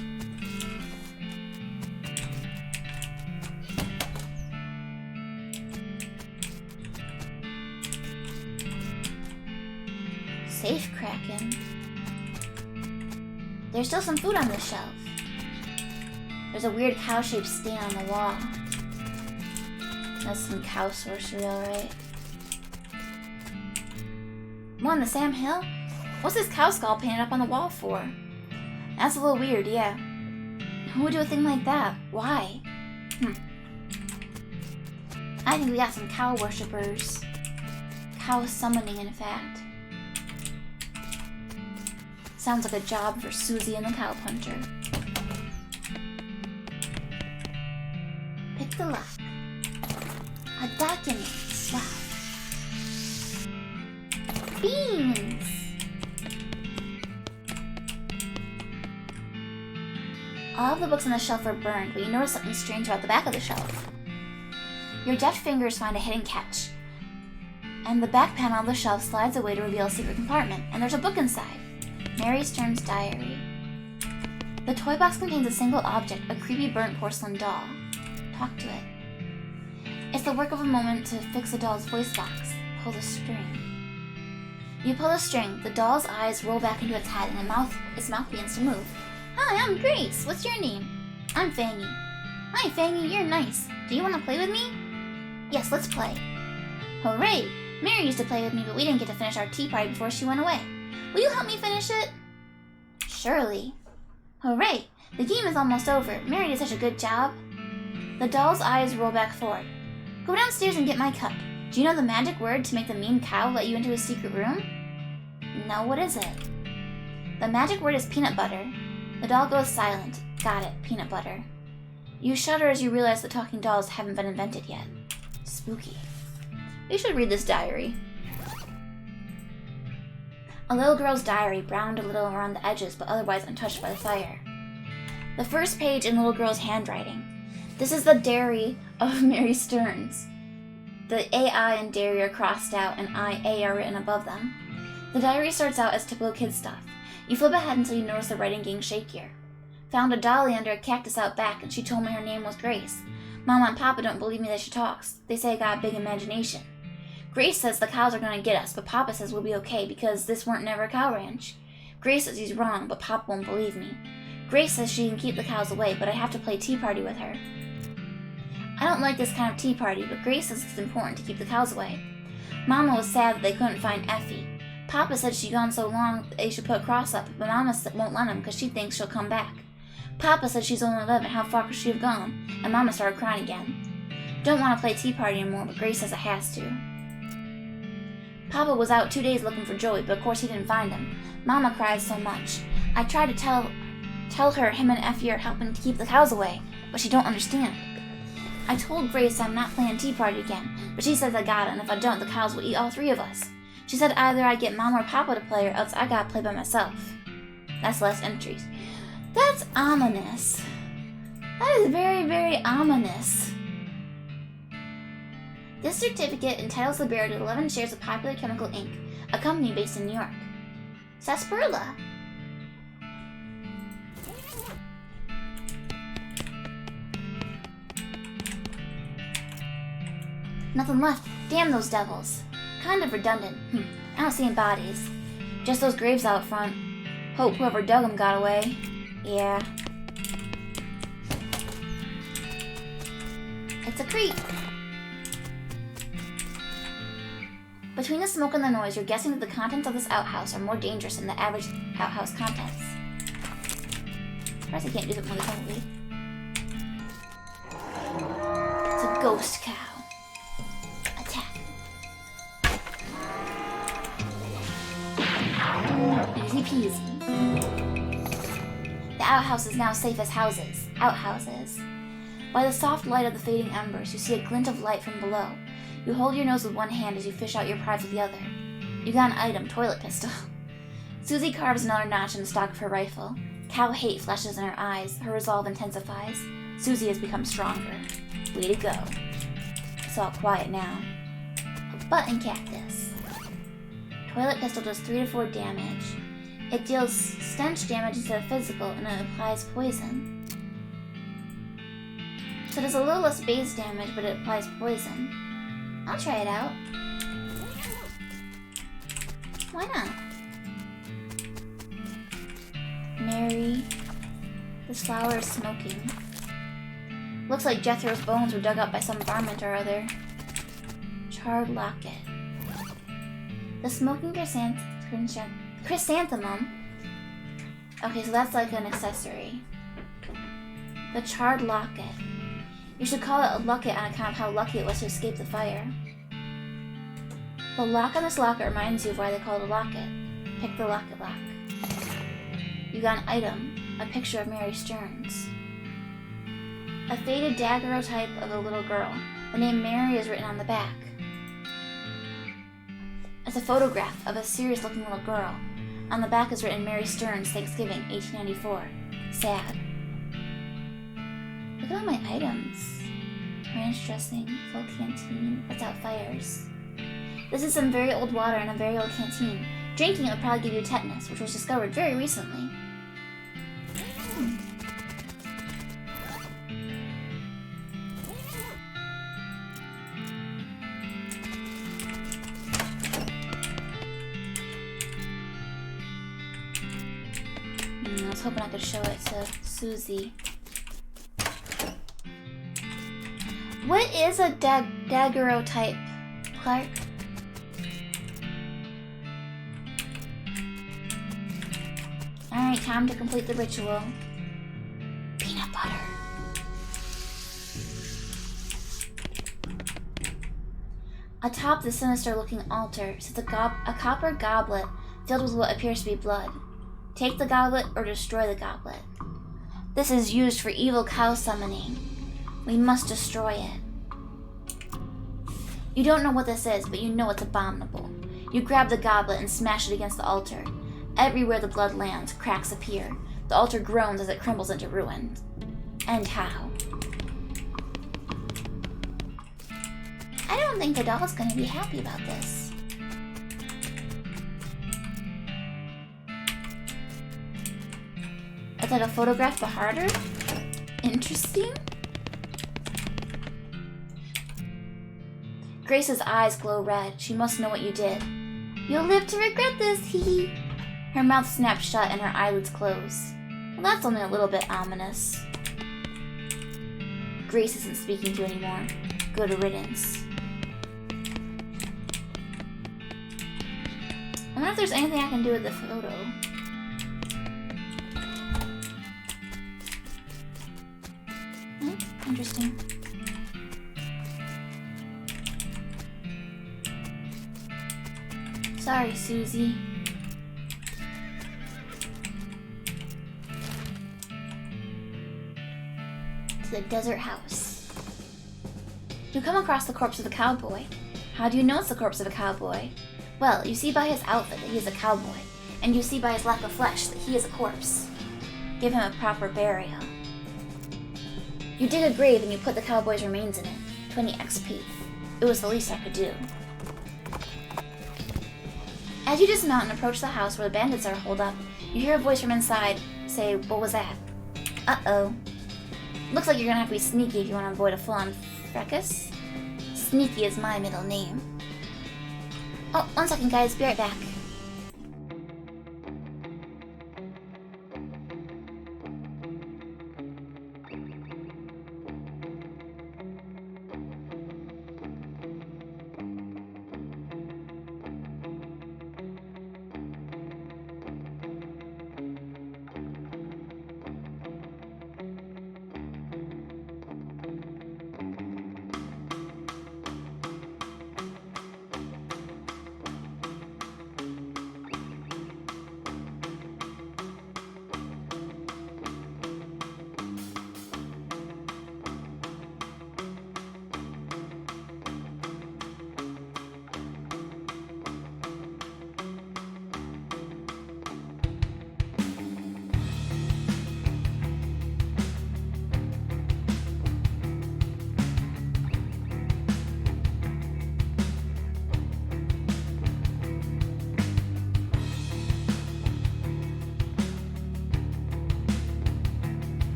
A: Safe cracking. There's still some food on this shelf. There's a weird cow-shaped stain on the wall. That's some cow sorcery, alright. What on the Sam Hill? What's this cow skull painted up on the wall for? That's a little weird, yeah. Who would do a thing like that? Why? I think we got some cow worshippers. Cow summoning, in fact. Sounds like a job for Susie and the Cowpuncher. Pick the lock. A document. Wow. Beans! All of the books on the shelf are burned, but you notice something strange about the back of the shelf. Your deft fingers find a hidden catch, and the back panel of the shelf slides away to reveal a secret compartment, and there's a book inside. Mary Stern's diary. The toy box contains a single object, a creepy burnt porcelain doll. Talk to it. It's the work of a moment to fix the doll's voice box. Pull the string. You pull the string, the doll's eyes roll back into its head, and its mouth begins to move. Hi, I'm Grace. What's your name? I'm Fangy. Hi, Fangy, you're nice. Do you want to play with me? Yes, let's play. Hooray! Mary used to play with me, but we didn't get to finish our tea party before she went away. Will you help me finish it? Surely. Hooray! The game is almost over. Mary did such a good job. The doll's eyes roll back forward. Go downstairs and get my cup. Do you know the magic word to make the mean cow let you into his secret room? No, what is it? The magic word is peanut butter. The doll goes silent. Got it, peanut butter. You shudder as you realize the talking dolls haven't been invented yet. Spooky. We should read this diary. A little girl's diary, browned a little around the edges, but otherwise untouched by the fire. The first page in little girl's handwriting. This is the diary of Mary Stearns. The AI and dairy are crossed out, and IA are written above them. The diary starts out as typical kid stuff. You flip ahead until you notice the writing getting shakier. Found a dolly under a cactus out back, and she told me her name was Grace. Mama and Papa don't believe me that she talks. They say I got a big imagination. Grace says the cows are going to get us, but Papa says we'll be okay because this weren't never a cow ranch. Grace says he's wrong, but Papa won't believe me. Grace says she can keep the cows away, but I have to play tea party with her. I don't like this kind of tea party, but Grace says it's important to keep the cows away. Mama was sad that they couldn't find Effie. Papa said she'd gone so long that they should put a cross up, but Mama won't let him because she thinks she'll come back. Papa said she's only 11, how far could she have gone? And Mama started crying again. Don't want to play tea party anymore, but Grace says it has to. Papa was out 2 days looking for Joey, but of course he didn't find him. Mama cries so much. I tried to tell her him and Effie are helping to keep the cows away, but she don't understand. I told Grace I'm not playing tea party again, but she says I got it, and if I don't, the cows will eat all three of us. She said either I get Mama or Papa to play, or else I gotta play by myself. That's less entries. That's ominous. That is very, very ominous. This certificate entitles the bearer to 11 shares of Popular Chemical Inc., a company based in New York. Sarsaparilla. Nothing left. Damn those devils. Kind of redundant. I don't see any bodies. Just those graves out front. Hope whoever dug them got away. Yeah. It's a creep. Between the smoke and the noise, you're guessing that the contents of this outhouse are more dangerous than the average outhouse contents. Of course I can't do it more quickly. It's a ghost cow. Attack. Easy peasy. The outhouse is now safe as outhouses. By the soft light of the fading embers, you see a glint of light from below. You hold your nose with one hand as you fish out your prize with the other. You got an item, toilet pistol. Susie carves another notch in the stock of her rifle. Cow hate flashes in her eyes. Her resolve intensifies. Susie has become stronger. Way to go. It's all quiet now. A button cactus. Toilet pistol does 3 to 4 damage. It deals stench damage instead of physical, and it applies poison. So it does a little less base damage, but it applies poison. I'll try it out. Why not? Mary. This flower is smoking. Looks like Jethro's bones were dug up by some varmint or other. Charred locket. The smoking chrysanthemum. Okay, so that's like an accessory. The charred locket. You should call it a locket on account of how lucky it was to escape the fire. The lock on this locket reminds you of why they call it a locket. Pick the locket lock. You got an item, a picture of Mary Stearns. A faded daguerreotype of a little girl. The name Mary is written on the back. It's a photograph of a serious-looking little girl. On the back is written Mary Stearns, Thanksgiving, 1894. Sad. Look at all my items. Ranch dressing, full canteen, puts out fires. This is some very old water in a very old canteen. Drinking it would probably give you tetanus, which was discovered very recently. I was hoping I could show it to Susie. What is a daguerreotype, Clark? Alright, time to complete the ritual. Peanut butter. Atop the sinister-looking altar sits a copper goblet filled with what appears to be blood. Take the goblet or destroy the goblet. This is used for evil cow summoning. We must destroy it. You don't know what this is, but you know it's abominable. You grab the goblet and smash it against the altar. Everywhere the blood lands, cracks appear. The altar groans as it crumbles into ruin. And how? I don't think the doll's gonna be happy about this. Is that a photograph but harder? Interesting. Grace's eyes glow red. She must know what you did. You'll live to regret this, hee. Her mouth snaps shut and her eyelids close. Well, that's only a little bit ominous. Grace isn't speaking to you anymore. Good riddance. I wonder if there's anything I can do with the photo. Interesting. Sorry, Susie. To the desert house. You come across the corpse of a cowboy. How do you know it's the corpse of a cowboy? Well, you see by his outfit that he is a cowboy, and you see by his lack of flesh that he is a corpse. Give him a proper burial. You dig a grave and you put the cowboy's remains in it. 20 XP. It was the least I could do. As you dismount and approach the house where the bandits are holed up, you hear a voice from inside say, "What was that?" Uh-oh. Looks like you're gonna have to be sneaky if you want to avoid a full-on fracas. Sneaky is my middle name. Oh, 1 second, guys. Be right back.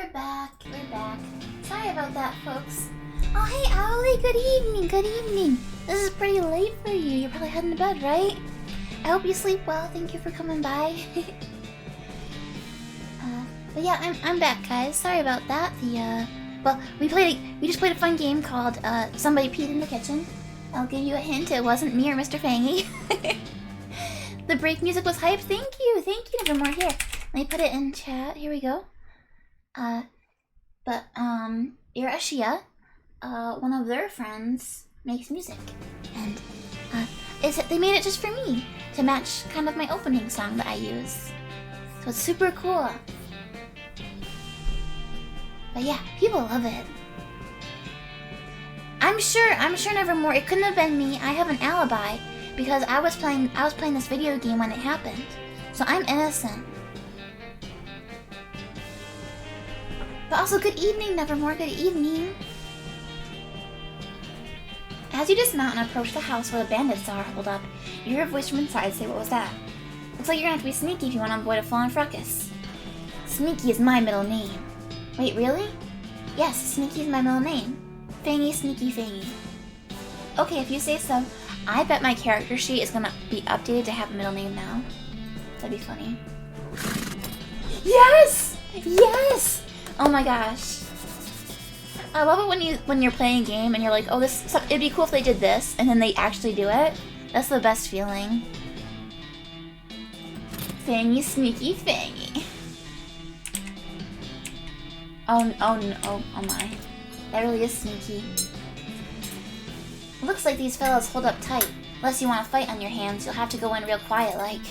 A: we're back. We're back. Sorry about that, folks. Oh, hey, Owly. Good evening. Good evening. This is pretty late for you. You're probably heading to bed, right? I hope you sleep well. Thank you for coming by. But yeah, I'm back, guys. Sorry about that. Well, we just played a fun game called Somebody Peed in the Kitchen. I'll give you a hint. It wasn't me or Mr. Fangy. The break music was hyped. Thank you, Nevermore. Here, let me put it in chat. Here we go. Irashia, one of their friends makes music, and they made it just for me to match kind of my opening song that I use. So it's super cool. But yeah, people love it. I'm sure Nevermore, it couldn't have been me. I have an alibi because I was playing this video game when it happened. So I'm innocent. But also, good evening, Nevermore, good evening. As you dismount and approach the house where the bandits are holed up, you hear a voice from inside say, "What was that?" Looks like you're gonna have to be sneaky if you want to avoid a fallen fracas. Sneaky is my middle name. Wait, really? Yes, Sneaky is my middle name. Fangy, Sneaky, Fangy. Okay, if you say so. I bet my character sheet is gonna be updated to have a middle name now. That'd be funny. Yes! Yes! Oh my gosh. I love it when you're playing a game and you're like, oh, it'd be cool if they did this, and then they actually do it. That's the best feeling. Fangy, Sneaky, Fangy. Oh my. That really is sneaky. It looks like these fellas hold up tight. Unless you want to fight on your hands, you'll have to go in real quiet like.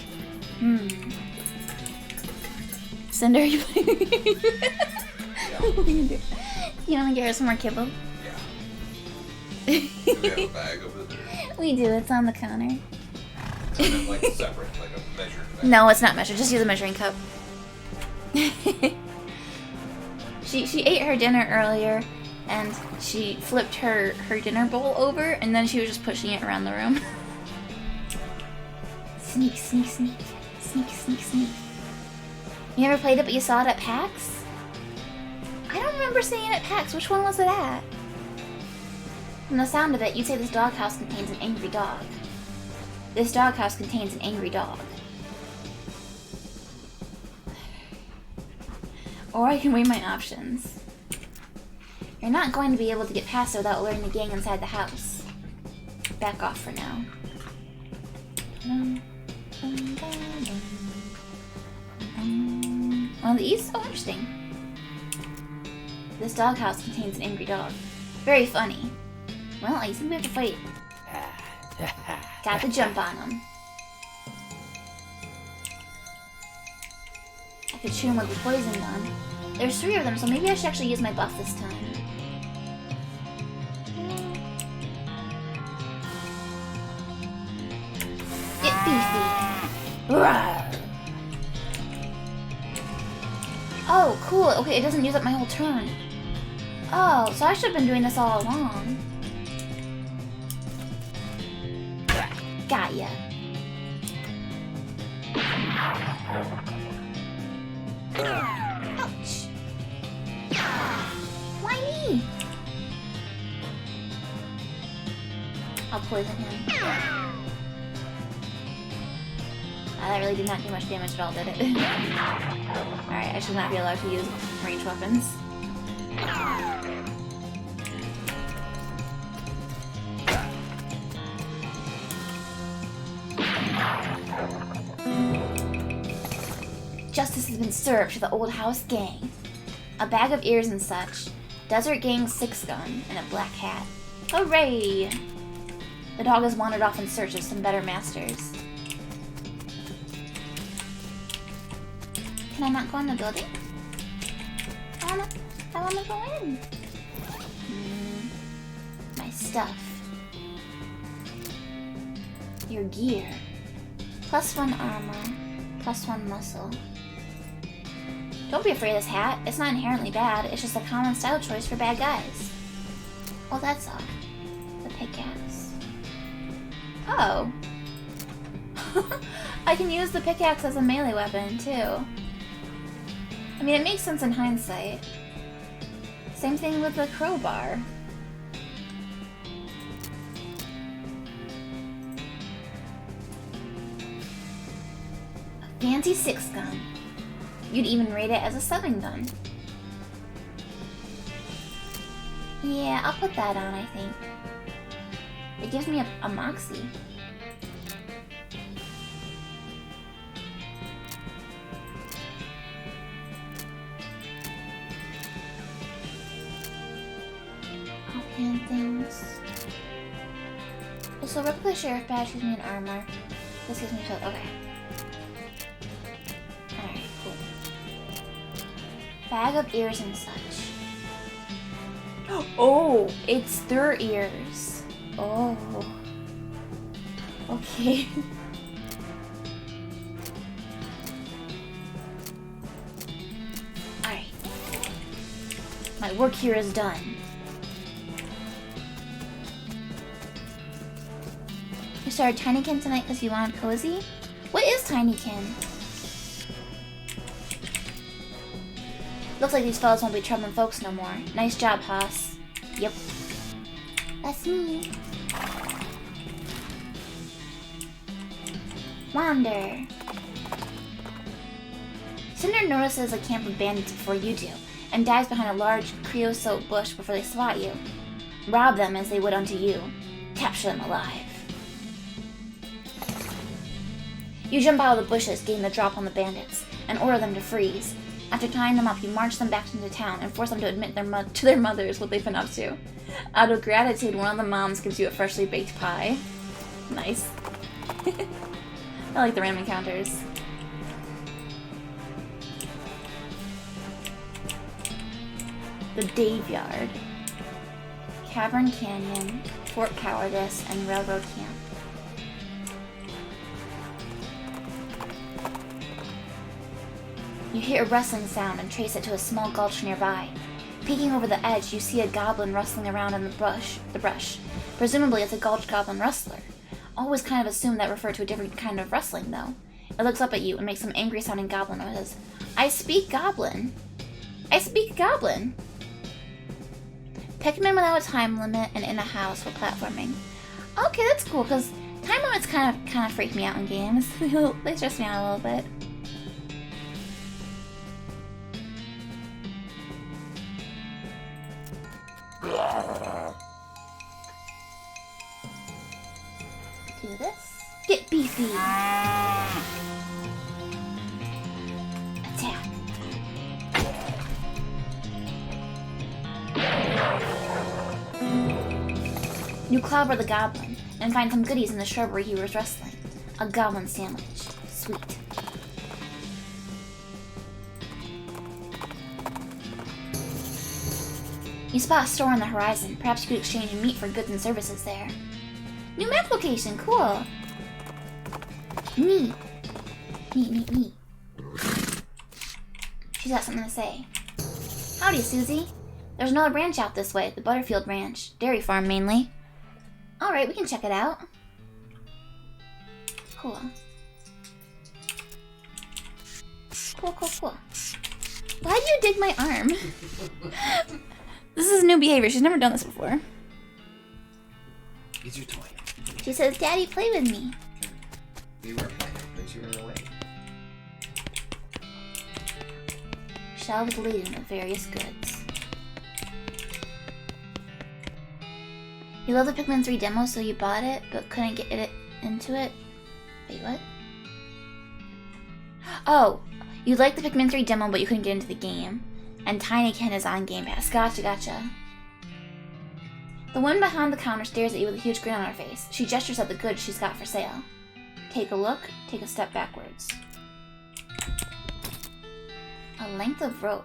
A: Cinder, you what are you do? You want to get her some more kibble?
C: Yeah. Do we have a bag over there?
A: We do, it's on the counter.
C: So it's like separate, like a measured bag?
A: No, it's not measured, just use a measuring cup. She ate her dinner earlier, and she flipped her dinner bowl over, and then she was just pushing it around the room. Sneak, sneak, sneak. Sneak, sneak, sneak. You never played it, but you saw it at PAX? I don't remember seeing it at PAX. Which one was it at? From the sound of it, you'd say this doghouse contains an angry dog. This doghouse contains an angry dog. Or I can weigh my options. You're not going to be able to get past it without alerting the gang inside the house. Back off for now. One of these? Oh, interesting. This doghouse contains an angry dog. Very funny. Well, I think we have to fight. Got to jump on him. I could shoot him with the poison gun. There's 3 of them, so maybe I should actually use my buff this time. Get beefy. Rawr. Oh, cool. Okay, it doesn't use up my whole turn. Oh, so I should have been doing this all along. Got ya. Ouch. Why me? I'll poison him. That really did not do much damage at all, did it? Alright, I should not be allowed to use range weapons. Justice has been served to the old house gang. A bag of ears and such. Desert Gang 6-gun and a black hat. Hooray! The dog has wandered off in search of some better masters. Can I not go in the building? I wanna go in. My stuff. Your gear. +1 armor. +1 muscle. Don't be afraid of this hat. It's not inherently bad. It's just a common style choice for bad guys. Well, that's all. The pickaxe. Oh. I can use the pickaxe as a melee weapon, too. I mean, it makes sense in hindsight. Same thing with the crowbar. A fancy 6-gun. You'd even rate it as a 7-gun. Yeah, I'll put that on, I think. It gives me a moxie. Offhand things. Also, replica sheriff badge gives me an armor. This gives me a okay. Alright, cool. Bag of ears and such. Oh, it's their ears. Oh. Okay. Alright. My work here is done. You started Tinykin tonight because you wanted cozy? What is Tinykin? Looks like these fellas won't be troubling folks no more. Nice job, Haas. Yep. That's me. Wander. Cinder notices a camp of bandits before you do, and dives behind a large creosote bush before they swat you. Rob them as they would unto you. Capture them alive. You jump out of the bushes, getting the drop on the bandits, and order them to freeze. After tying them up, you march them back into town and force them to admit to their mothers what they've been up to. Out of gratitude, one of the moms gives you a freshly baked pie. Nice. I like the random encounters. The Daveyard. Cavern Canyon, Fort Cowardice, and Railroad Camp. You hear a rustling sound and trace it to a small gulch nearby. Peeking over the edge, you see a goblin rustling around in the brush. Presumably it's a gulch goblin rustler. Always kind of assumed that referred to a different kind of rustling, though. It looks up at you and makes some angry-sounding goblin noises. I speak goblin. I speak goblin. Pikmin without a time limit and in a house for platforming. Okay, that's cool, because time limits kind of freak me out in games. They stress me out a little bit. Do this. Get beefy. Attack. You clobber the goblin and find some goodies in the shrubbery he was wrestling. A goblin sandwich. Sweet. You spot a store on the horizon. Perhaps you could exchange meat for goods and services there. New map location, cool. Neat. Neat. She's got something to say. Howdy, Susie. There's another ranch out this way, the Butterfield Ranch. Dairy farm, mainly. Alright, we can check it out. Cool. Cool. Why do you dig my arm? This is new behavior. She's never done this before.
C: It's your toy.
A: She says, Daddy, play with me.
C: You were playing, but you were away.
A: Shelves laden with various goods. You love the Pikmin 3 demo, so you bought it, but couldn't get it into it? Wait, what? Oh, you liked the Pikmin 3 demo, but you couldn't get into the game. And Tinykin is on Game Pass. Gotcha. The woman behind the counter stares at you with a huge grin on her face. She gestures at the goods she's got for sale. Take a look, take a step backwards. A length of rope.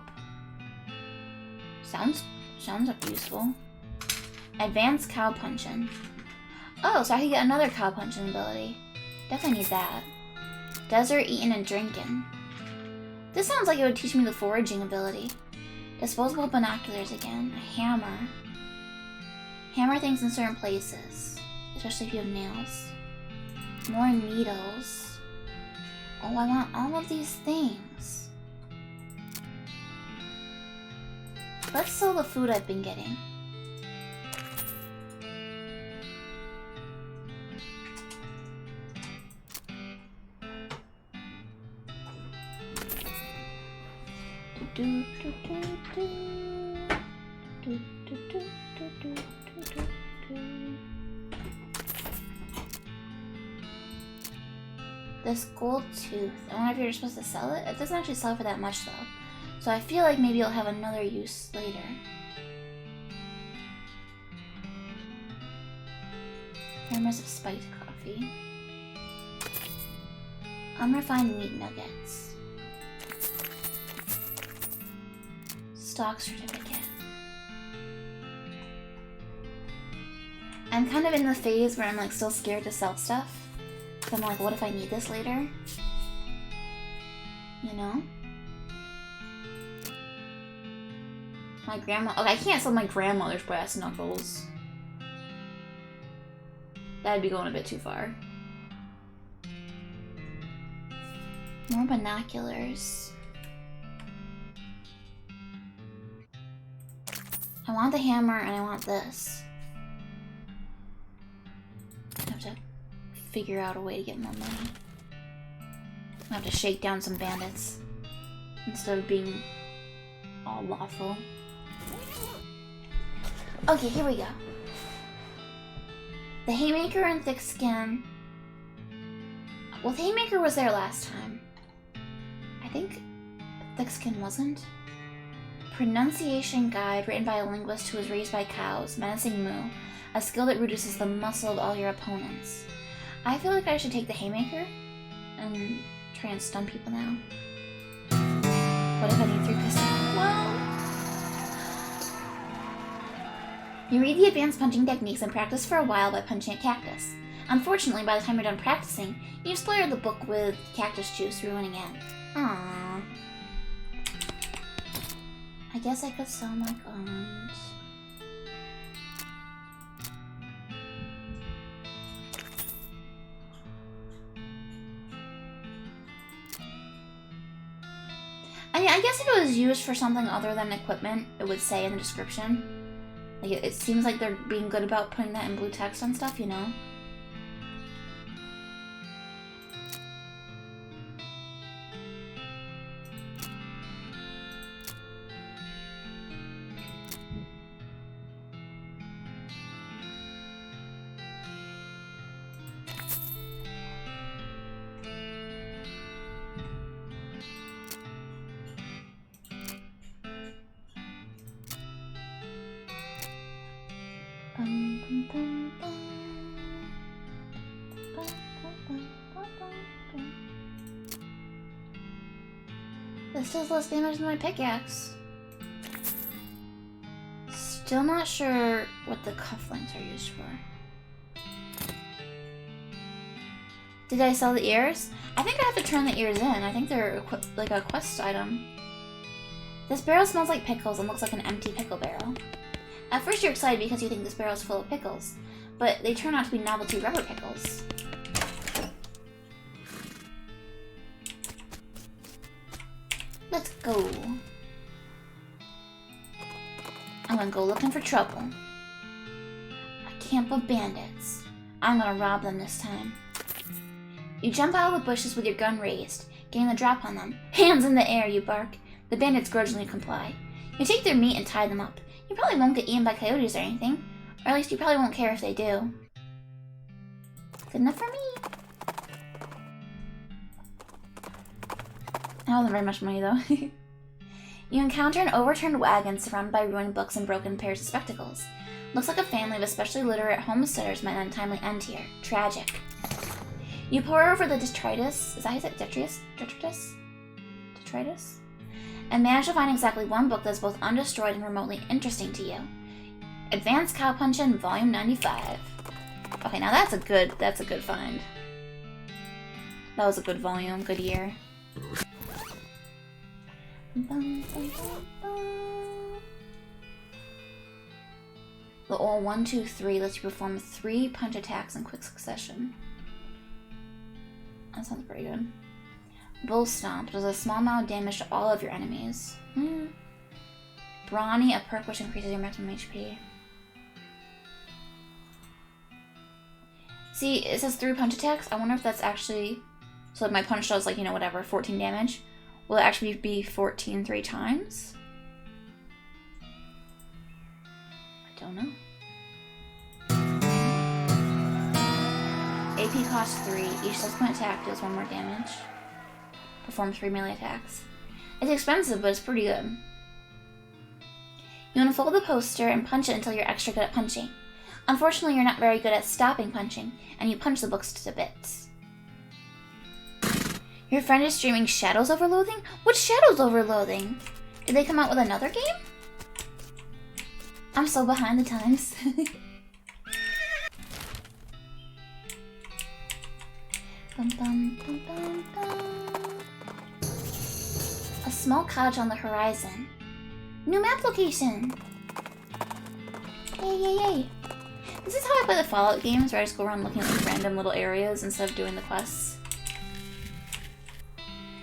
A: Sounds useful. Advanced cow punching. Oh, so I can get another cow punching ability. Definitely need that. Desert eating and drinking. This sounds like it would teach me the foraging ability. Disposable binoculars again. A hammer. Hammer things in certain places, especially if you have nails. More needles. Oh, I want all of these things. Let's sell the food I've been getting. Do, do, do, do. Do, do, do, do, do, do, do. This gold tooth. I wonder if you're supposed to sell it. It doesn't actually sell for that much though. So I feel like maybe it'll have another use later. Hammers of spiked coffee. Unrefined meat nuggets. Stock certificate. I'm kind of in the phase where I'm like still scared to sell stuff. So I'm like, what if I need this later? You know? My grandma. Okay, I can't sell my grandmother's brass knuckles. That'd be going a bit too far. More binoculars. I want the hammer and I want this. I have to figure out a way to get more money. I have to shake down some bandits instead of being all lawful. Okay, here we go. The haymaker and thick skin. Well, the haymaker was there last time. I think thick skin wasn't. Pronunciation guide written by a linguist who was raised by cows. Menacing moo. A skill that reduces the muscle of all your opponents. I feel like I should take the haymaker and try and stun people now. What if I need 3 pistols? Well, you read the advanced punching techniques and practice for a while by punching a cactus. Unfortunately, by the time you're done practicing, you've spoiled the book with cactus juice, ruining it. Aww. I guess I could sell my guns. I mean, I guess if it was used for something other than equipment, it would say in the description. Like, it seems like they're being good about putting that in blue text on stuff, you know? This does less damage than my pickaxe. Still not sure what the cufflinks are used for. Did I sell the ears? I think I have to turn the ears in. I think they're like a quest item. This barrel smells like pickles and looks like an empty pickle barrel. At first you're excited because you think this barrel is full of pickles, but they turn out to be novelty rubber pickles. Let's go. I'm gonna go looking for trouble. A camp of bandits. I'm gonna rob them this time. You jump out of the bushes with your gun raised, getting the drop on them. Hands in the air, you bark. The bandits grudgingly comply. You take their meat and tie them up. You probably won't get eaten by coyotes or anything. Or at least you probably won't care if they do. Good enough for me. I don't have very much money, though. You encounter an overturned wagon surrounded by ruined books and broken pairs of spectacles. Looks like a family of especially literate homesteaders met an untimely end here. Tragic. You pore over the detritus. Is that how you say it? Detritus? Detritus? Detritus? And manage to find exactly one book that's both undestroyed and remotely interesting to you. Advanced Cowpunchin' Volume 95. Okay, now that's a good find. That was a good volume, good year. The all 1, 2, 3 lets you perform 3 punch attacks in quick succession. That sounds pretty good. Bull Stomp does a small amount of damage to all of your enemies. Brawny, a perk which increases your maximum HP. See, it says 3 punch attacks. I wonder if that's actually... So like my punch does like, you know, whatever, 14 damage. Will it actually be 14 3 times? I don't know. AP costs 3. Each subsequent attack deals 1 more damage. Perform 3 melee attacks. It's expensive, but it's pretty good. You unfold the poster and punch it until you're extra good at punching. Unfortunately, you're not very good at stopping punching, and you punch the books to bits. Your friend is streaming Shadows Over Loathing? What's Shadows Over Loathing? Did they come out with another game? I'm so behind the times. Bum, bum, bum, bum, bum. A small cottage on the horizon. New map location! Yay, yay, yay! This is how I play the Fallout games, where I just go around looking at like random little areas instead of doing the quests.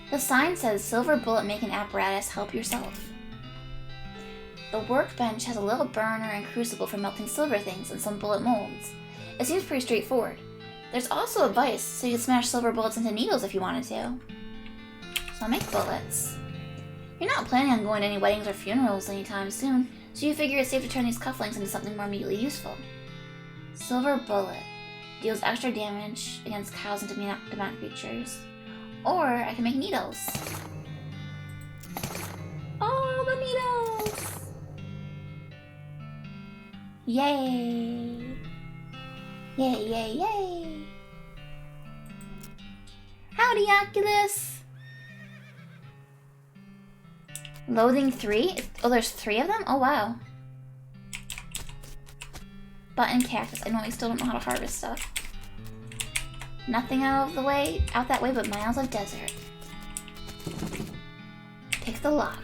A: The sign says, Silver Bullet Making Apparatus, help yourself. The workbench has a little burner and crucible for melting silver things and some bullet molds. It seems pretty straightforward. There's also a vice, so you can smash silver bullets into needles if you wanted to. So I'll make bullets. You're not planning on going to any weddings or funerals anytime soon, so you figure it's safe to turn these cufflinks into something more immediately useful. Silver Bullet. Deals extra damage against cows and demonic creatures. Or I can make needles. Oh, the needles! Yay! Yay, yay, yay! Howdy, Oculus! Loathing 3? Oh, there's 3 of them? Oh, wow. Button cactus. I know I still don't know how to harvest stuff. Nothing out that way but miles of desert. Pick the lock.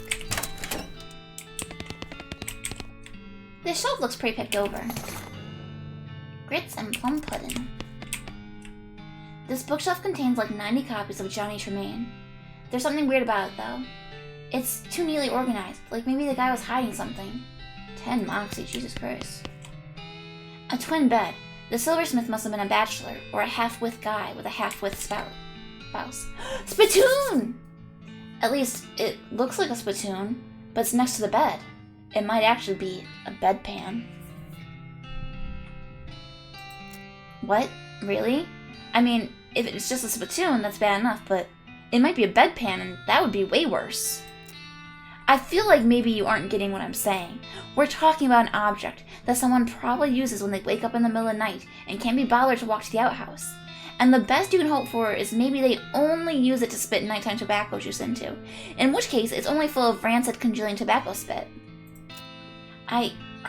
A: This shelf looks pretty picked over. Grits and plum pudding. This bookshelf contains like 90 copies of Johnny Tremaine. There's something weird about it though. It's too neatly organized, like maybe the guy was hiding something. 10 moxie, Jesus Christ. A twin bed. The silversmith must have been a bachelor, or a half-wit guy with a half-wit spouse. Spittoon! At least, it looks like a spittoon, but it's next to the bed. It might actually be a bedpan. What? Really? I mean, if it's just a spittoon, that's bad enough, but it might be a bedpan, and that would be way worse. I feel like maybe you aren't getting what I'm saying. We're talking about an object that someone probably uses when they wake up in the middle of the night and can't be bothered to walk to the outhouse. And the best you can hope for is maybe they only use it to spit nighttime tobacco juice into, in which case it's only full of rancid congealing tobacco spit. Are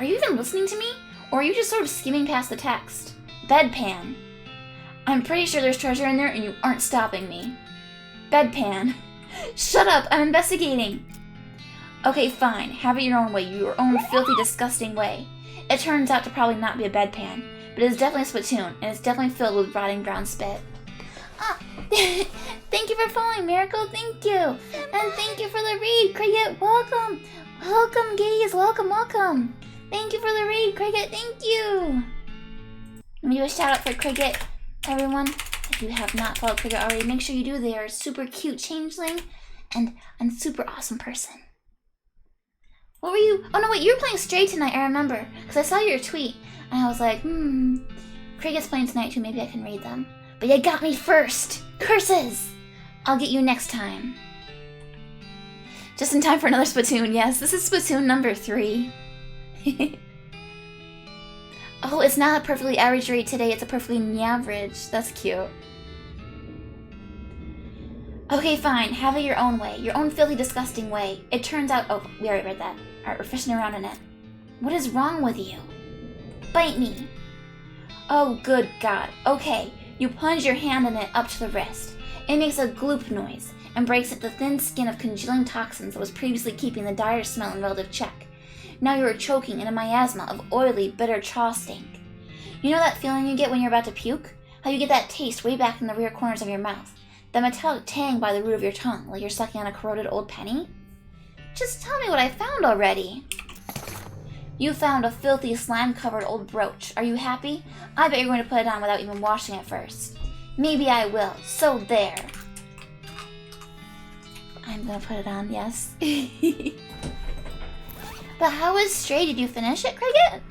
A: you even listening to me? Or are you just sort of skimming past the text? Bedpan. I'm pretty sure there's treasure in there and you aren't stopping me. Bedpan. Shut up, I'm investigating. Okay, fine, have it your own way, your own filthy, disgusting way. It turns out to probably not be a bedpan, but it is definitely a spittoon, and it's definitely filled with rotting brown spit. Thank you for following, Miracle, thank you! And thank you for the raid, Cricket, welcome! Welcome, gays, welcome, welcome! Thank you for the raid, Cricket, thank you! Let me do a shout out for Cricket, everyone. If you have not followed Cricket already, make sure you do. They are a super cute changeling, and a super awesome person. What were you? Oh no, wait, you were playing Stray tonight, I remember. Because I saw your tweet, and I was like, Cricket's playing tonight too, maybe I can raid them. But you got me first! Curses! I'll get you next time. Just in time for another Splatoon, yes. This is Splatoon number 3. Oh, it's not a perfectly average raid today, it's a perfectly average. That's cute. Okay, fine, have it your own way. Your own filthy, disgusting way. It turns out... Oh, we already read that. Alright, we're fishing around in it. What is wrong with you? Bite me. Oh, good God. Okay, you plunge your hand in it up to the wrist. It makes a gloop noise and breaks at the thin skin of congealing toxins that was previously keeping the dire smell in relative check. Now you are choking in a miasma of oily, bitter chaw stink. You know that feeling you get when you're about to puke? How you get that taste way back in the rear corners of your mouth? That metallic tang by the root of your tongue, like you're sucking on a corroded old penny? Just tell me what I found already. You found a filthy, slime-covered old brooch. Are you happy? I bet you're going to put it on without even washing it first. Maybe I will. So there. I'm gonna put it on, yes. But how was Stray? Did you finish it, Cricket?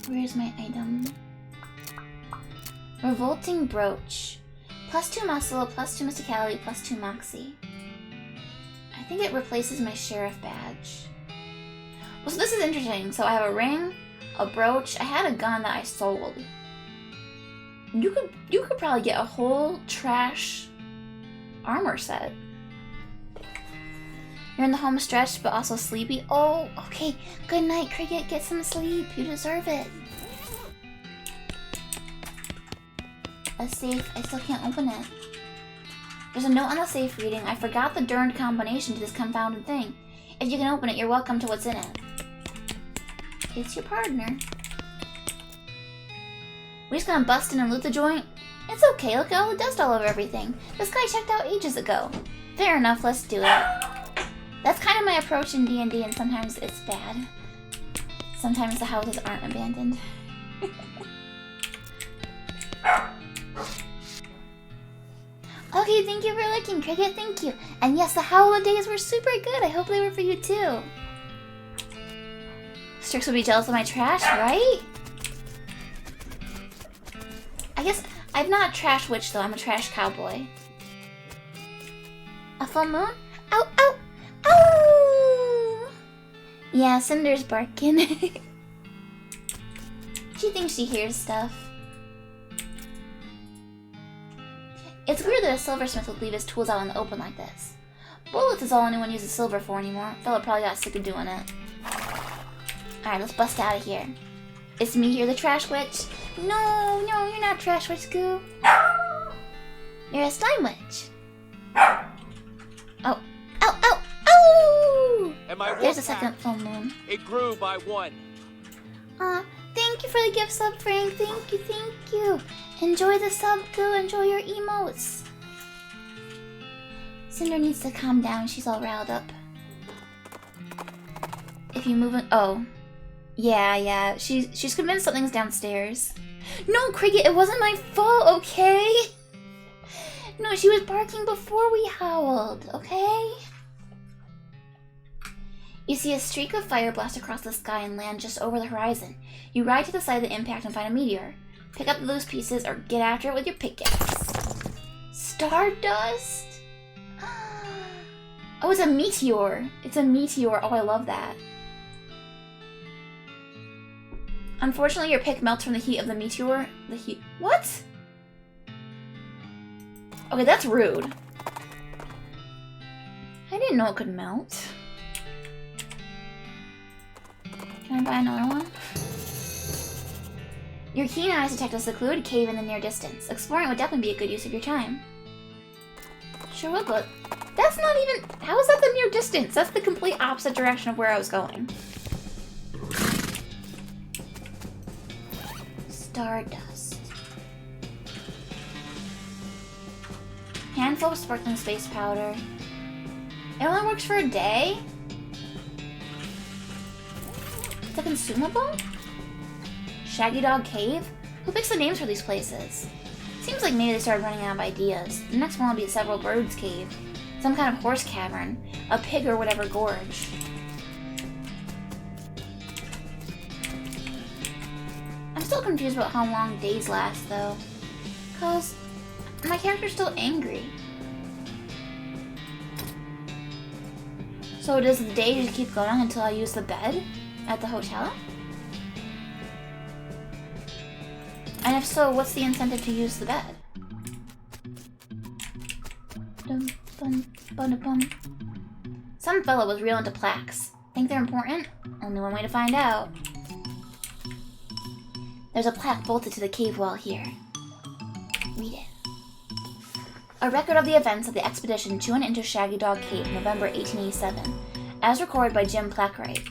A: Where's my item? Revolting brooch. +2 muscle, +2 mysticality, +2 moxie. I think it replaces my sheriff badge. Well, so this is interesting. So I have a ring, a brooch. I had a gun that I sold. You could probably get a whole trash armor set. You're in the home stretch, but also sleepy. Oh, okay. Good night, Cricket. Get some sleep. You deserve it. A safe. I still can't open it. There's a note on the safe reading. I forgot the darned combination to this confounded thing. If you can open it, you're welcome to what's in it. It's your partner. We're just gonna bust in and loot the joint? It's okay, look at all the dust all over everything. This guy checked out ages ago. Fair enough, let's do it. That's kind of my approach in D&D, and sometimes it's bad. Sometimes the houses aren't abandoned. Okay, thank you for looking, Cricket, thank you. And yes, the holidays were super good. I hope they were for you too. Strix would be jealous of my trash, right? I guess I'm not a trash witch though, I'm a trash cowboy. A full moon? Ow, ow, ow! Yeah, Cinder's barking. She thinks she hears stuff. It's weird that a silversmith would leave his tools out in the open like this. Bullets is all anyone uses silver for anymore. Fella probably got sick of doing it. Alright, let's bust out of here. It's me here, the trash witch. No, you're not trash witch, Goo. You're a slime witch. Oh, ow, ow, ow!
B: And my
A: There's a
B: wolf pack,
A: second full moon.
B: it grew by 1.
A: Thank you for the gift sub, Frank. Thank you. Enjoy the sub, Goo. Enjoy your emotes. Cinder needs to calm down. She's all riled up. If you move in... Oh. Yeah. She's convinced something's downstairs. No, Cricket, it wasn't my fault, okay? No, she was barking before we howled, okay? You see a streak of fire blast across the sky and land just over the horizon. You ride to the side of the impact and find a meteor. Pick up the loose pieces or get after it with your pickaxe. Stardust? Oh, it's a meteor. It's a meteor. Oh, I love that. Unfortunately, your pick melts from the heat of the meteor. The heat... What? Okay, that's rude. I didn't know it could melt. Can I buy another one? Your keen eyes detect a secluded cave in the near distance. Exploring would definitely be a good use of your time. Sure would, but that's not even... How is that the near distance? That's the complete opposite direction of where I was going. Stardust. Handful of sparkling space powder. It only works for a day? It's a consumable? Shaggy Dog Cave? Who picks the names for these places? Seems like maybe they started running out of ideas. The next one will be Several Birds Cave. Some kind of horse cavern. A pig or whatever gorge. I'm still confused about how long days last, though. Cause my character's still angry. So does the day just keep going until I use the bed at the hotel? And if so, what's the incentive to use the bed? Some fellow was real into plaques. Think they're important? Only one way to find out. There's a plaque bolted to the cave wall here. Read it. A record of the events of the expedition to and into Shaggy Dog Cave, November 1887, as recorded by Jim Plackwright.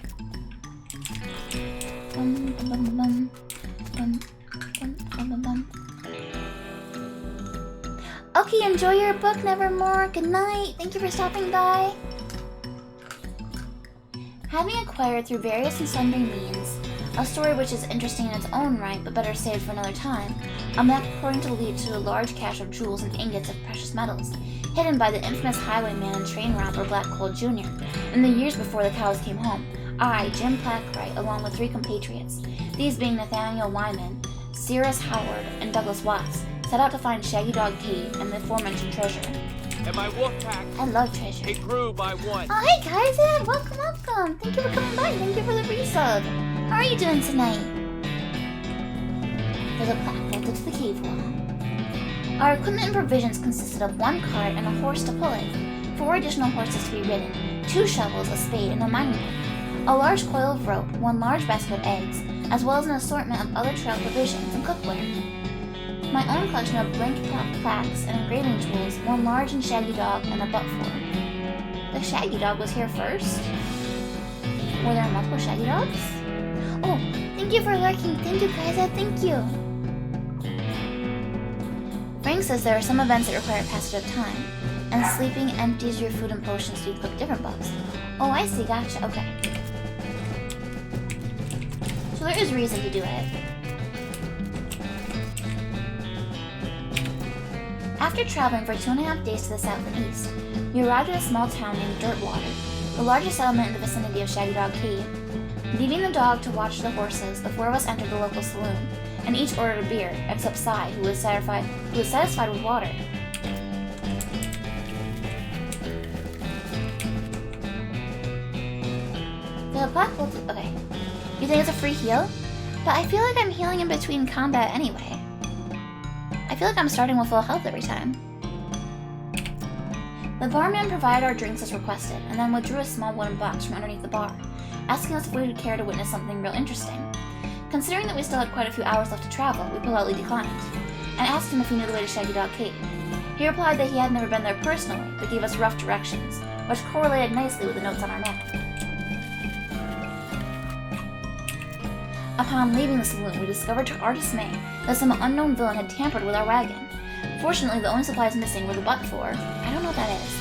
A: Okay, enjoy your book, Nevermore. Good night. Thank you for stopping by. Having acquired through various and sundry means, a story which is interesting in its own right but better saved for another time, a map purporting to lead to a large cache of jewels and ingots of precious metals, hidden by the infamous highwayman and train robber Black Cole Jr. in the years before the cows came home, I, Jim Plackwright, along with 3 compatriots, these being Nathaniel Wyman, Cyrus Howard, and Douglas Watts, set out to find Shaggy Dog Cave and the aforementioned treasure.
B: And my wolf pack,
A: I love treasure.
B: it grew by 1.
A: Oh, hey guys, welcome. Thank you for coming by. Thank you for the resub. How are you doing tonight? There's a plaque bolted to the cave wall. Our equipment and provisions consisted of 1 cart and a horse to pull it, 4 additional horses to be ridden, 2 shovels, a spade, and a mining book, a large coil of rope, 1 large basket of eggs, as well as an assortment of other trail provisions and cookware. My own collection of blank plaques and engraving tools, 1 large and shaggy dog, and a but-for. The shaggy dog was here first? Were there multiple shaggy dogs? Oh, thank you for lurking. Thank you, guys. Thank you. Frank says there are some events that require passage of time, and sleeping empties your food and potions to equip different buffs. Oh, I see. Gotcha. Okay. So there is reason to do it. After traveling for 2.5 days to the south and east, we arrived at a small town named Dirtwater, the largest settlement in the vicinity of Shaggy Dog Cave. Leaving the dog to watch the horses, the 4 of us entered the local saloon, and each ordered a beer, except Sai, who was satisfied with water. The black bolt. Okay. You think it's a free heal? But I feel like I'm healing in between combat anyway. I feel like I'm starting with full health every time. The barman provided our drinks as requested, and then withdrew a small wooden box from underneath the bar, asking us if we would care to witness something real interesting. Considering that we still had quite a few hours left to travel, we politely declined, and asked him if he knew the way to Shaggy Dog Cave. He replied that he had never been there personally, but gave us rough directions, which correlated nicely with the notes on our map. Upon leaving the saloon, we discovered to our dismay that some unknown villain had tampered with our wagon. Fortunately, the only supplies missing were the but-for, I don't know what that is,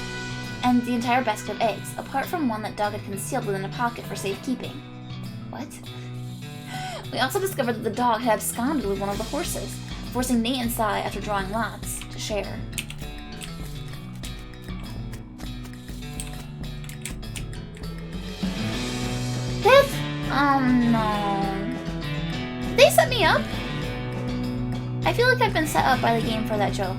A: and the entire basket of eggs, apart from one that Doug had concealed within a pocket for safekeeping. What? We also discovered that the dog had absconded with one of the horses, forcing Nate and Sally, after drawing lots, to share. That's... no. Did they set me up? I feel like I've been set up by the game for that joke.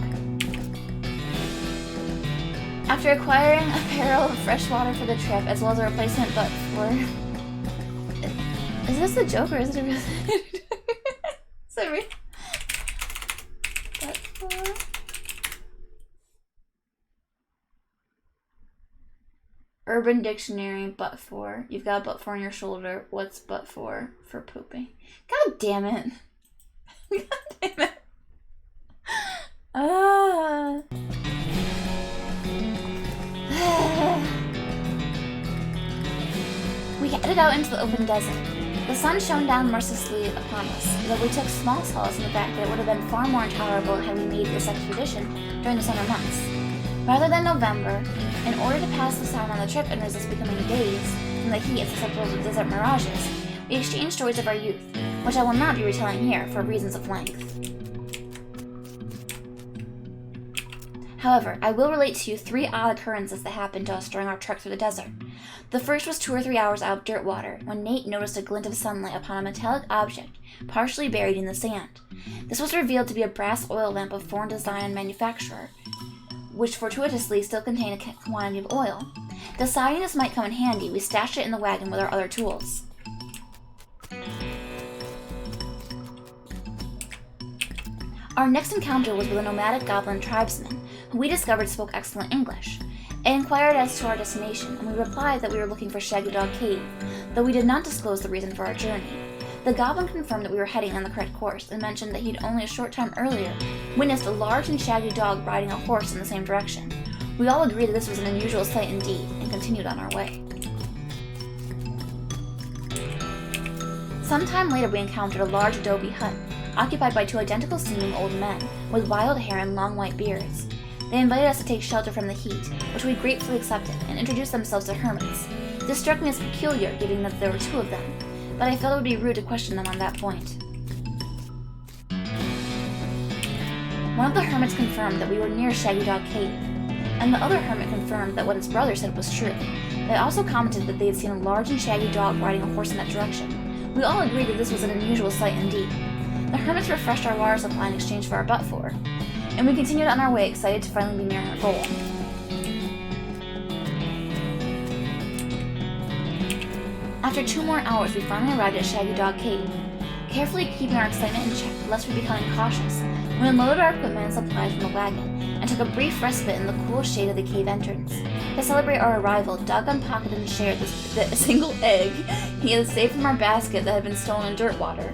A: After acquiring a barrel of fresh water for the trip, as well as a replacement but for... Is this a joke or is it a real... Is it real? But for... Urban Dictionary, but for. You've got a but for on your shoulder. What's but for pooping? God damn it. God damn it. We headed out into the open desert. The sun shone down mercilessly upon us, though we took small solace in the fact that it would have been far more intolerable had we made this expedition during the summer months. Rather than November, in order to pass the time on the trip and resist becoming dazed from the heat and susceptible to desert mirages, we exchanged stories of our youth, which I will not be retelling here for reasons of length. However, I will relate to you 3 odd occurrences that happened to us during our trek through the desert. The first was 2 or 3 hours out of Dirtwater, when Nate noticed a glint of sunlight upon a metallic object partially buried in the sand. This was revealed to be a brass oil lamp of foreign design and manufacturer, which fortuitously still contained a quantity of oil. Deciding this might come in handy, we stashed it in the wagon with our other tools. Our next encounter was with a nomadic goblin tribesman, who we discovered spoke excellent English. It inquired as to our destination, and we replied that we were looking for Shaggy Dog Cave, though we did not disclose the reason for our journey. The goblin confirmed that we were heading on the correct course, and mentioned that he'd only a short time earlier witnessed a large and shaggy dog riding a horse in the same direction. We all agreed that this was an unusual sight indeed, and continued on our way. Sometime later we encountered a large adobe hut, occupied by 2 identical-seeming old men, with wild hair and long white beards. They invited us to take shelter from the heat, which we gratefully accepted, and introduced themselves to hermits. This struck me as peculiar, given that there were 2 of them, but I felt it would be rude to question them on that point. One of the hermits confirmed that we were near Shaggy Dog Cave, and the other hermit confirmed that what his brother said was true. They also commented that they had seen a large and shaggy dog riding a horse in that direction. We all agreed that this was an unusual sight indeed. The hermits refreshed our water supply in exchange for our butt-for, and we continued on our way, excited to finally be near our goal. After 2 more hours, we finally arrived at Shaggy Dog Cave. Carefully keeping our excitement in check, lest we become cautious, we unloaded our equipment and supplies from the wagon, and took a brief respite in the cool shade of the cave entrance. To celebrate our arrival, Doug unpocketed and shared the single egg he had saved from our basket that had been stolen in dirt water.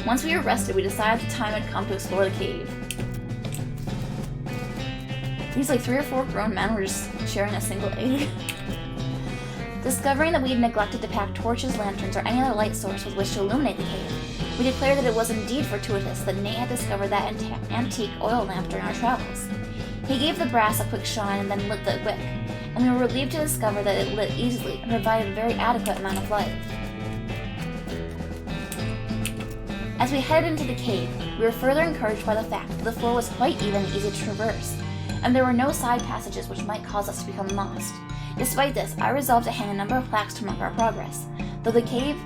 A: Once we were rested, we decided the time had come to explore the cave. These 3 or 4 grown men were just sharing a single egg. Discovering that we had neglected to pack torches, lanterns, or any other light source with which to illuminate the cave, we declared that it was indeed fortuitous that Nate had discovered that antique oil lamp during our travels. He gave the brass a quick shine and then lit the wick, and we were relieved to discover that it lit easily and provided a very adequate amount of light. As we headed into the cave, we were further encouraged by the fact that the floor was quite even and easy to traverse, and there were no side passages which might cause us to become lost. Despite this, I resolved to hang a number of plaques to mark our progress, through the cave,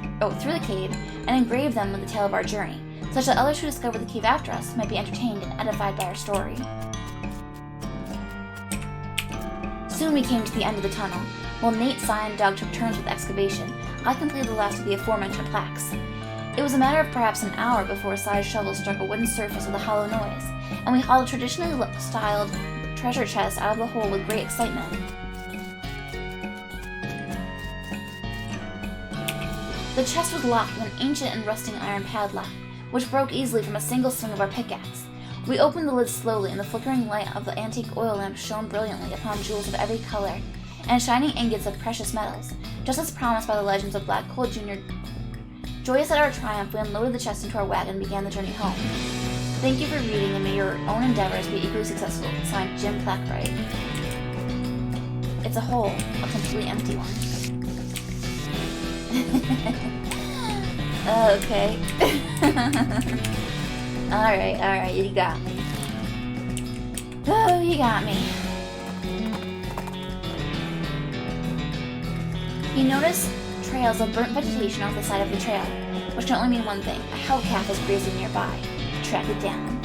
A: and engrave them with the tale of our journey, such that others who discover the cave after us might be entertained and edified by our story. Soon we came to the end of the tunnel. While Nate, Cy, and Doug took turns with excavation, I completed the last of the aforementioned plaques. It was a matter of perhaps an hour before Cy's shovel struck a wooden surface with a hollow noise, and we hauled a traditionally styled treasure chest out of the hole with great excitement. The chest was locked with an ancient and rusting iron padlock, which broke easily from a single swing of our pickaxe. We opened the lid slowly, and the flickering light of the antique oil lamp shone brilliantly upon jewels of every color, and shining ingots of precious metals, just as promised by the legends of Black Coal Jr. Joyous at our triumph, we unloaded the chest into our wagon and began the journey home. Thank you for reading, and may your own endeavors be equally successful. Signed, Jim Plackwright. It's a hole, a completely empty one. Okay. Alright, you got me. Oh, you got me. You notice trails of burnt vegetation off the side of the trail, which can only mean one thing. A hell calf is grazing nearby. Track it down.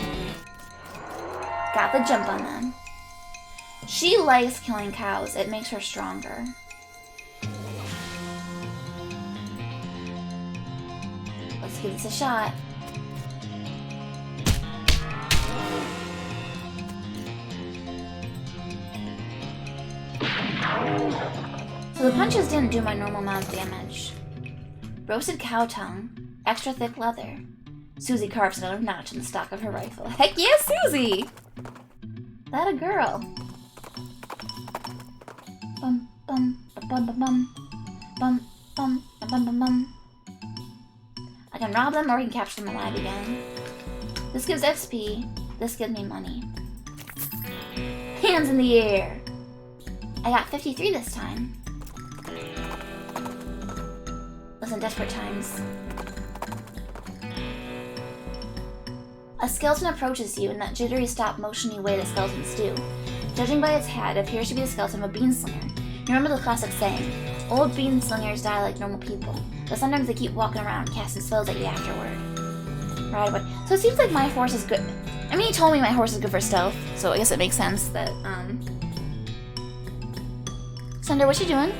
A: Got the jump on them. She likes killing cows. It makes her stronger. Let's give this a shot. So the punches didn't do my normal amount of damage. Roasted cow tongue, extra thick leather. Susie carves another notch in the stock of her rifle. Heck yeah, Susie! That a girl. Bum bum bum bum bum bum bum bum bum bum. I can rob them or I can capture them alive again. This gives XP. This gives me money. Hands in the air. I got 53 this time. Listen, desperate times. A skeleton approaches you in that jittery stop-motion-y way that skeletons do. Judging by its hat, it appears to be the skeleton of a beanslinger. You remember the classic saying, old beanslingers die like normal people, but sometimes they keep walking around casting spells at you afterward. Right away. So it seems like my horse is good. I mean, he told me my horse is good for stealth, so I guess it makes sense that, Sunder, what you doing?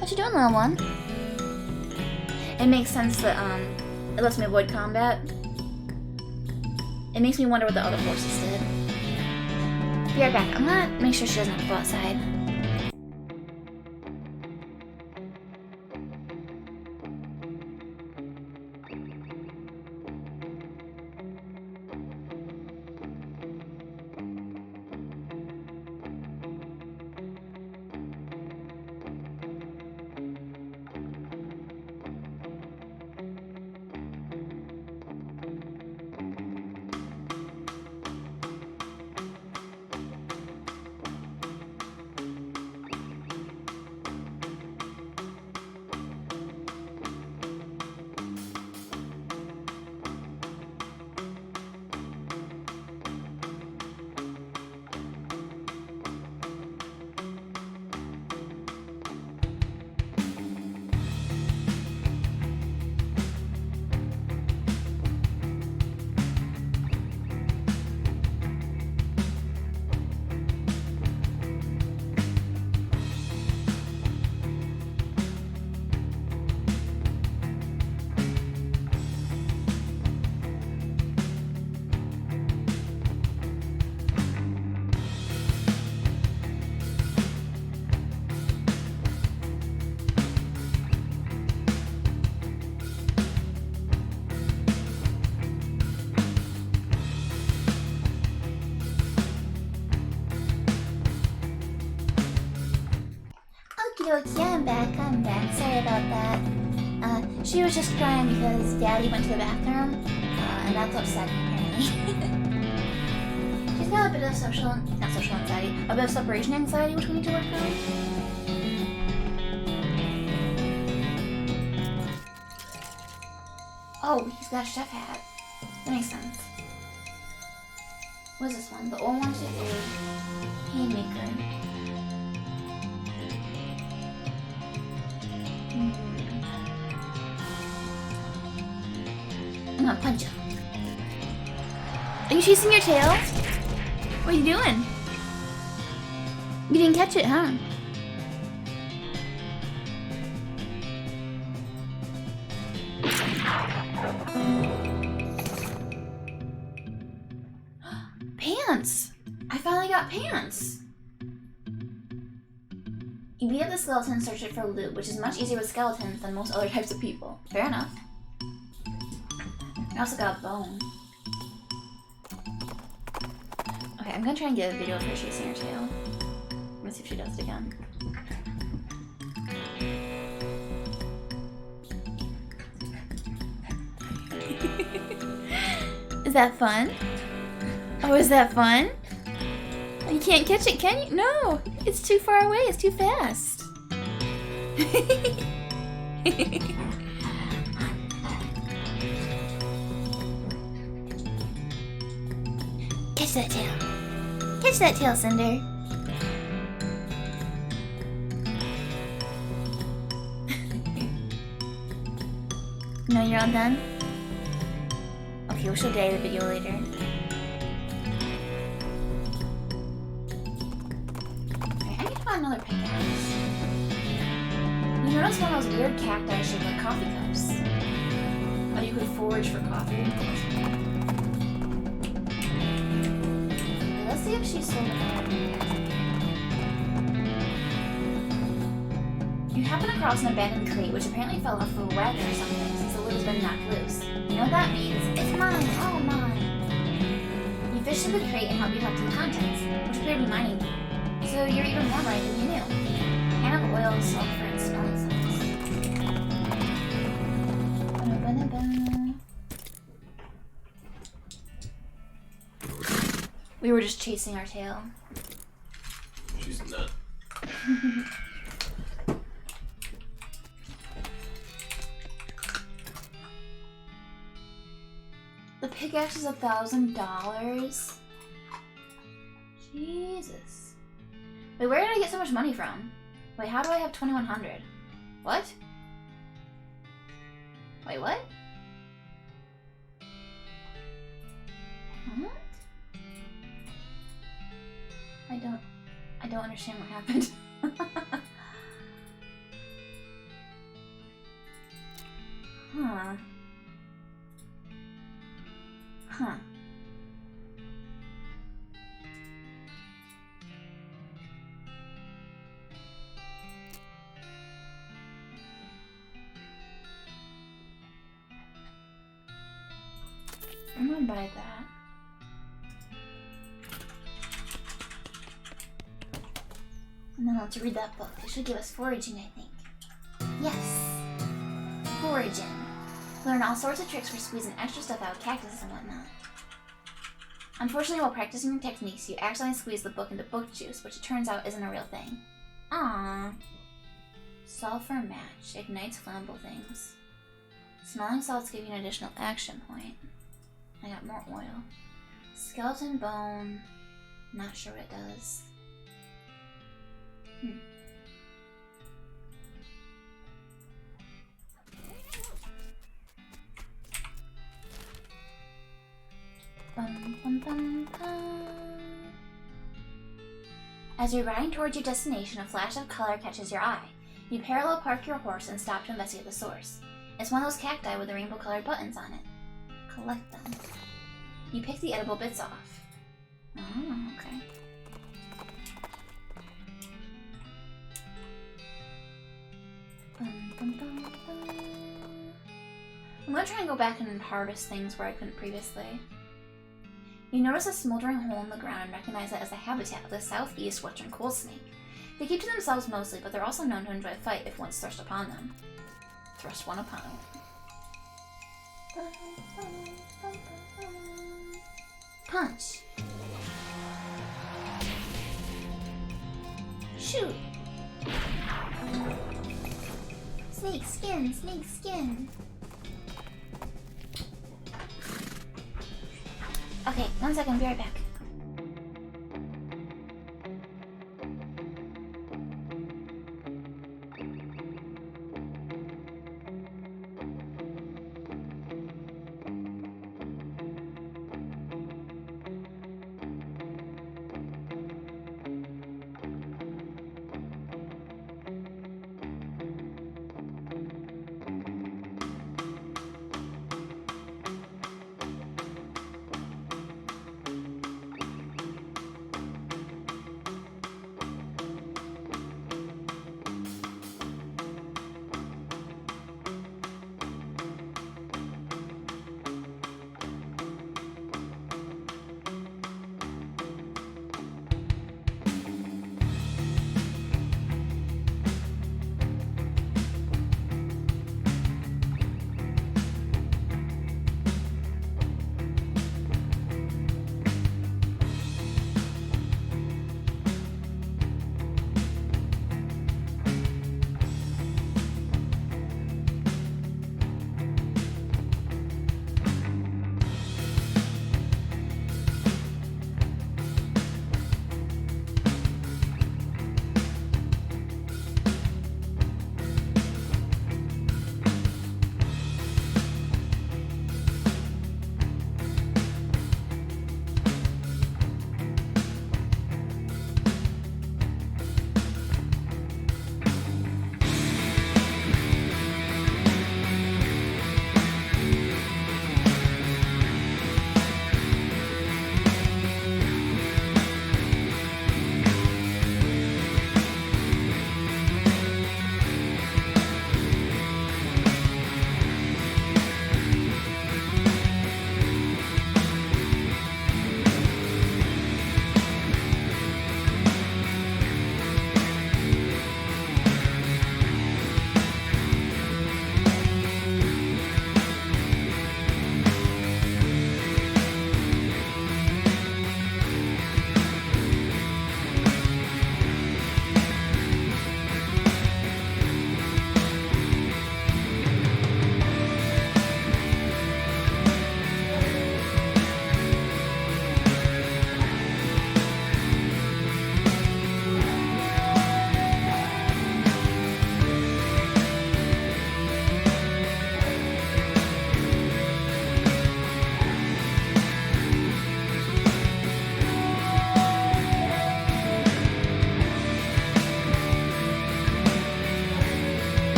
A: What you doing, little one? It makes sense that, it lets me avoid combat. It makes me wonder what the other horses did. Be right back. I'm gonna make sure she doesn't have to go outside. you're like, yeah, I'm back. Sorry about that. She was just crying because Daddy went to the bathroom, and that's upsetting, apparently. She's got a bit of not social anxiety, a bit of separation anxiety, which we need to work on. Oh, he's got a chef hat. That makes sense. What is this one? The old one to Haymaker. I'm gonna punch him. Are you chasing your tail? What are you doing? You didn't catch it, huh? Pants! I finally got pants! You beat up the skeleton and search it for loot, which is much easier with skeletons than most other types of people. Fair enough. I also got a bone. Okay, I'm gonna try and get a video of her chasing her tail. Let's see if she does it again. Is that fun? Oh, is that fun? You can't catch it, can you? No! It's too far away, it's too fast. Catch that tail. Catch that tail, Cinder. No, you're all done? Okay, we'll show Daddy the video later. Alright, I need to find another pickaxe. You notice one of those weird cacti shaped like coffee cups? Oh, you could forage for coffee. Let's see if she sold it. You happen across an abandoned crate, which apparently fell off of a wagon or something since the lid has been knocked loose. You know what that means? It's mine! All mine! You fish through the crate and help you collect the contents, which appear to be mining you. So you're even more right than you knew. Can of oil, sulfur, and smelling salts. We were just chasing our tail.
C: She's a nut.
A: The pickaxe is $1,000. Jesus. Wait, where did I get so much money from? Wait, how do I have 2,100? What? Wait, what? What? I don't understand what happened. Huh. Huh. I'm gonna buy that. And then let's read that book. It should give us foraging, I think. Yes! Foraging. Learn all sorts of tricks for squeezing extra stuff out of cactuses and whatnot. Unfortunately, while practicing your techniques, you accidentally squeeze the book into book juice, which it turns out isn't a real thing. Aww. Sulfur match. Ignites flammable things. Smelling salts give you an additional action point. I got more oil. Skeleton bone. Not sure what it does. Bum, bum, bum, bum. As you're riding towards your destination, a flash of color catches your eye. You parallel park your horse and stop to investigate the source. It's one of those cacti with the rainbow-colored buttons on it. Collect them. You pick the edible bits off. Oh, okay. Bum, bum, bum, bum. I'm gonna try and go back and harvest things where I couldn't previously. You notice a smoldering hole in the ground and recognize it as the habitat of the southeast western coal snake. They keep to themselves mostly, but they're also known to enjoy fight if one's thrust upon them. Thrust one upon them. Punch. Shoot. Snake skin, snake skin. Okay, 1 second, be right back.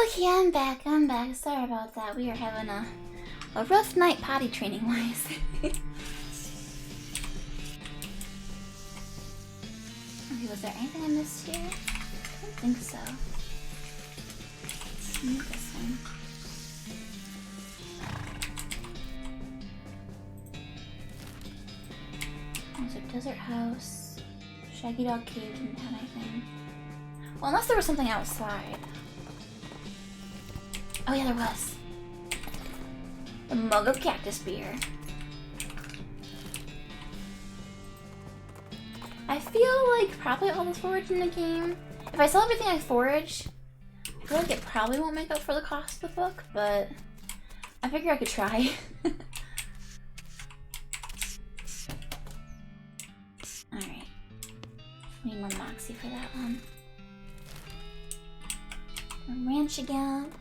A: Okay, I'm back. Sorry about that. We are having a rough night potty training wise. Okay, was there anything I missed here? I don't think so. Need this one. There's a desert house. Shaggy Dog Cave didn't have anything. Well, unless there was something outside. Oh yeah, there was. A mug of cactus beer. I feel like probably all the forage in the game. If I sell everything I forage, I feel like it probably won't make up for the cost of the book, but I figure I could try. Alright. Need more moxie for that one. Ranch again.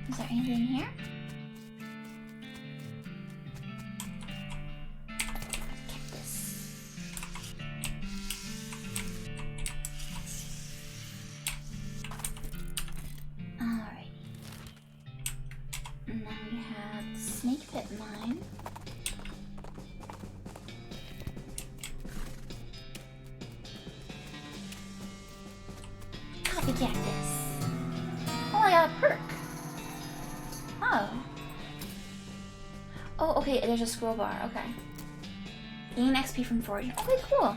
A: Is there anything here? Cactus. Alright. And then we have the snake pit mine. Coffee cactus. Oh, I got a perk. Oh. Oh, okay, there's a scroll bar, okay. Gain XP from foraging. Okay, cool.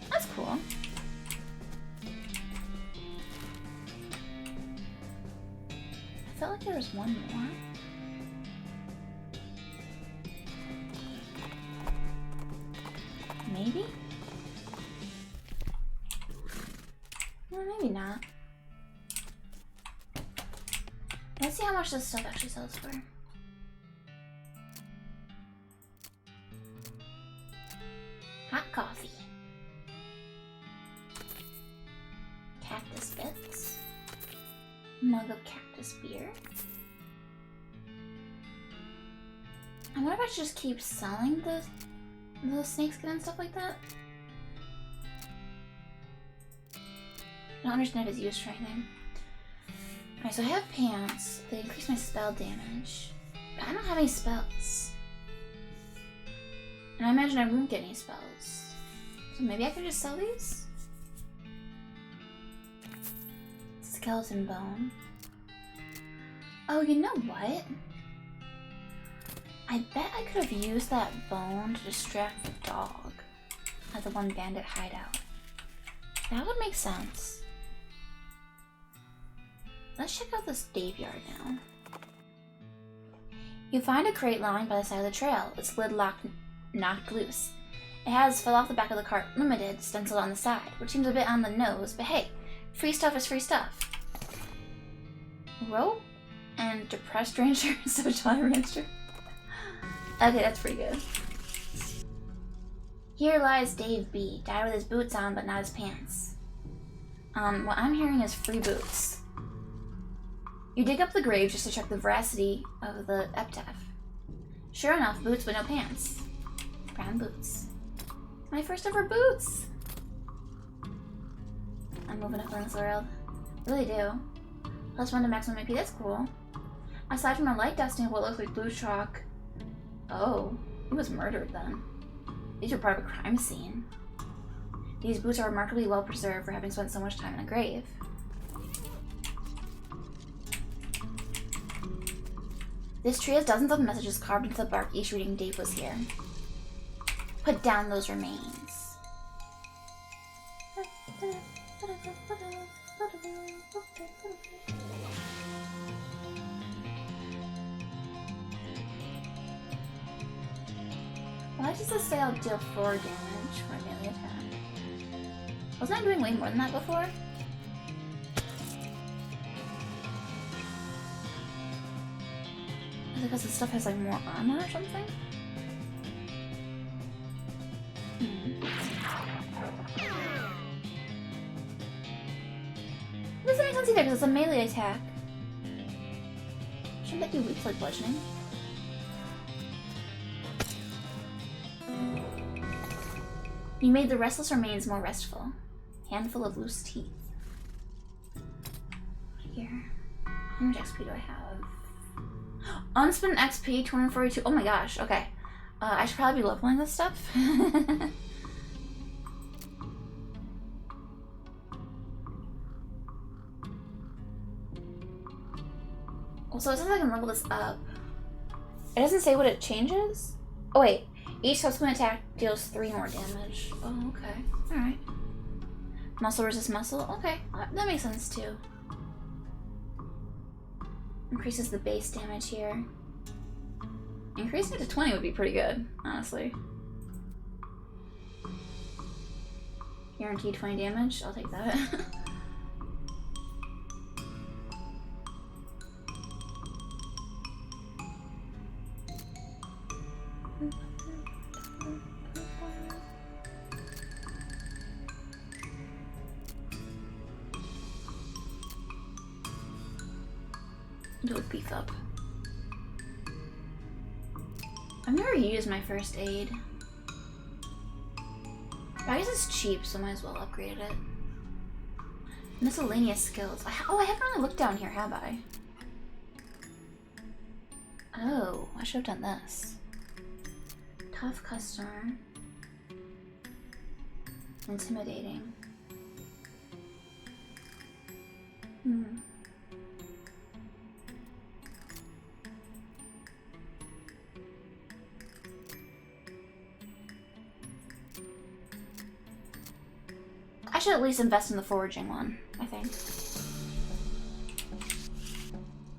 A: That's cool. I felt like there was one more. Maybe? Well, maybe not. Let's see how much this stuff actually sells for. Hot coffee. Cactus bits. Mug of cactus beer. I wonder if I should just keep selling the snakeskin and stuff like that. I don't understand if it's used for anything. Alright, so I have pants. They increase my spell damage. But I don't have any spells. And I imagine I won't get any spells. So maybe I could just sell these? Skeleton bone. Oh, you know what? I bet I could have used that bone to distract the dog at the one bandit hideout. That would make sense. Let's check out this Dave yard now. You find a crate lying by the side of the trail. Its lid knocked loose. It has fell off the back of the cart, limited, stenciled on the side, which seems a bit on the nose, but hey, free stuff is free stuff. Rope and depressed ranger, so jolly rancher. Okay, that's pretty good. Here lies Dave B, died with his boots on but not his pants. What I'm hearing is free boots. You dig up the grave just to check the veracity of the epitaph. Sure enough, boots but no pants. Brown boots. My first ever boots! I'm moving up in this world. Really do. +1 to maximum AP, that's cool. Aside from a light dusting of what looks like blue chalk. Oh, he was murdered then. These are part of a crime scene. These boots are remarkably well preserved for having spent so much time in a grave. This tree has dozens of messages carved into the bark, each reading Dave was here. Put down those remains. Why does this say I'll deal 4 damage for a melee attack? Wasn't I doing way more than that before? Is it because this stuff has like more armor or something? It doesn't make sense either because it's a melee attack. Shouldn't that do weak to like bludgeoning? You made the restless remains more restful. Handful of loose teeth. here. How much XP do I have? Unspent XP, 242. Oh my gosh, okay. I should probably be leveling this stuff. Also, it says I can level this up. It doesn't say what it changes? Oh wait, each subsequent attack deals 3 more damage. Oh, okay. Alright. Muscle resist muscle? Okay, that makes sense too. Increases the base damage here. Increasing it to 20 would be pretty good, honestly. Guaranteed 20 damage, I'll take that. Do a beef up. I've never used my first aid. I guess it's cheap, so might as well upgrade it. Miscellaneous skills. I haven't really looked down here, have I? Oh, I should have done this. Tough customer. Intimidating. I should at least invest in the foraging one, I think.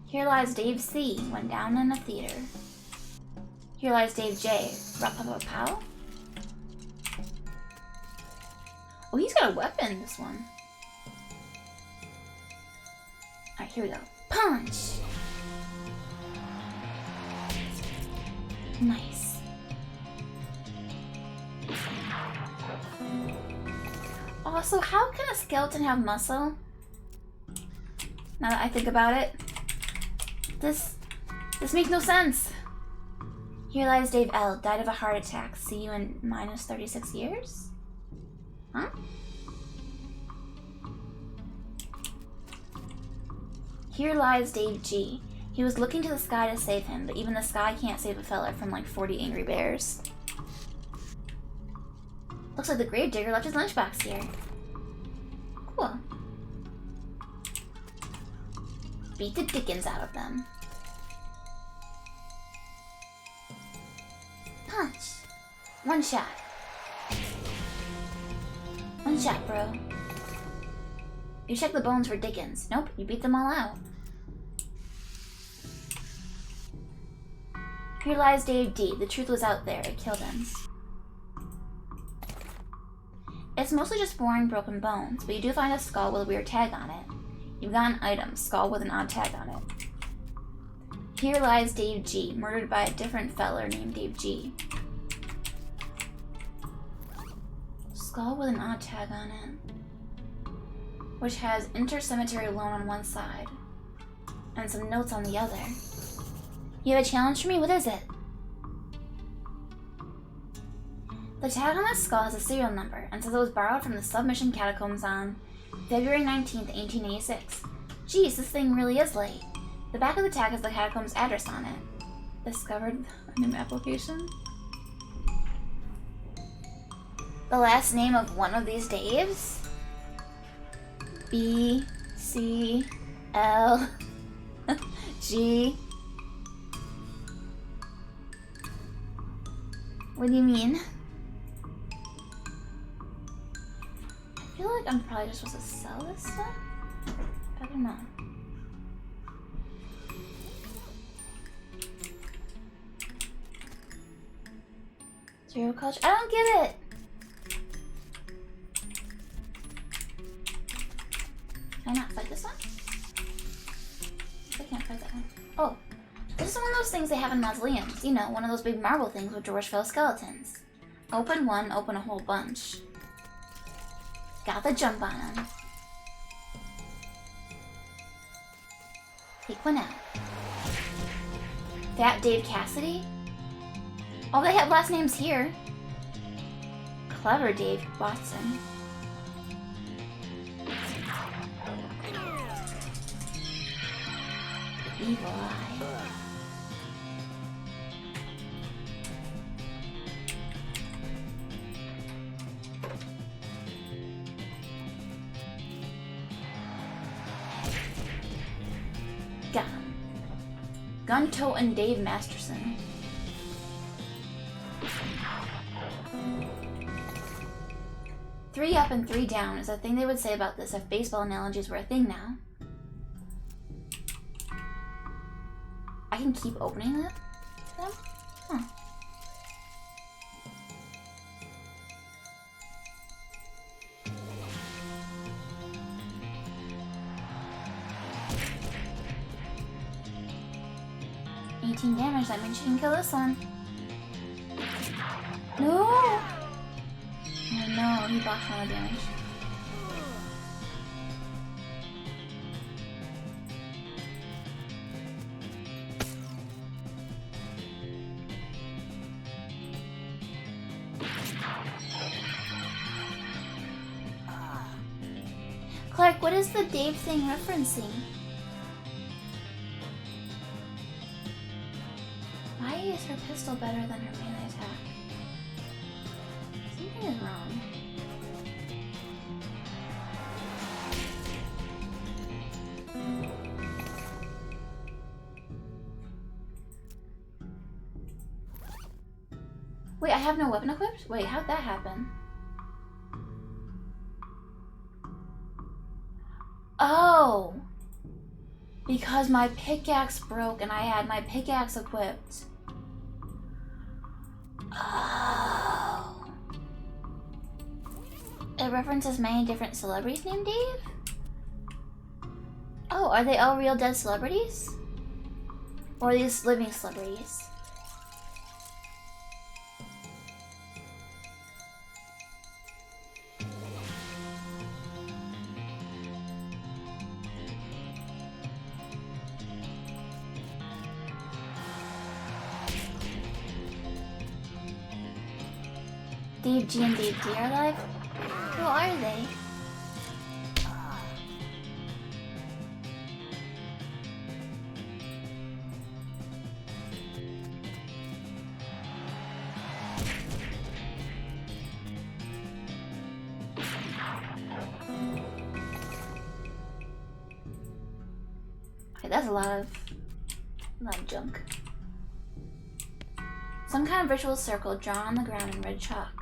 A: Here lies Dave C. Went down in a theater. Here lies Dave J. Rapapapow. Oh, he's got a weapon, this one. Alright, here we go. Punch! Nice. Also, how can a skeleton have muscle? Now that I think about it, this makes no sense. Here lies Dave L. Died of a heart attack. See you in minus 36 years? Huh? Here lies Dave G. He was looking to the sky to save him, but even the sky can't save a fella from like 40 angry bears. Looks like the gravedigger left his lunchbox here. Cool. Beat the dickens out of them. Punch. One shot. One shot, bro. You check the bones for Dickens. Nope, you beat them all out. Here lies Dave D. The truth was out there. It killed him. It's mostly just boring broken bones, but you do find a skull with a weird tag on it. You've got an item, skull with an odd tag on it. Here lies Dave G. Murdered by a different feller named Dave G. Skull with an odd tag on it, which has Inter-Cemetery Loan on one side, and some notes on the other. You have a challenge for me? What is it? The tag on this skull has a serial number, and says it was borrowed from the submission catacombs on February 19th, 1886. Geez, this thing really is late. The back of the tag has the catacombs address on it. Discovered a new application? The last name of one of these Daves? B, C, L, G. What do you mean? I feel like I'm probably just supposed to sell this stuff? I don't know. Zero culture? I don't get it! Can I not fight this one? I can't fight that one. Oh, this is one of those things they have in mausoleums. You know, one of those big marble things with George Phil skeletons. Open one, open a whole bunch. Got the jump on them. Take one out. Fat Dave Cassidy? Oh, they have last names here. Clever Dave Watson. evil eye. Got him. Gunto and Dave Masterson. Three up and three down is a thing they would say about this if baseball analogies were a thing now. I can keep opening them? Huh. Damage, that means you can kill this one. No! Oh no, he blocked all the damage. Clark, what is the Dave thing referencing? Why is her pistol better than her melee attack? Something is wrong. Wait, I have no weapon equipped? Wait, how'd that happen? Oh! Because my pickaxe broke and I had my pickaxe equipped. Oh. It references many different celebrities named Dave? Oh, are they all real dead celebrities? Or are these living celebrities? Dave G and Dave D are alive? Who are they? Okay, that's a lot of junk. Some kind of ritual circle drawn on the ground in red chalk.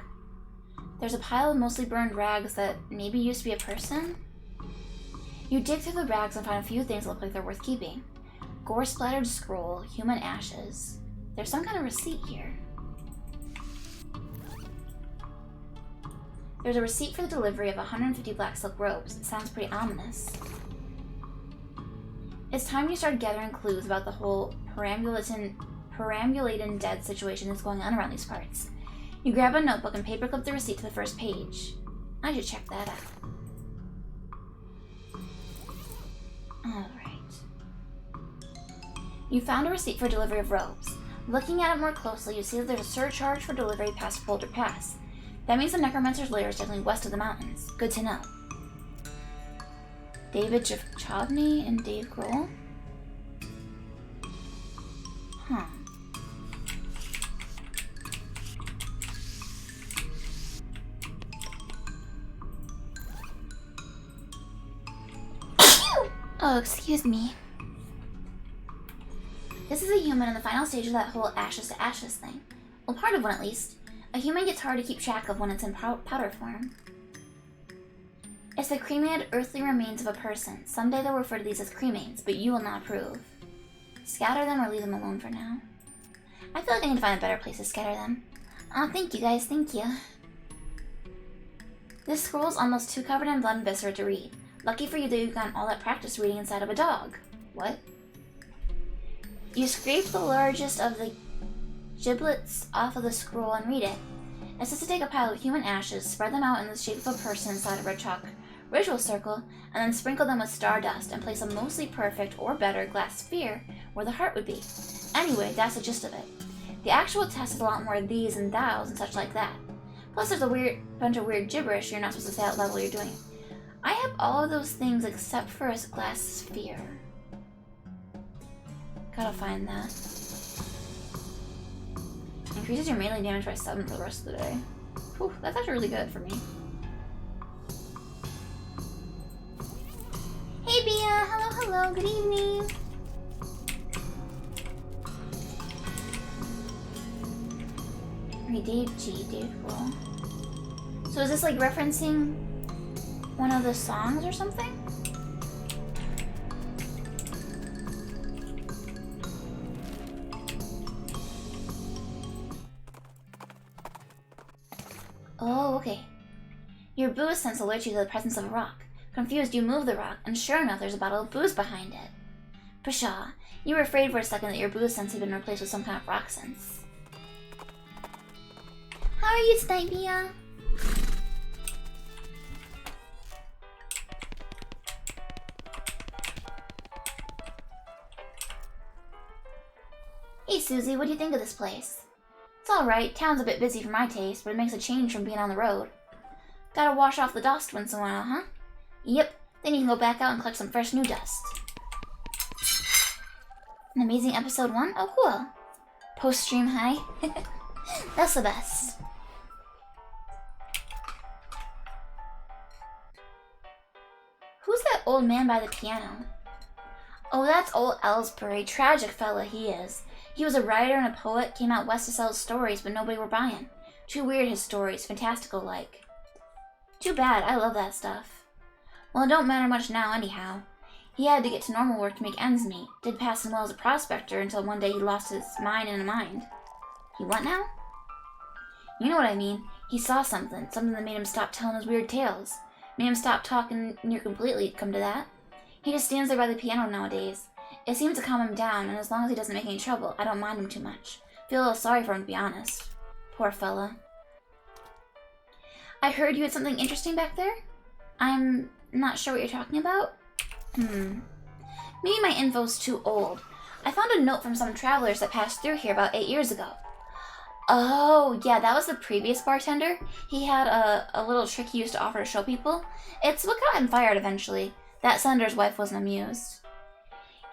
A: There's a pile of mostly burned rags that maybe used to be a person. You dig through the rags and find a few things that look like they're worth keeping. Gore-splattered scroll, human ashes. There's some kind of receipt here. There's a receipt for the delivery of 150 black silk robes. It sounds pretty ominous. It's time you start gathering clues about the whole perambulating dead situation that's going on around these parts. You grab a notebook and paperclip the receipt to the first page. I should check that out. Alright. You found a receipt for delivery of robes. Looking at it more closely, you see that there's a surcharge for delivery past Boulder Pass. That means the Necromancer's lair is definitely west of the mountains. Good to know. David Chavney and Dave Grohl? Huh. Oh, excuse me. This is a human in the final stage of that whole ashes to ashes thing. Well, part of one at least. A human gets hard to keep track of when it's in powder form. It's the cremated earthly remains of a person. Someday they'll refer to these as cremains, but you will not approve. Scatter them or leave them alone for now. I feel like I need to find a better place to scatter them. Oh, thank you guys, thank you. This scroll's almost too covered in blood and viscera to read. Lucky for you that you've gotten all that practice reading inside of a dog. What? You scrape the largest of the giblets off of the scroll and read it. It says to take a pile of human ashes, spread them out in the shape of a person inside a red chalk ritual circle, and then sprinkle them with stardust and place a mostly perfect or better glass sphere where the heart would be. Anyway, that's the gist of it. The actual test is a lot more of these and thous and such like that. Plus there's a bunch of weird gibberish you're not supposed to say out loud while you're doing it. I have all of those things except for a glass sphere. Gotta find that. Increases your melee damage by 7 for the rest of the day. Whew, that's actually really good for me. Hey Bia! Hello, good evening! Okay, Dave G, Dave Roll. So is this like referencing one of the songs or something? Oh, okay. Your booze sense alerts you to the presence of a rock. Confused, you move the rock, and sure enough, there's a bottle of booze behind it. Pshaw, you were afraid for a second that your booze sense had been replaced with some kind of rock sense. How are you tonight, Bia? Hey Susie, what do you think of this place? It's alright, town's a bit busy for my taste, but it makes a change from being on the road. Gotta wash off the dust once in a while, huh? Yep, then you can go back out and collect some fresh new dust. An amazing episode 1? Oh cool. Post-stream high? That's the best. Who's that old man by the piano? Oh, that's old Ellsbury. Tragic fella he is. He was a writer and a poet, came out west to sell his stories, but nobody were buying. Too weird his stories, fantastical-like. Too bad, I love that stuff. Well, it don't matter much now anyhow. He had to get to normal work to make ends meet. Did passing well as a prospector until one day he lost his mind in a mind. He what now? You know what I mean. He saw something that made him stop telling his weird tales. Made him stop talking near completely, come to that. He just stands there by the piano nowadays. It seems to calm him down, and as long as he doesn't make any trouble, I don't mind him too much. Feel a little sorry for him, to be honest. Poor fella. I heard you had something interesting back there? I'm not sure what you're talking about. Maybe my info's too old. I found a note from some travelers that passed through here about 8 years ago. Oh, yeah, that was the previous bartender. He had a little trick he used to offer to show people. It's what got him fired eventually. That senator's wife wasn't amused.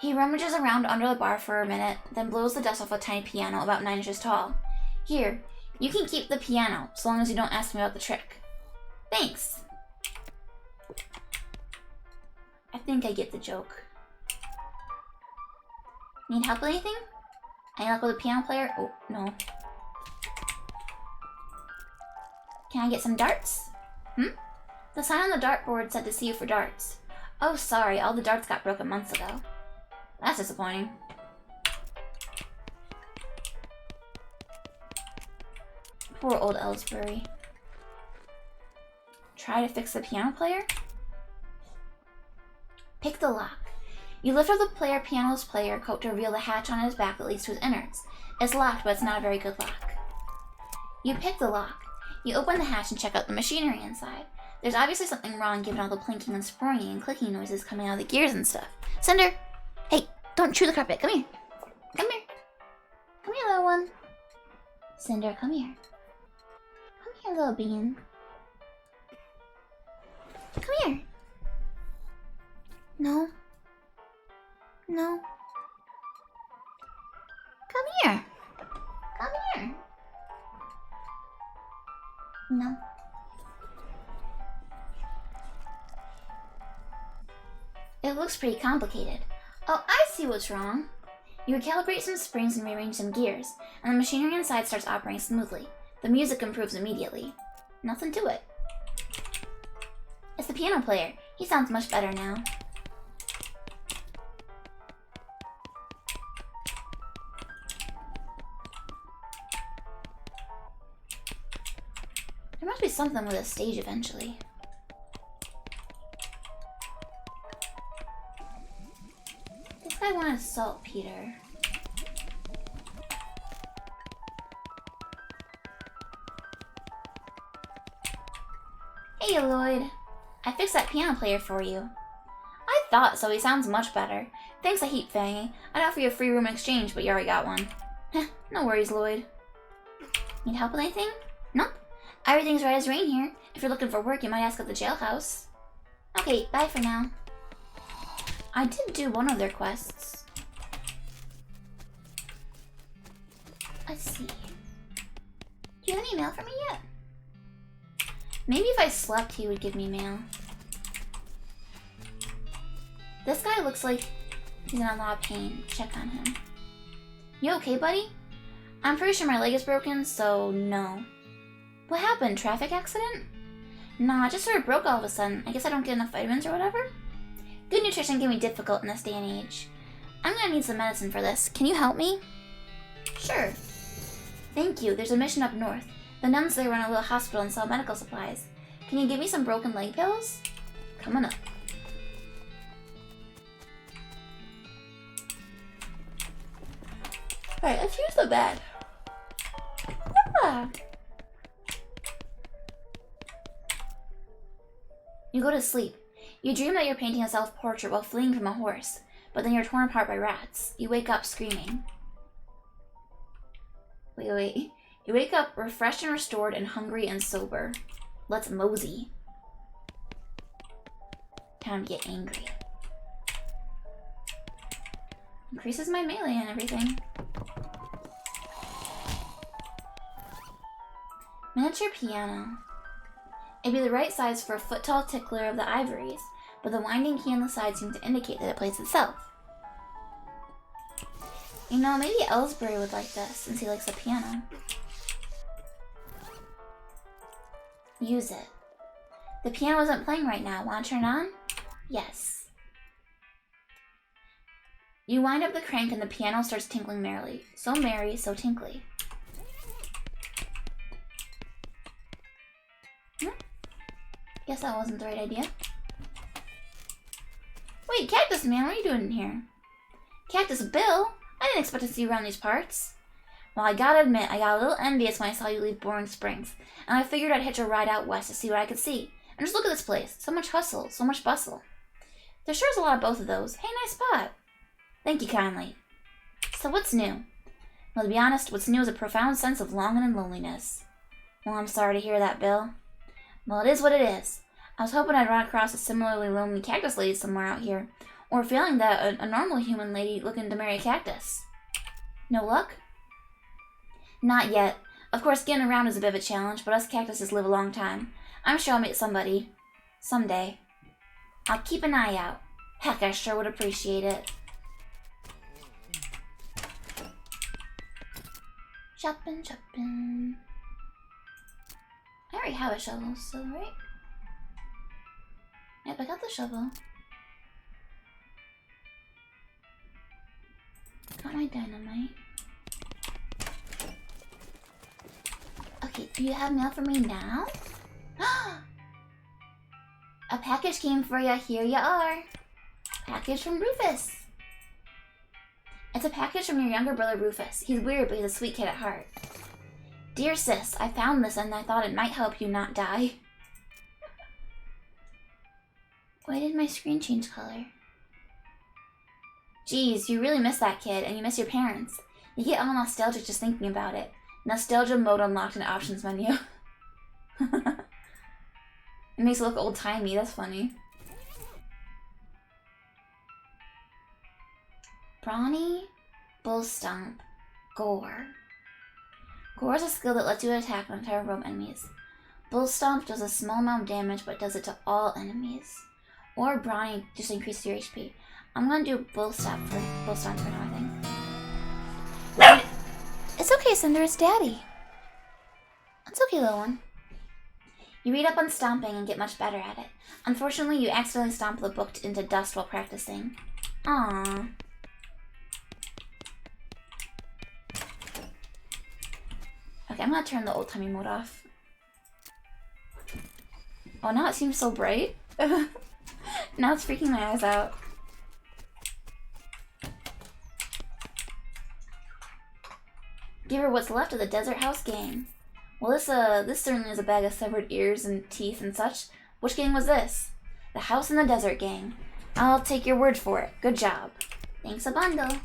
A: He rummages around under the bar for a minute, then blows the dust off a tiny piano about 9 inches tall. Here, you can keep the piano, so long as you don't ask me about the trick. Thanks. I think I get the joke. Need help with anything? Any luck with a piano player? Oh, no. Can I get some darts? The sign on the dartboard said to see you for darts. Oh, sorry, all the darts got broken months ago. That's disappointing. Poor old Ellsbury. Try to fix the piano player? Pick the lock. You lift up the piano's player coat to reveal the hatch on his back that leads to his innards. It's locked, but it's not a very good lock. You pick the lock. You open the hatch and check out the machinery inside. There's obviously something wrong given all the plinking and springing and clicking noises coming out of the gears and stuff. Cinder! Hey, don't chew the carpet. Come here. Come here. Come here, little one. Cinder, come here. Come here, little bean. Come here. No. No. Come here. Come here. No. It looks pretty complicated. Oh, I see what's wrong. You recalibrate some springs and rearrange some gears, and the machinery inside starts operating smoothly. The music improves immediately. Nothing to it. It's the piano player. He sounds much better now. There must be something with a stage eventually. This guy wanted saltpeter. Hey, Lloyd. I fixed that piano player for you. I thought so. He sounds much better. Thanks a heap, Fangy. I'd offer you a free room in exchange, but you already got one. No worries, Lloyd. Need help with anything? Nope. Everything's right as rain here. If you're looking for work, you might ask at the jailhouse. Okay, bye for now. I did do one of their quests. Let's see. Do you have any mail for me yet? Maybe if I slept, he would give me mail. This guy looks like he's in a lot of pain. Check on him. You okay, buddy? I'm pretty sure my leg is broken, so no. What happened? Traffic accident? Nah, it just sort of broke all of a sudden. I guess I don't get enough vitamins or whatever? Good nutrition can be difficult in this day and age. I'm gonna need some medicine for this. Can you help me? Sure. Thank you. There's a mission up north. The nuns there run a little hospital and sell medical supplies. Can you give me some broken leg pills? Coming up. Alright, let's use the bed. Ah. You go to sleep. You dream that you're painting a self-portrait while fleeing from a horse, but then you're torn apart by rats. You wake up screaming. Wait. You wake up refreshed and restored and hungry and sober. Let's mosey. Time to get angry. Increases my melee and everything. Miniature piano. It'd be the right size for a foot-tall tickler of the ivories, but the winding key on the side seems to indicate that it plays itself. You know, maybe Ellsbury would like this, since he likes the piano. Use it. The piano isn't playing right now. Want to turn on? Yes. You wind up the crank and the piano starts tinkling merrily. So merry, so tinkly. Guess that wasn't the right idea. Wait, Cactus Man, what are you doing in here? Cactus Bill? I didn't expect to see you around these parts. Well, I gotta admit, I got a little envious when I saw you leave Boring Springs, and I figured I'd hitch a ride out west to see what I could see. And just look at this place. So much hustle, so much bustle. There sure is a lot of both of those. Hey, nice spot. Thank you kindly. So what's new? Well, to be honest, what's new is a profound sense of longing and loneliness. Well, I'm sorry to hear that, Bill. Well, it is what it is. I was hoping I'd run across a similarly lonely cactus lady somewhere out here, or feeling that a normal human lady looking to marry a cactus. No luck? Not yet. Of course, getting around is a bit of a challenge, but us cactuses live a long time. I'm sure I'll meet somebody. Someday. I'll keep an eye out. Heck, I sure would appreciate it. Shopping. I already have a shovel, so right? Yep, I got the shovel. Got my dynamite. Okay, do you have mail for me now? A package came for ya. Here ya are. Package from Rufus. It's a package from your younger brother Rufus. He's weird, but he's a sweet kid at heart. Dear sis, I found this and I thought it might help you not die. Why did my screen change color? Geez, you really miss that kid, and you miss your parents. You get all nostalgic just thinking about it. Nostalgia mode unlocked in the options menu. It makes it look old-timey, that's funny. Brawny, Bull Stomp, Gore. Gore is a skill that lets you attack an entire row of enemies. Bull Stomp does a small amount of damage, but does it to all enemies. Or Brawny just increases your HP. I'm gonna do Bull Stomp for now, I think. It's okay, Cinder, it's Daddy. It's okay, little one. You read up on stomping and get much better at it. Unfortunately, you accidentally stomp the book into dust while practicing. Aww. Okay, I'm gonna turn the old-timey mode off. Oh, now it seems so bright. Now it's freaking my eyes out. Give her what's left of the Desert House gang. Well, this certainly is a bag of severed ears and teeth and such. Which gang was this? The House in the Desert gang. I'll take your word for it. Good job. Thanks a bundle.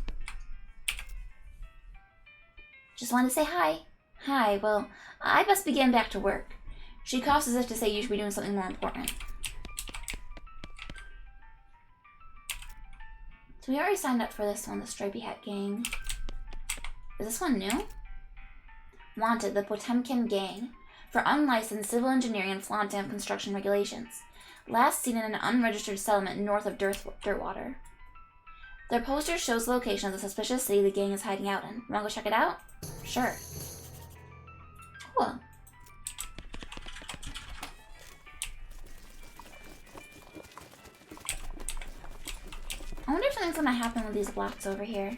A: Just wanted to say hi. Hi, well, I best begin back to work. She coughs as if to say you should be doing something more important. So we already signed up for this one, the Stripey Hat Gang. Is this one new? Wanted, the Potemkin Gang, for unlicensed civil engineering and flaunting of construction regulations. Last seen in an unregistered settlement north of Dirtwater. Their poster shows the location of the suspicious city the gang is hiding out in. Wanna go check it out? Sure. Cool. I wonder if something's gonna happen with these blocks over here.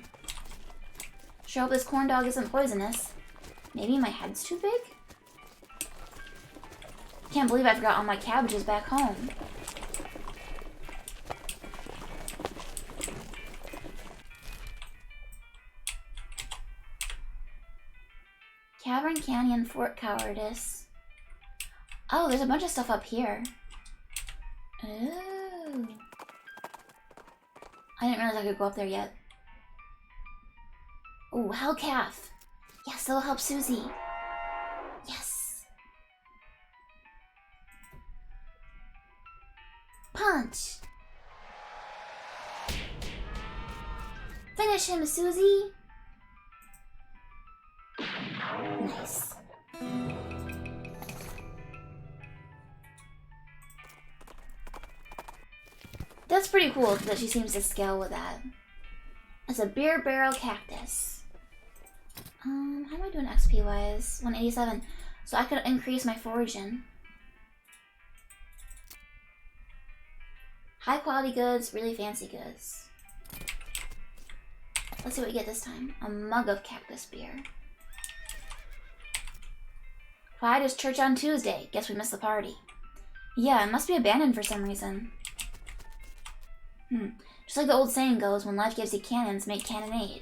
A: Sure hope this corn dog isn't poisonous. Maybe my head's too big? Can't believe I forgot all my cabbages back home. Cavern Canyon Fort Cowardice. Oh, there's a bunch of stuff up here. Oh. I didn't realize I could go up there yet. Ooh, Hell Calf. Yes, that'll help Susie. Yes. Punch. Finish him, Susie. Nice. That's pretty cool that she seems to scale with that. It's a beer barrel cactus. How am I doing XP wise? 187. So I could increase my foraging. High quality goods, really fancy goods. Let's see what we get this time. A mug of cactus beer. Quiet as church on Tuesday. Guess we missed the party. Yeah, it must be abandoned for some reason. Just like the old saying goes, when life gives you cannons, make cannonade.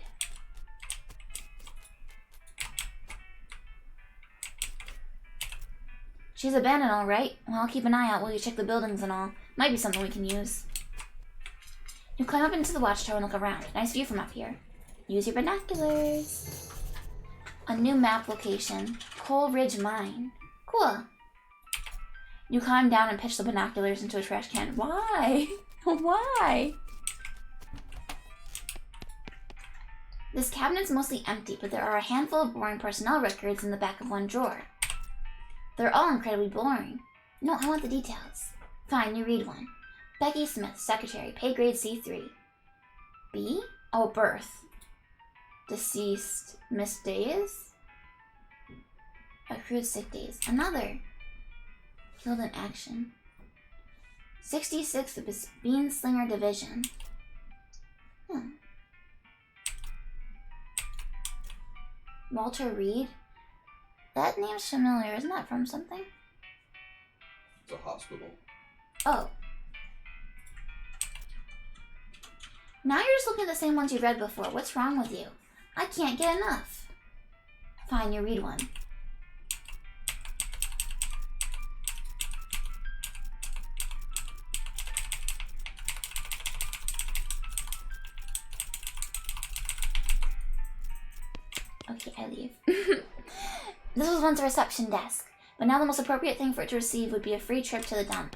A: She's abandoned, all right. Well, I'll keep an eye out while you check the buildings and all. Might be something we can use. You climb up into the watchtower and look around. Nice view from up here. Use your binoculars. A new map location. Coal Ridge Mine. Cool. You climb down and pitch the binoculars into a trash can. Why? Why? This cabinet's mostly empty, but there are a handful of boring personnel records in the back of one drawer. They're all incredibly boring. No, I want the details. Fine, you read one. Becky Smith, secretary, pay grade C3. B? Oh, birth. Deceased, missed days? Accrued sick days. Another. Killed in action. 66th Bean Slinger Division. Walter Reed? That name's familiar. Isn't that from something?
C: It's a hospital.
A: Oh. Now you're just looking at the same ones you read before. What's wrong with you? I can't get enough. Fine, you read one. Okay, I leave. This was once a reception desk, but now the most appropriate thing for it to receive would be a free trip to the dump.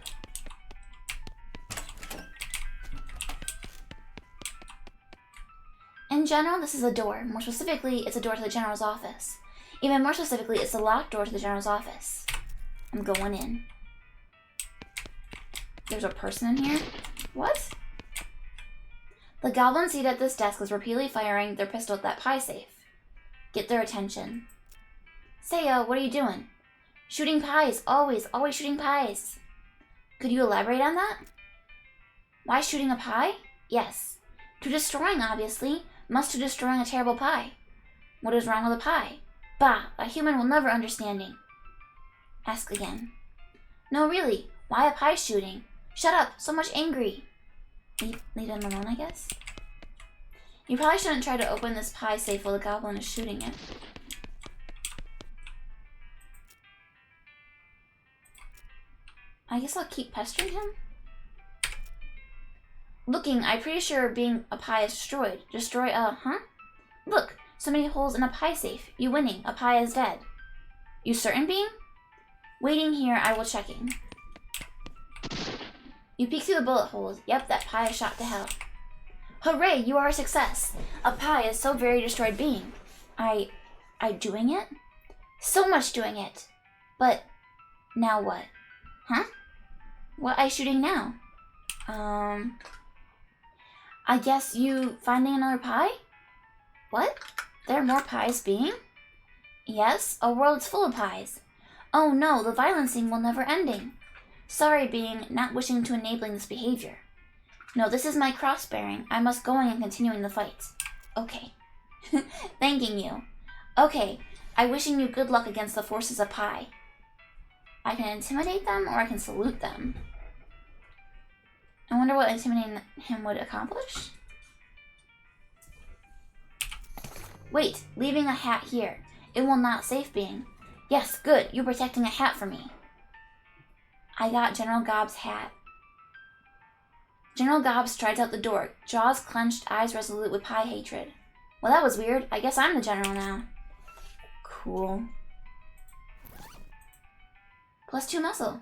A: In general, this is a door. More specifically, it's a door to the general's office. Even more specifically, it's a locked door to the general's office. I'm going in. There's a person in here? What? The goblin seated at this desk was repeatedly firing their pistol at that pie safe. Get their attention. Say, what are you doing? Shooting pies. Always shooting pies. Could you elaborate on that? Why shooting a pie? Yes. To destroying, obviously. Must to destroying a terrible pie. What is wrong with a pie? Bah, a human will never understanding. Ask again. No, really. Why a pie shooting? Shut up. So much angry. Leave him alone, I guess. You probably shouldn't try to open this pie safe while the goblin is shooting it. I guess I'll keep pestering him. Looking, I'm pretty sure being a pie is destroyed. Destroy huh? Look, so many holes in a pie safe. You winning. A pie is dead. You certain being? Waiting here, I will checking. You peek through the bullet holes. Yep, that pie is shot to hell. Hooray, you are a success. A pie is so very destroyed being. I doing it? So much doing it. But now what? Huh? What are you shooting now? I guess you finding another pie? What? There are more pies being? Yes, a world's full of pies. Oh no, the violencing will never ending. Sorry, being not wishing to enabling this behavior. No, this is my cross-bearing. I must go on and continuing the fight. Okay. Thanking you. Okay, I wishing you good luck against the forces of pie. I can intimidate them or I can salute them. I wonder what intimidating him would accomplish. Wait, leaving a hat here. It will not safe being. Yes, good, you protecting a hat for me. I got General Gobb's hat. General Gobb strides out the door, jaws clenched, eyes resolute with pie hatred. Well, that was weird. I guess I'm the general now. Cool. +2 muscle.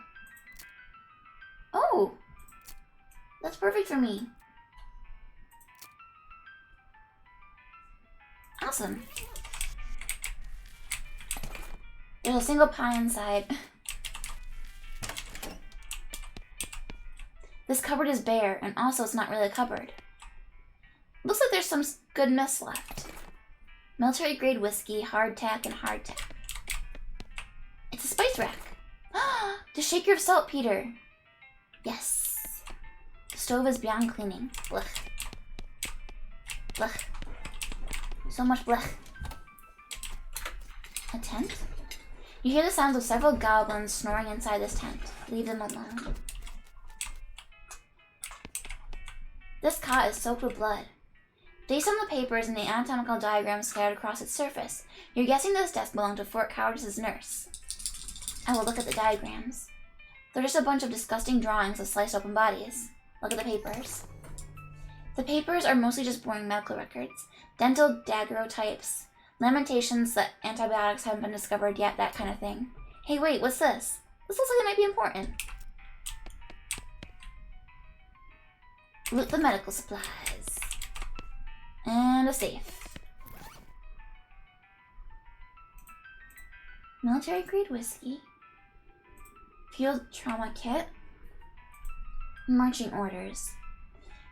A: Oh! That's perfect for me. Awesome. There's a single pie inside. This cupboard is bare, and also it's not really a cupboard. Looks like there's some good mess left. Military grade whiskey, hardtack, and hardtack. It's a spice rack. The shaker of saltpeter. Yes. The stove is beyond cleaning. Blech. Blech. So much blech. A tent? You hear the sounds of several goblins snoring inside this tent. Leave them alone. This cot is soaked with blood. Based on the papers and the anatomical diagrams scattered across its surface, you're guessing this desk belonged to Fort Cowardice's nurse. I will look at the diagrams. They're just a bunch of disgusting drawings of sliced open bodies. Look at the papers. The papers are mostly just boring medical records, dental daguerreotypes, lamentations that antibiotics haven't been discovered yet, that kind of thing. Hey, wait, what's this? This looks like it might be important. Loot the medical supplies. And a safe. Military grade whiskey. Field trauma kit. Marching orders.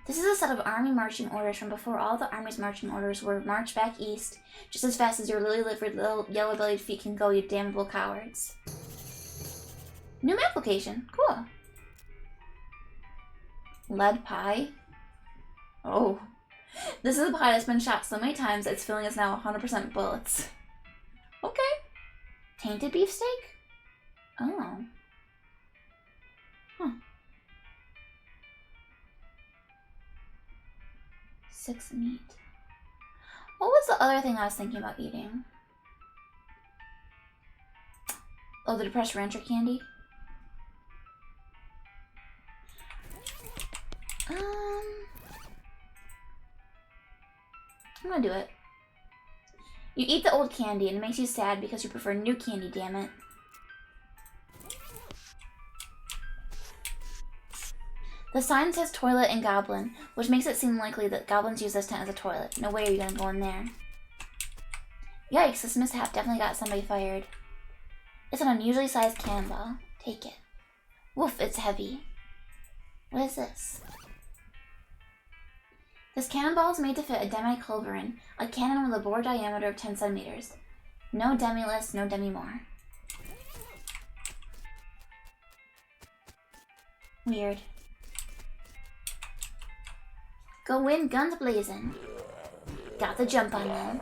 A: This is a set of army marching orders from before all the army's marching orders were march back east just as fast as your lily-livered little yellow-bellied feet can go, you damnable cowards. New map location. Cool. Lead pie. Oh. This is a pie that's been shot so many times its filling is now 100% bullets. Okay. Tainted beefsteak? Oh. Huh. 6 meat. What was the other thing I was thinking about eating? Oh, the depressed rancher candy? I'm gonna do it. You eat the old candy and it makes you sad because you prefer new candy, damn it. The sign says toilet and goblin, which makes it seem likely that goblins use this tent as a toilet. No way are you gonna go in there. Yikes, this mishap definitely got somebody fired. It's an unusually sized cannonball. Take it. Woof, it's heavy. What is this? This cannonball is made to fit a demi-culverin, a cannon with a bore diameter of 10 centimeters. No demi-less, no demi-more. Weird. Go in, guns blazing. Got the jump on them.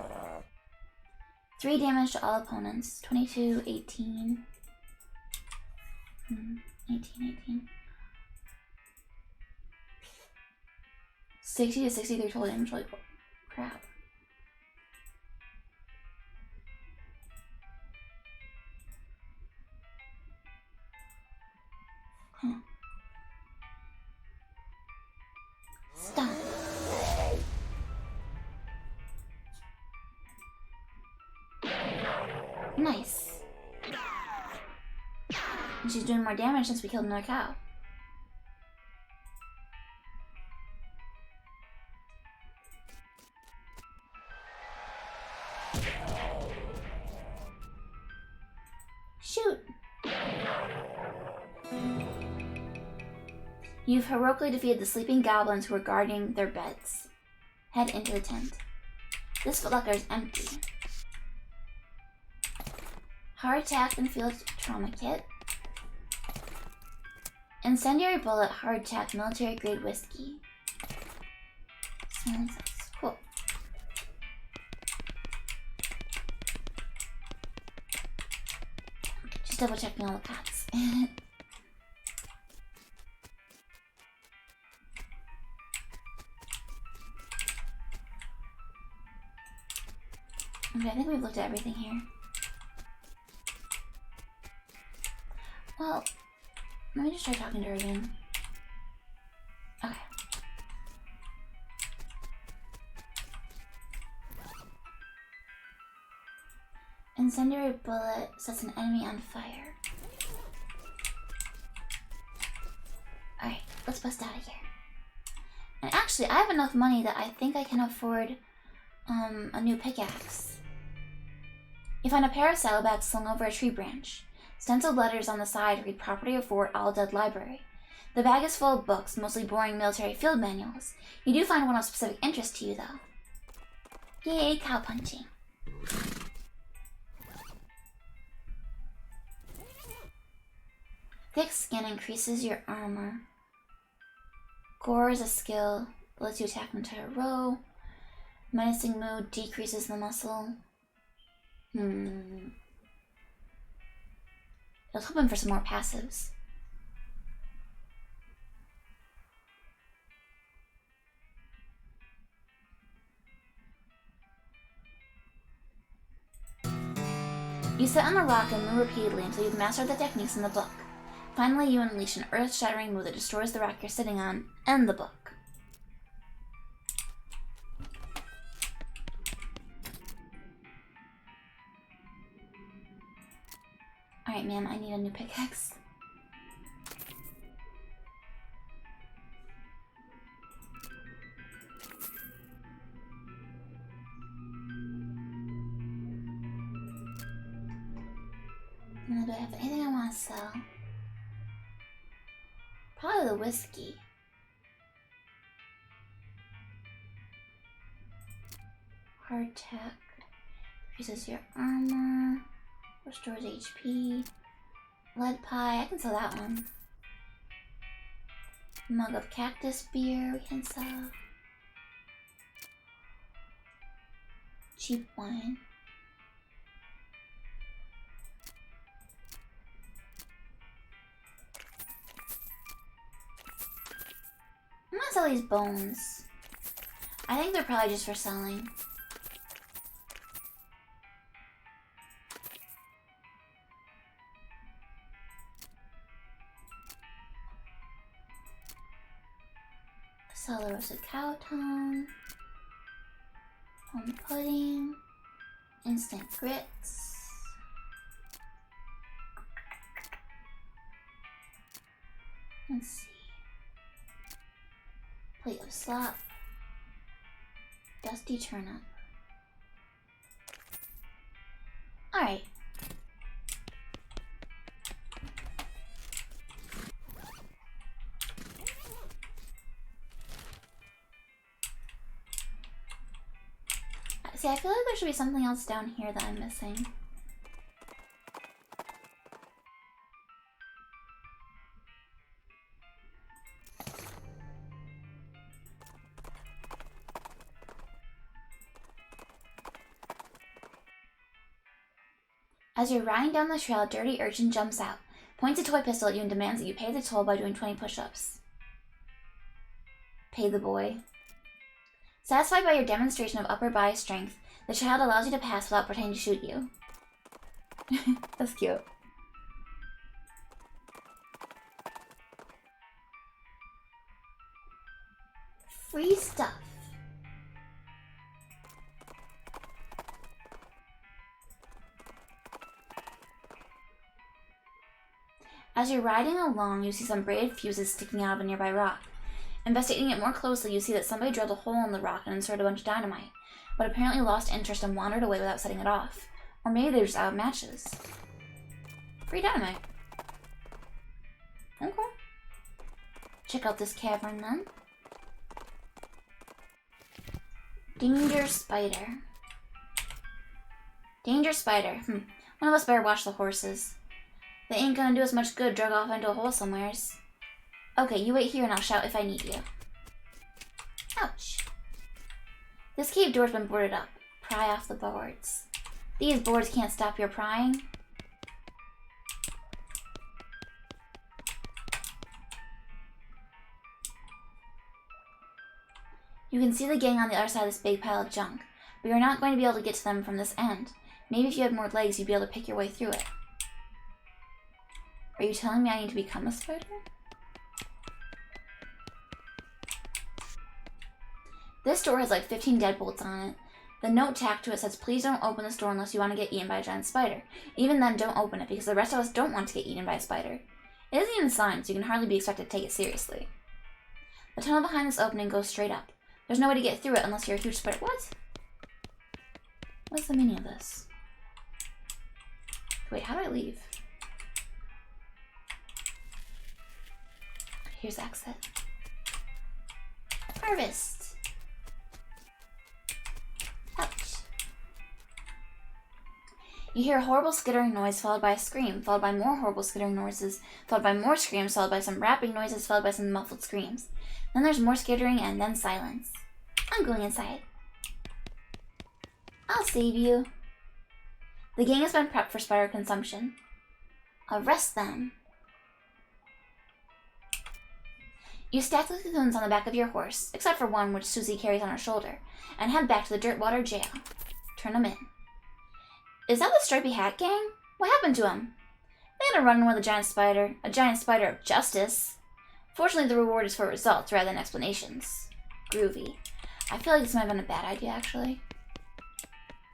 A: 3 damage to all opponents. 22, 18. 18. 60 to 63 total damage. Holy crap. Huh. Stop. Nice. And she's doing more damage since we killed another cow. You've heroically defeated the sleeping goblins who were guarding their beds. Head into the tent. This footlocker is empty. Heart attack and field trauma kit. Incendiary bullet, hard attack, military grade whiskey. Cool. Just double checking all the cats. Okay, I think we've looked at everything here. Well, let me just try talking to her again. Okay. Incendiary bullet sets an enemy on fire. Alright, let's bust out of here. And actually, I have enough money that I think I can afford a new pickaxe. You find a pair of saddlebags slung over a tree branch. Stenciled letters on the side read Property of Fort All Dead Library. The bag is full of books, mostly boring military field manuals. You do find one of specific interest to you, though. Yay, cow punching. Thick skin increases your armor. Gore is a skill, lets you attack an entire row. Menacing mood decreases the muscle. I was hoping for some more passives. You sit on a rock and move repeatedly until you've mastered the techniques in the book. Finally, you unleash an earth-shattering move that destroys the rock you're sitting on and the book. Alright, ma'am, I need a new pickaxe. And do I have anything I want to sell? Probably the whiskey. Hard attack. Increases your armor. Restores HP. Lead pie, I can sell that one. Mug of cactus beer, we can sell. Cheap wine. I'm gonna sell these bones. I think they're probably just for selling. Sell the roasted cow tongue, plum pudding, instant grits. Let's see. Plate of slop, dusty turnip. Alright. See, I feel like there should be something else down here that I'm missing. As you're riding down the trail, a dirty urchin jumps out, points a toy pistol at you, and demands that you pay the toll by doing 20 push-ups. Pay the boy. Satisfied by your demonstration of upper body strength, the child allows you to pass without pretending to shoot you. That's cute. Free stuff. As you're riding along, you see some braided fuses sticking out of a nearby rock. Investigating it more closely, you see that somebody drilled a hole in the rock and inserted a bunch of dynamite, but apparently lost interest and wandered away without setting it off. Or maybe they're just out of matches. Free dynamite. Okay. check out this cavern then. Danger spider. Danger spider. One of us better watch the horses. They ain't gonna do us much good drug off into a hole somewheres. Okay, you wait here and I'll shout if I need you. Ouch. This cave door's been boarded up. Pry off the boards. These boards can't stop your prying. You can see the gang on the other side of this big pile of junk, but you're not going to be able to get to them from this end. Maybe if you had more legs, you'd be able to pick your way through it. Are you telling me I need to become a spider? This door has like 15 deadbolts on it. The note tacked to it says, please don't open this door unless you want to get eaten by a giant spider. Even then, don't open it because the rest of us don't want to get eaten by a spider. It isn't even signed, so you can hardly be expected to take it seriously. The tunnel behind this opening goes straight up. There's no way to get through it unless you're a huge spider. What? What's the meaning of this? Wait, how do I leave? Here's exit. Harvest! Ouch. You hear a horrible skittering noise followed by a scream, followed by more horrible skittering noises, followed by more screams, followed by some rapping noises, followed by some muffled screams. Then there's more skittering and then silence. I'm going inside. I'll save you. The gang has been prepped for spider consumption. Arrest them. You stack the cocoons on the back of your horse, except for one which Susie carries on her shoulder, and head back to the Dirtwater jail. Turn them in. Is that the Stripy Hat gang? What happened to them? They had a run-in with a giant spider of justice. Fortunately, the reward is for results rather than explanations. Groovy. I feel like this might have been a bad idea, actually.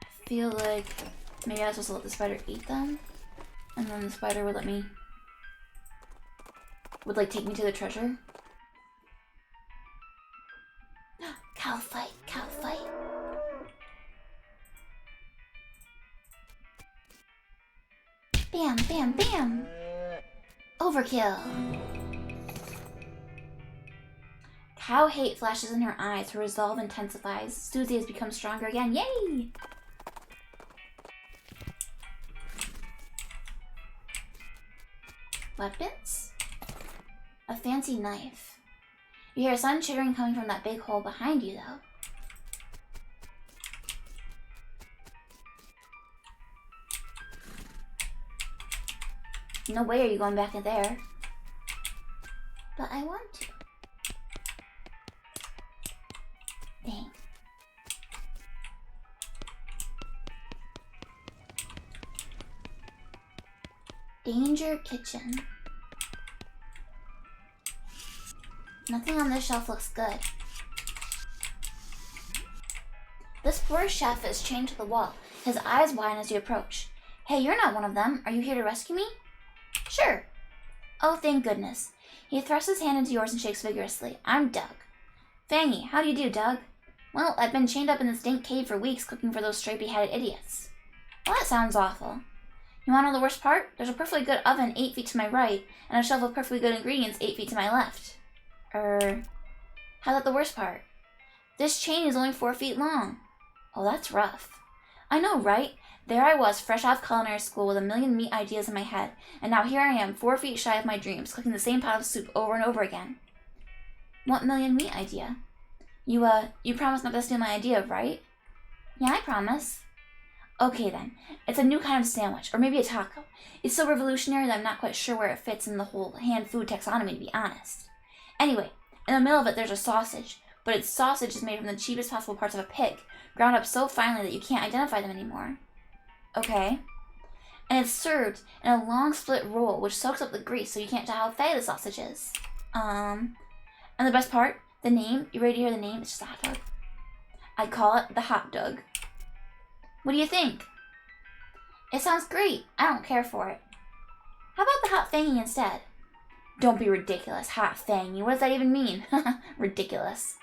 A: I feel like maybe I was supposed to let the spider eat them, and then the spider would like take me to the treasure. Cow fight, cow fight. Bam, bam, bam. Overkill. Cow hate flashes in her eyes. Her resolve intensifies. Susie has become stronger again. Yay! Weapons? A fancy knife. You hear a sudden chittering coming from that big hole behind you, though. No way are you going back in there. But I want to. Dang. Danger kitchen. Nothing on this shelf looks good. This poor chef is chained to the wall. His eyes widen as you approach. Hey, you're not one of them. Are you here to rescue me? Sure. Oh, thank goodness. He thrusts his hand into yours and shakes vigorously. I'm Doug. Fangy, how do you do, Doug? Well, I've been chained up in this dank cave for weeks cooking for those stripy-headed idiots. Well, that sounds awful. You want to know the worst part? There's a perfectly good oven 8 feet to my right, and a shelf of perfectly good ingredients 8 feet to my left. How's that the worst part? This chain is only 4 feet long. Oh, that's rough. I know, right? There I was, fresh off culinary school with a million meat ideas in my head, and now here I am, 4 feet shy of my dreams, cooking the same pot of soup over and over again. What million meat idea? You promised not to steal my idea, right? Yeah, I promise. Okay then, it's a new kind of sandwich, or maybe a taco. It's so revolutionary that I'm not quite sure where it fits in the whole hand food taxonomy, to be honest. Anyway, in the middle of it there's a sausage, but its sausage is made from the cheapest possible parts of a pig, ground up so finely that you can't identify them anymore. Okay. And it's served in a long split roll, which soaks up the grease so you can't tell how fatty the sausage is. And the best part, the name, you ready to hear the name? It's just a hot dog. I call it the hot dog. What do you think? It sounds great. I don't care for it. How about the hot fangy instead? Don't be ridiculous. Hot fangy. What does that even mean? Ridiculous.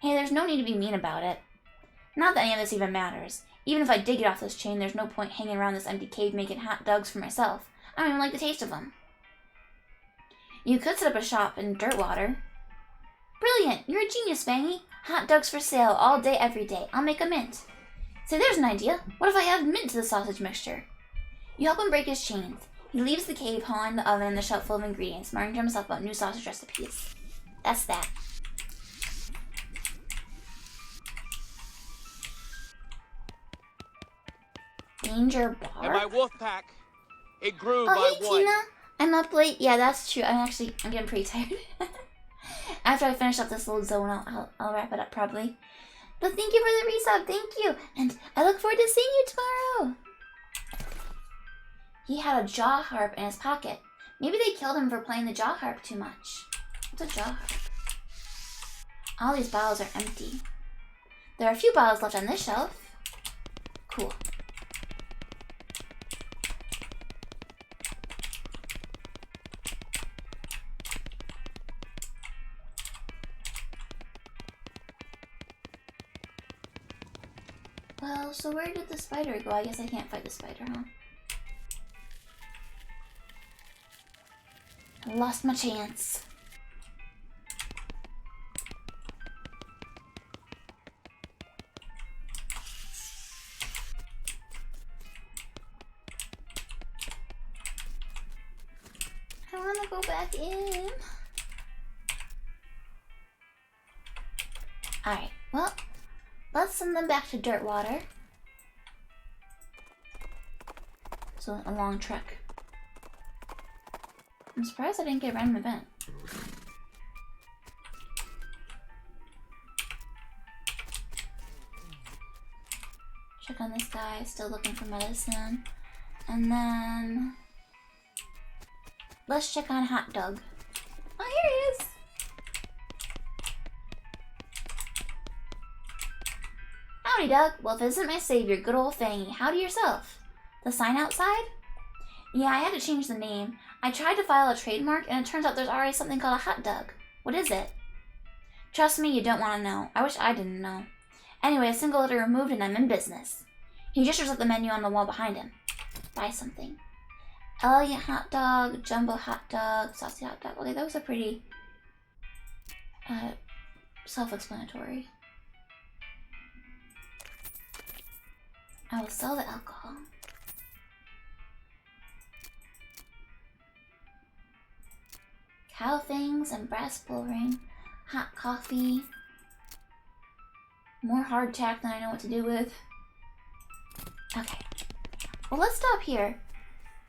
A: Hey, there's no need to be mean about it. Not that any of this even matters. Even if I did get off this chain, there's no point hanging around this empty cave making hot dogs for myself. I don't even like the taste of them. You could set up a shop in Dirtwater. Brilliant! You're a genius, Fangy. Hot dogs for sale all day, every day. I'll make a mint. Say, there's an idea. What if I add mint to the sausage mixture? You help him break his chains. He leaves the cave, hauling the oven and the shelf full of ingredients, muttering to himself about new sausage recipes. That's that. Danger bar?
B: And my wolf pack, it grew
A: Oh,
B: by
A: hey,
B: one.
A: Tina. I'm up late. Yeah, that's true. I'm getting pretty tired. After I finish up this little zone, I'll wrap it up probably. But thank you for the resub. Thank you. And I look forward to seeing you tomorrow. He had a jaw harp in his pocket. Maybe they killed him for playing the jaw harp too much. What's a jaw harp? All these bottles are empty. There are a few bottles left on this shelf. Cool. Well, so where did the spider go? I guess I can't fight the spider, huh? I lost my chance. I want to go back in. Alright, well, let's send them back to Dirtwater. So, a long trek. I'm surprised I didn't get a random event. Check on this guy, still looking for medicine. And then let's check on Hot Dog. Oh, here he is! Howdy, Doug. Well, if it isn't my savior, good old Fangy. Howdy yourself. The sign outside? Yeah, I had to change the name. I tried to file a trademark, and it turns out there's already something called a hot dog. What is it? Trust me, you don't want to know. I wish I didn't know. Anyway, a single letter removed, and I'm in business. He gestures at the menu on the wall behind him. Buy something. Elegant hot dog, jumbo hot dog, saucy hot dog. Okay, those are pretty self-explanatory. I will sell the alcohol. Cow fangs and brass bull ring, hot coffee, more hardtack than I know what to do with. Okay, well, let's stop here.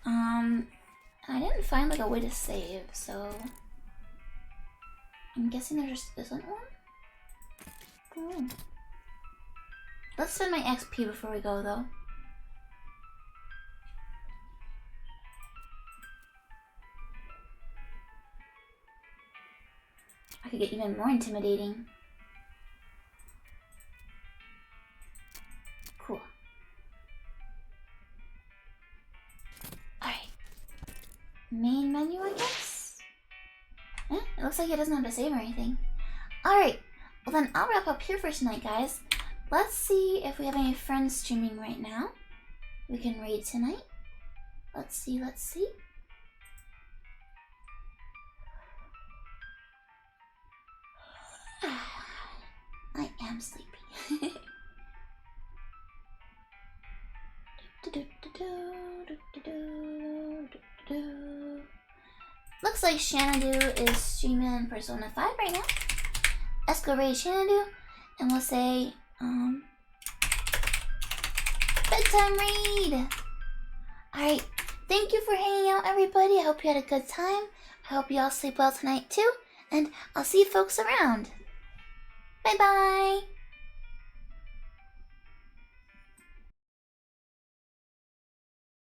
A: I didn't find like a way to save, so I'm guessing there just isn't one. Oh. Let's spend my XP before we go, though. I could get even more intimidating. Cool. Alright. Main menu, I guess? Eh, it looks like it doesn't have to save or anything. Alright. Well then, I'll wrap up here for tonight, guys. Let's see if we have any friends streaming right now. We can raid tonight. Let's see, let's see. I am sleepy. Looks like Xanadu is streaming Persona 5 right now. Let's go raid Xanadu, and we'll say, bedtime raid! Alright, thank you for hanging out, everybody. I hope you had a good time. I hope you all sleep well tonight, too. And I'll see you folks around. Bye-bye!